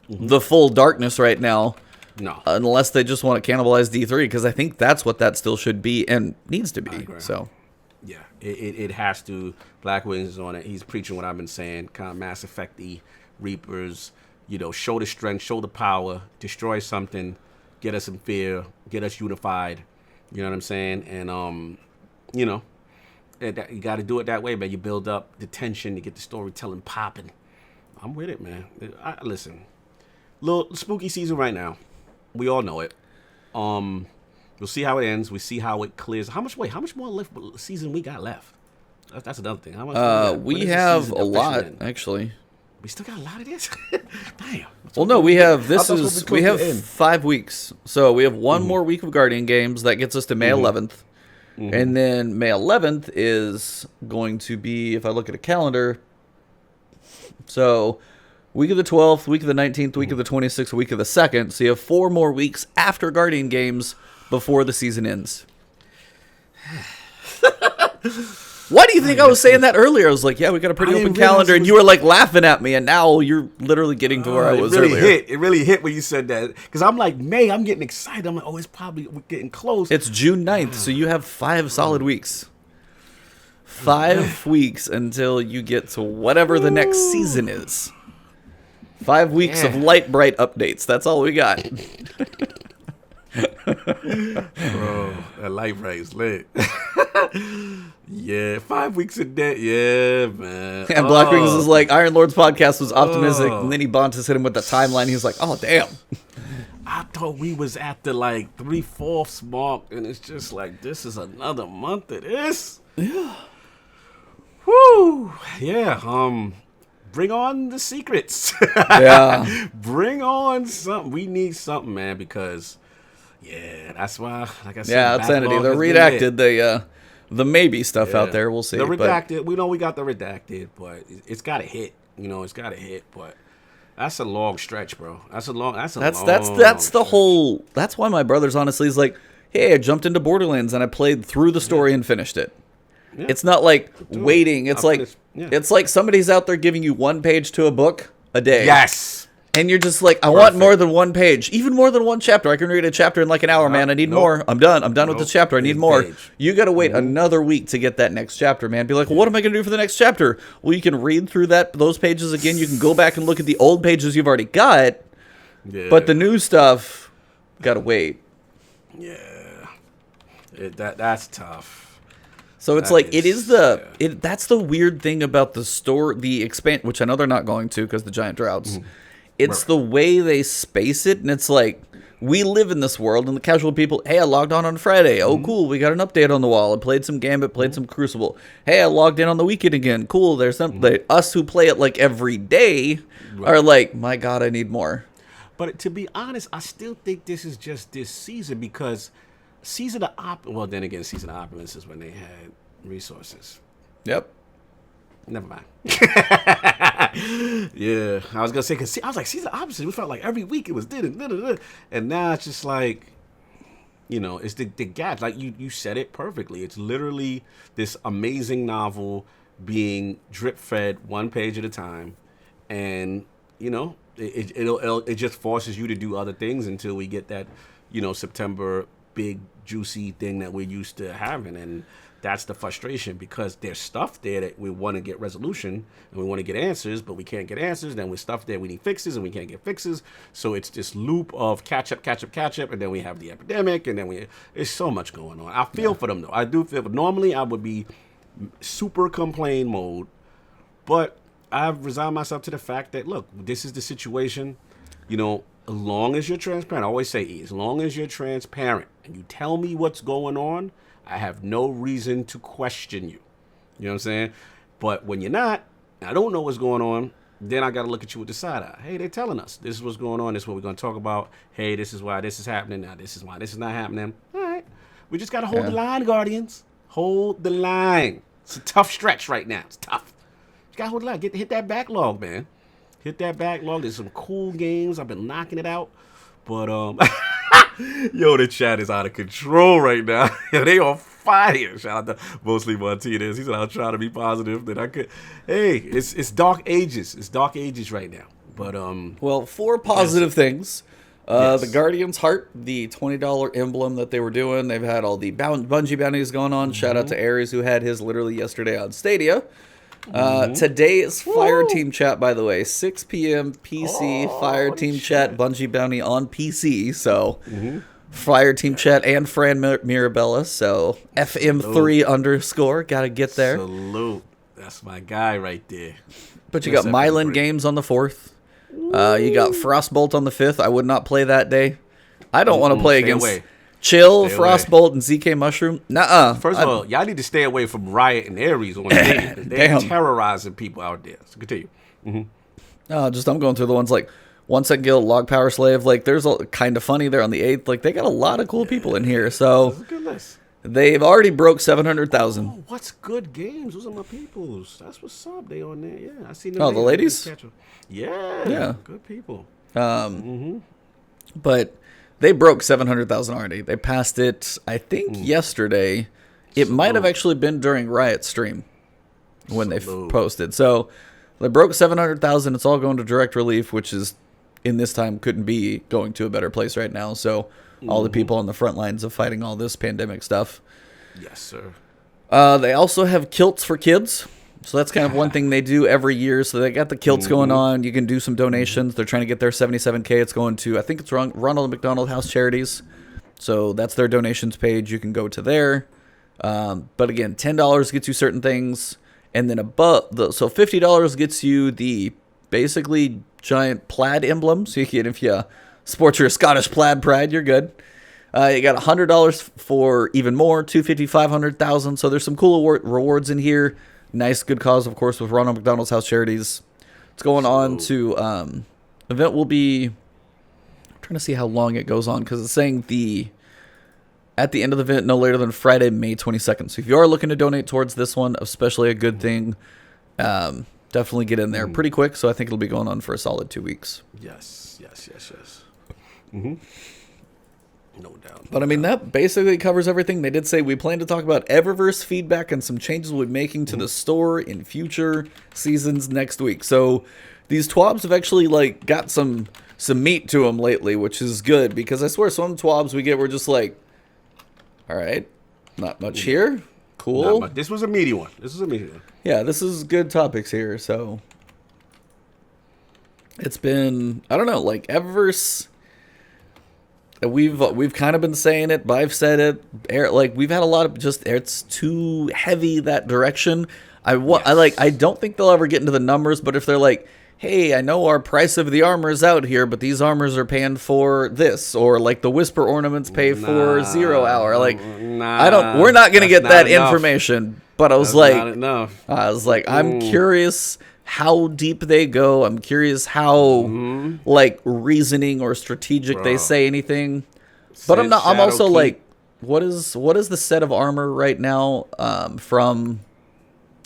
the full darkness right now. No. Unless they just want to cannibalize D3 because I think that's what that still should be and needs to be. So. Yeah, it has to. Black Wings is on it. He's preaching what I've been saying. Kind of Mass Effect-y, Reapers. You know, show the strength, show the power, destroy something, get us in fear, get us unified. You know what I'm saying? And, you know, you got to do it that way, man. You build up the tension to get the storytelling popping. I'm with it, man. Listen, little spooky season right now. We all know it. We'll see how it ends. We see how it clears. How much more season we got left? That's another thing. How much we have a lot, actually. We still got a lot of this. Damn. Well, no, we have we have 5 weeks. So we have one more week of Guardian games that gets us to May 11th. And then May 11th is going to be, if I look at a calendar, so week of the 12th, week of the 19th, week of the 26th, week of the 2nd. So you have 4 more weeks after Guardian games before the season ends. Why do you think I was saying that earlier? I was like, yeah, we got a pretty open calendar, and you were like laughing at me, and now you're literally getting to where I was earlier. It really hit when you said that. Because I'm like, May, I'm getting excited. I'm like, oh, it's probably getting close. It's June 9th, so you have 5 solid weeks. 5 weeks until you get to whatever the next season is. 5 weeks of light bright updates. That's all we got. Bro, that light bright is lit. Yeah, 5 weeks of that. Yeah, man. And Black Wings is like, Iron Lord's podcast was optimistic. And then Ebontis hit him with the timeline. He was like, oh, damn. I thought we was at the like 3/4 mark, and it's just like, this is another month of this. Yeah. Woo. Yeah. Bring on the secrets. Yeah. Bring on something. We need something, man, because, yeah, that's why, like I said, yeah, Obscenity. The redacted, the maybe stuff out there. We'll see. The redacted. We know we got the redacted, but it's got to hit. You know, it's got to hit. But that's a long stretch, bro. That's the whole. That's why my brother's honestly is like, hey, I jumped into Borderlands and I played through the story and finished it. Yeah. It's not like waiting. It's it's like somebody's out there giving you 1 page to a book a day. Yes. And you're just like, I want more than 1 page, even more than 1 chapter. I can read a chapter in like an hour, man. I need more. I'm done. I'm done with this chapter. I need more. You got to wait another week to get that next chapter, man. Be like, well, what am I going to do for the next chapter? Well, you can read through those pages again. You can go back and look at the old pages you've already got. Yeah. But the new stuff, got to wait. Yeah. That's tough. So it's That like, it is yeah. that's the weird thing about the store, the expand, which I know they're not going to because the giant droughts. It's Right. the way they space it, and it's like, we live in this world, and the casual people, hey, I logged on Friday. Oh, cool, we got an update on the wall. I played some Gambit, played some Crucible. Hey, I logged in on the weekend again. Cool, there's something. Us who play it like every day are Right. like, my God, I need more. But to be honest, I still think this is just this season because season of well, then again, season of opulence is when they had resources. Yep. Never mind. Yeah, I was gonna say because I was like season of opposite. We felt like every week it was and now it's just like, it's the gap. Like you said it perfectly. It's literally this amazing novel being drip fed one page at a time, and it just forces you to do other things until we get that September big juicy thing that we're used to having. And that's the frustration because there's stuff there that we want to get resolution and we want to get answers, but we can't get answers. Then we're stuff there we need fixes and we can't get fixes. So it's this loop of catch up, and then we have the epidemic, and then there's so much going on. I feel for them though. I do feel. But normally I would be super complain mode, but I've resigned myself to the fact that look, this is the situation. As long as you're transparent, I always say, as long as you're transparent and you tell me what's going on, I have no reason to question you. You know what I'm saying? But when you're not, I don't know what's going on, then I got to look at you with the side eye. Hey, they're telling us this is what's going on. This is what we're going to talk about. Hey, this is why this is happening. Now, this is why this is not happening. All right. We just got to hold the line, Guardians. Hold the line. It's a tough stretch right now. It's tough. You got to hold the line. Hit that backlog, man. Hit that backlog. There's some cool games. I've been knocking it out. But, yo, the chat is out of control right now. They on fire. Shout out to mostly Martinez. He said, I'll try to be positive. That I could. Hey, it's dark ages. It's dark ages right now. But, well, 4 positive things. Yes. The Guardian's Heart, the $20 emblem that they were doing. They've had all the Bungie bounties going on. Shout out to Ares, who had his literally yesterday on Stadia. Today is Fire Team Chat, by the way. 6 p.m. PC, Fire Team Chat, Bungie Bounty on PC. So, Fire Team Chat and Fran Mirabella. So, FM3 _ Gotta get there. Salute. That's my guy right there. But you got Mylan Games on the 4th. You got Frostbolt on the 5th. I would not play that day. I don't want to play against Chill, Frostbolt, and ZK Mushroom. Nuh-uh. First of all, y'all need to stay away from Riot and Ares on the They're terrorizing people out there. So continue. I'm going through the ones like 1 Second Guild, Log Power Slave. Like, there's a kind of funny there on the 8th. Like, they got a lot of cool people in here. So that's a good list. They've already broke 700,000. Oh, what's good games? Those are my peoples. That's what's up. They on there. Yeah, I seen them. Oh, the ladies? Yeah. Good people. But they broke 700,000 already. They passed it, I think, yesterday. It might have actually been during Riot stream when they posted. So they broke 700,000. It's all going to direct relief, which is, in this time, couldn't be going to a better place right now. So all the people on the front lines of fighting all this pandemic stuff. Yes, sir. They also have kilts for kids. So that's kind of one thing they do every year. So they got the kilts going on. You can do some donations. They're trying to get their 77K. It's going to, I think it's Ronald McDonald House Charities. So that's their donations page. You can go to there. But again, $10 gets you certain things. And then so $50 gets you the basically giant plaid emblem. So you can, if you sport your Scottish plaid pride, you're good. You got $100 for even more, $250, $500,000. So there's some cool rewards in here. Nice, good cause, of course, with Ronald McDonald's House Charities. It's going on to, event will be, I'm trying to see how long it goes on, because it's saying at the end of the event, no later than Friday, May 22nd. So if you are looking to donate towards this one, especially a good thing, definitely get in there pretty quick. So I think it'll be going on for a solid 2 weeks. Yes. No doubt. But I mean, that basically covers everything. They did say we plan to talk about Eververse feedback and some changes we'll be making to the store in future seasons next week. So these TWABs have actually got some meat to them lately, which is good, because I swear some TWABs we get, we're just like, all right, not much here. Cool. This was a meaty one. Yeah, this is good topics here. So it's been, I don't know, Eververse. we've kind of been saying it, but I've said it. Like we've had a lot of just it's too heavy that direction. I don't think they'll ever get into the numbers, but if they're like, hey, I know our price of the armor is out here, but these armors are paying for this, or like the Whisper ornaments pay for 0 hour. Like, we're not gonna get that information. But I was like, I'm curious how deep they go. I'm curious how like reasoning or strategic they say anything. But I'm also like, what is the set of armor right now from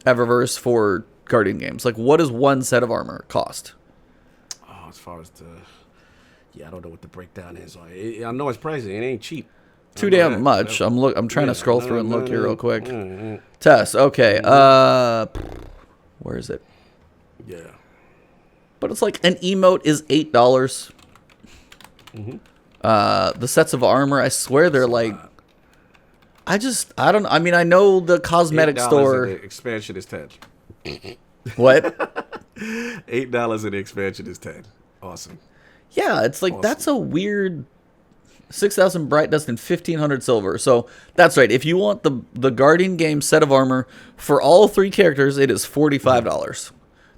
Eververse for Guardian games? Like, what does one set of armor cost? Oh, as far as I don't know what the breakdown is. I know it's pricey. It ain't cheap. Too damn much. I'm trying to scroll through and look here real quick. Tess, okay. Where is it? Yeah. But it's like an emote is $8. The sets of armor, I swear they're like. I mean, I know the cosmetic store. The expansion is 10. What? $8 and the expansion is 10. Awesome. Yeah, it's like that's a weird 6,000 bright dust and 1,500 silver. So that's right. If you want the Guardian game set of armor for all 3 characters, it is $45.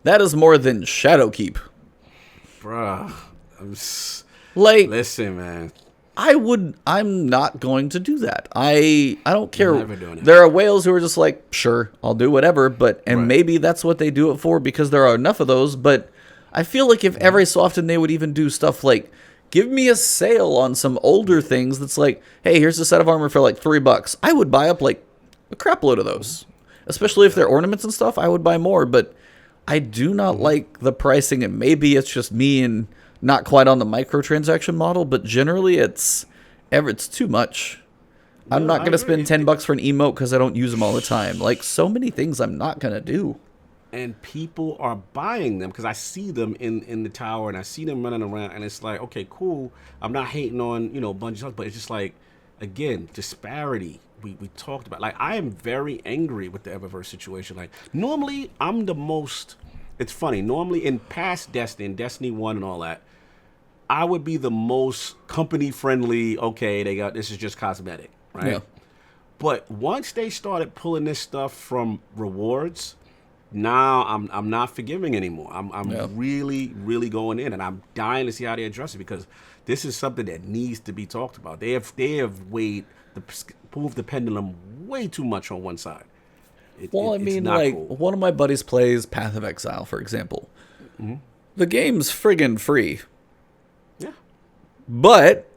That is more than Shadowkeep. Bruh. Listen, man. I'm not going to do that. I don't care. Never doing it. There are whales who are just like, sure, I'll do whatever, maybe that's what they do it for because there are enough of those, but I feel like if every so often they would even do stuff like give me a sale on some older things that's like, hey, here's a set of armor for like $3. I would buy up like a crap load of those. Especially if they're ornaments and stuff, I would buy more, but I do not like the pricing, and maybe it's just me and not quite on the microtransaction model, but generally it's too much. I'm not going to spend $10 for an emote because I don't use them all the time. Like, so many things I'm not going to do. And people are buying them because I see them in the tower and I see them running around, and it's like, okay, cool. I'm not hating on, a bunch of stuff, but it's just like, again, disparity. We talked about. Like, I am very angry with the Eververse situation. Like, normally I'm the most, it's funny, normally in past Destiny, in Destiny 1 and all that, I would be the most company friendly. Okay, this is just cosmetic, right? Yeah. But once they started pulling this stuff from rewards, now I'm not forgiving anymore. I'm really, really going in, and I'm dying to see how they address it because this is something that needs to be talked about. They have moved the pendulum way too much on one side. Well, I mean, like, cool. One of my buddies plays Path of Exile, for example. Mm-hmm. The game's friggin' free. Yeah. But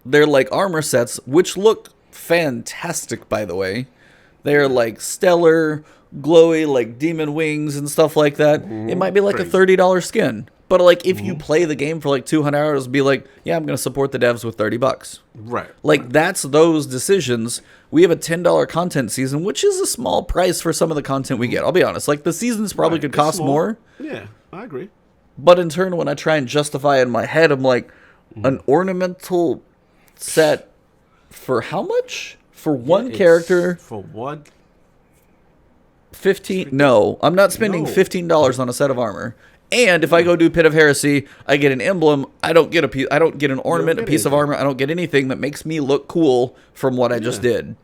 they're like armor sets, which look fantastic, by the way. They're like stellar, glowy, like demon wings and stuff like that. Mm-hmm. It might be like a $30 skin. But like if you play the game for like 200 hours, be like, yeah, I'm going to support the devs with $30. Right. Like that's those decisions. We have a $10 content season, which is a small price for some of the content we get. I'll be honest. Like the seasons probably could cost more. Yeah, I agree. But in turn, when I try and justify it in my head, I'm like, an ornamental set for how much? For one character? For what? 15? No, I'm not spending $15 on a set of armor. And if I go do Pit of Heresy, I get an emblem. I don't get an ornament, a piece of armor. I don't get anything that makes me look cool from what I just did.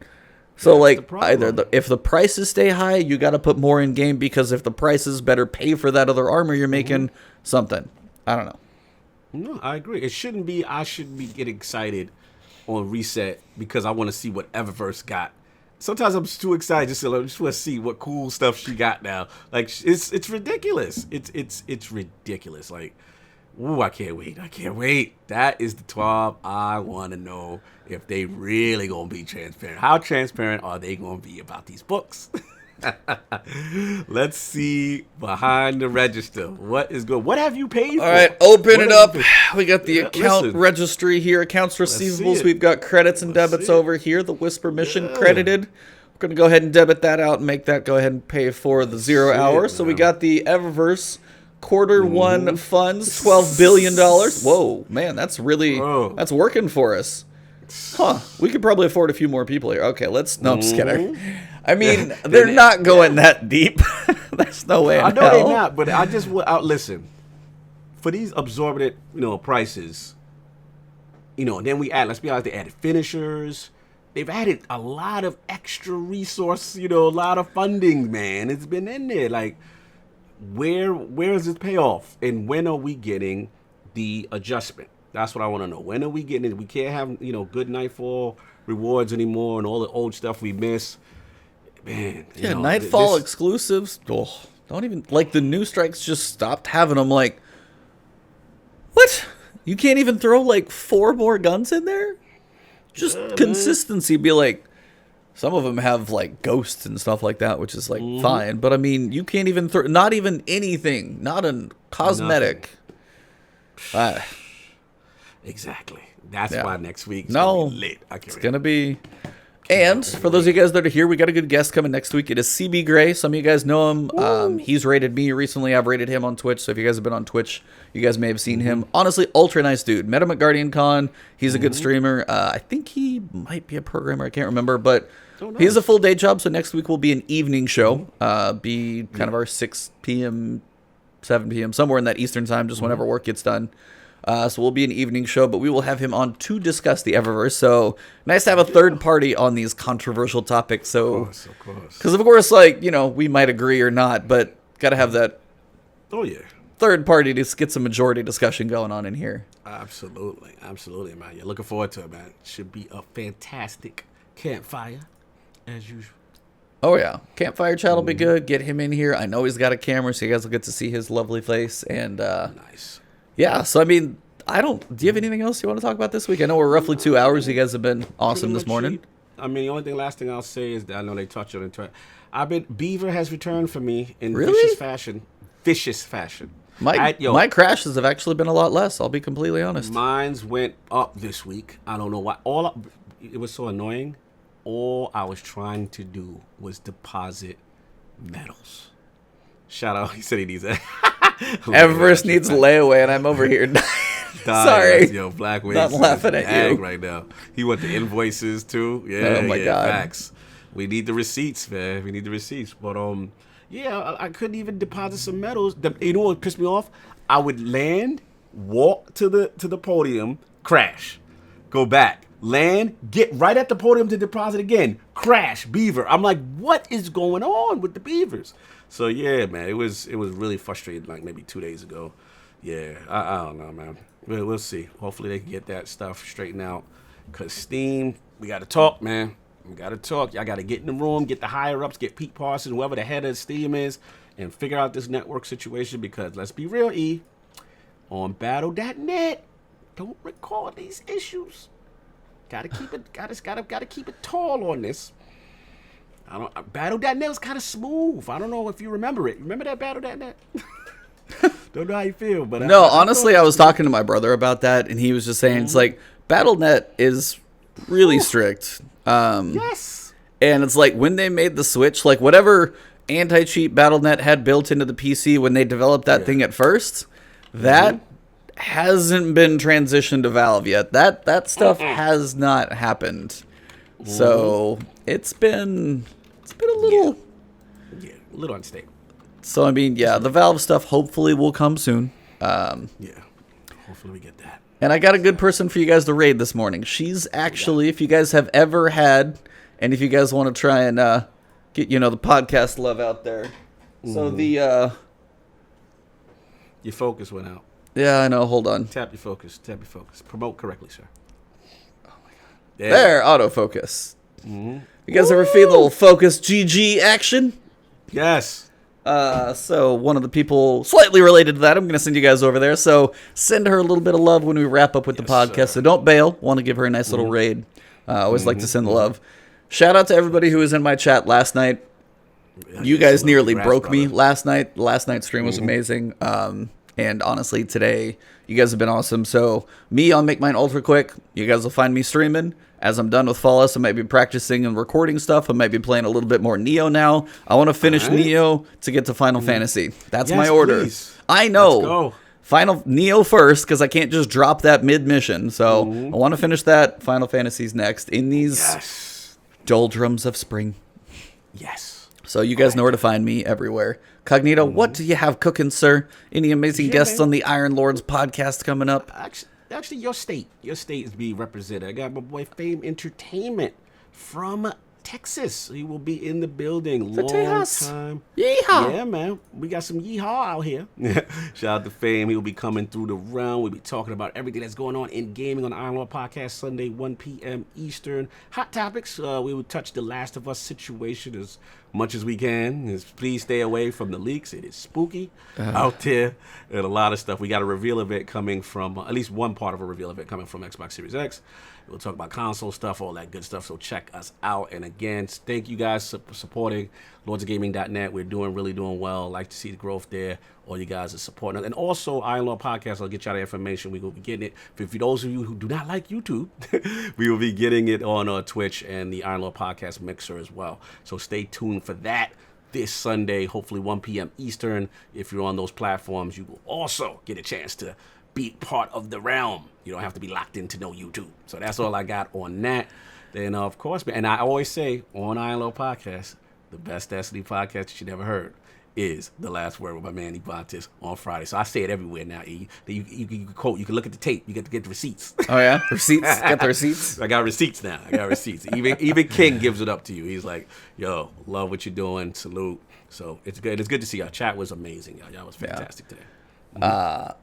So like if the prices stay high, you got to put more in game because if the prices better pay for that other armor you're making, something. I don't know. No, I agree. It shouldn't be. I shouldn't be getting excited on reset because I want to see what Eververse got. Sometimes I'm too excited just want to see what cool stuff she got now. Like it's ridiculous. It's ridiculous. Like, ooh, I can't wait. I can't wait. That is the TWAB. I want to know if they really gonna be transparent. How transparent are they gonna be about these books? Let's see behind the register. What is good? What have you paid for? All right, open it up. We got the account registry here. Accounts receivables. We've got credits and debits over here. The Whisper mission credited. We're going to go ahead and debit that out and make that go ahead and pay for the 0 hour. So we got the Eververse Q1 funds, $12 billion. Whoa, man, that's really, that's working for us. Huh, we could probably afford a few more people here. Okay, no, I'm just kidding. I mean, they're not going that deep. There's no way in hell. I know they're not, but I just listen. For these absorbent, prices, then let's be honest, they added finishers. They've added a lot of extra resource, a lot of funding, man. It's been in there. Like, where is this payoff? And when are we getting the adjustment? That's what I want to know. When are we getting it? We can't have, good Nightfall rewards anymore and all the old stuff we miss. Man. Nightfall exclusives. Oh, don't even, like, the new strikes just stopped having them. Like, what? You can't even throw, like, 4 more guns in there? Just consistency. Be like, some of them have like ghosts and stuff like that, which is like fine. But I mean, you can't even throw, not even anything, not a cosmetic. Exactly. That's why next week is gonna be lit. It's gonna be. And for those of you guys that are here, we got a good guest coming next week. It is CB Gray. Some of you guys know him. He's rated me recently. I've rated him on Twitch. So if you guys have been on Twitch, you guys may have seen him. Honestly, ultra nice dude. Met him at Guardian Con. He's a good streamer. I think he might be a programmer. I can't remember. But he has a full day job. So next week will be an evening show. Be kind of our 6 p.m., 7 p.m., somewhere in that Eastern time, just whenever work gets done. So we'll be an evening show, but we will have him on to discuss the Eververse. So nice to have a third party on these controversial topics. So, of course. Because of course, like, we might agree or not, but got to have that third party to get some majority discussion going on in here. Absolutely, man. You're looking forward to it, man. Should be a fantastic campfire, as usual. Oh, yeah. Campfire chat will be good. Get him in here. I know he's got a camera, so you guys will get to see his lovely face. And nice. Yeah, so I mean, do you have anything else you want to talk about this week? I know we're roughly 2 hours. You guys have been awesome this morning. I mean, the last thing I'll say is that I know they touched on it. Beaver has returned for me in vicious fashion. My crashes have actually been a lot less. I'll be completely honest. Mine's went up this week. I don't know why. It was so annoying. All I was trying to do was deposit medals. Shout out. He said he needs that. Eververse needs layaway, and I'm over here dying. Sorry. Yo, Black Wings not laughing at you right now. He want the invoices too. Yeah, oh my God. Facts. We need the receipts, man. We need the receipts. But I couldn't even deposit some medals. You know what pissed me off? I would land, walk to the podium, crash, go back, land, get right at the podium to deposit again, crash, Beaver. I'm like, what is going on with the Beavers? So yeah, man, it was really frustrating. Like maybe 2 days ago. Yeah, I don't know, man. We'll see. Hopefully they can get that stuff straightened out. Cause Steam, we got to talk, man. We got to talk. Y'all got to get in the room, get the higher ups, get Pete Parsons, whoever the head of Steam is, and figure out this network situation. Because let's be real, on Battle.net, don't record these issues. Gotta keep it tall on this. Battle.net was kind of smooth. I don't know if you remember it. Remember that Battle.net? Don't know how you feel, but no. Honestly, I was talking to my brother about that, and he was just saying it's like Battle.net is really strict. Yes. And it's like when they made the switch, like whatever anti-cheat Battle.net had built into the PC when they developed that thing at first, that hasn't been transitioned to Valve yet. That stuff has not happened. So it's been a little a little unstable. So I mean, the Valve stuff hopefully will come soon. Hopefully we get that. And I got a good person for you guys to raid this morning. She's actually, if you guys have ever had, and if you guys want to try and get the podcast love out there. So the your focus went out. Yeah, I know. Hold on. Tap your focus. Promote correctly, sir. Oh my God. There, autofocus. Mm-hmm. You guys ever feel a little focus GG action? Yes. So one of the people slightly related to that, I'm going to send you guys over there. So send her a little bit of love when we wrap up with the podcast. Sir. So don't bail. Want to give her a nice little raid. I always like to send the love. Shout out to everybody who was in my chat last night. You guys nearly broke me last night. Last night's stream was amazing. And honestly, today, you guys have been awesome. So me, I'll make mine ultra quick. You guys will find me streaming. As I'm done with Fallout, I might be practicing and recording stuff. I might be playing a little bit more Neo now. I want to finish Neo to get to Final Fantasy. That's my order. Please. I know. Let's go. Final Neo first, because I can't just drop that mid-mission. So I want to finish that. Final Fantasy's next in these doldrums of spring. Yes. So you guys know where to find me everywhere. Cognito, what do you have cooking, sir? Any amazing guests on the Iron Lords podcast coming up? Actually, actually your state. Your state is being represented. I got my boy Fame Entertainment from Texas. He will be in the building. Long time. Yeehaw. Yeah, man. We got some yeehaw out here. Shout out to Fame. He will be coming through the realm. We'll be talking about everything that's going on in gaming on the Iron Lord Podcast Sunday, 1 p.m. Eastern. Hot topics. We will touch the Last of Us situation as much as we can. Please stay away from the leaks. It is spooky out there and a lot of stuff. We got a reveal event coming from, at least one part of a reveal event coming from Xbox Series X. We'll talk about console stuff, all that good stuff. So check us out. And again, thank you guys for supporting lordsofgaming.net. We're really doing well. Like to see the growth there. All you guys are supporting us. And also, Iron Lord Podcast, I'll get you all the information. We will be getting it. For those of you who do not like YouTube, we will be getting it on Twitch and the Iron Lord Podcast mixer as well. So stay tuned for that this Sunday, hopefully 1 p.m. Eastern. If you're on those platforms, you will also get a chance to be part of the realm. You don't have to be locked into no YouTube. So that's all I got on that. Then, of course, and I always say on Iron Lord Podcast, the best Destiny podcast that you never heard is The Last Word with my man Ebontis on Friday. So I say it everywhere now. You can quote, you can look at the tape, you get to get the receipts. Oh yeah, receipts. Got the receipts. I got receipts now. Even King gives it up to you. He's like, yo, love what you're doing. Salute. So it's good. It's good to see y'all. Chat was amazing. Y'all was fantastic today.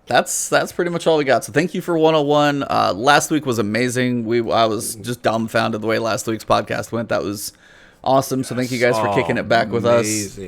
That's pretty much all we got. So thank you for 101. Last week was amazing. I was just dumbfounded the way last week's podcast went. That was awesome. So thank you guys for kicking it back with us.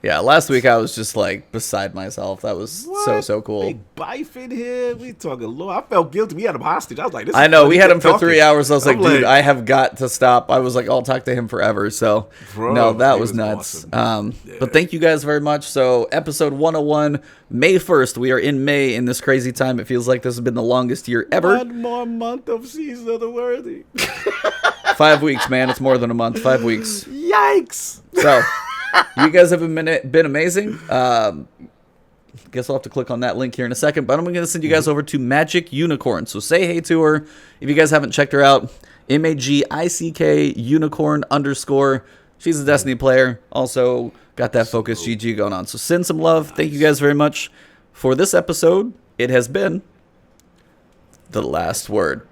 Yeah, last week I was just like beside myself. That was so cool. Big Bife in here. We talking low. I felt guilty. We had him hostage. I was like, this I know. We had him for 3 hours. I was like, dude, I have got to stop. I was like, I'll talk to him forever. So, no, that was nuts. Awesome. But thank you guys very much. So, episode 101, May 1st. We are in May in this crazy time. It feels like this has been the longest year ever. 1 more month of Season of the Worthy. 5 weeks, man. It's more than a month. 5 weeks. Yikes. So, you guys have been amazing. Guess I'll have to click on that link here in a second. But I'm going to send you guys over to Magic Unicorn. So say hey to her. If you guys haven't checked her out, MAGICK Unicorn _. She's a Destiny player. Also got that Focus GG going on. So send some love. Nice. Thank you guys very much for this episode. It has been The Last Word.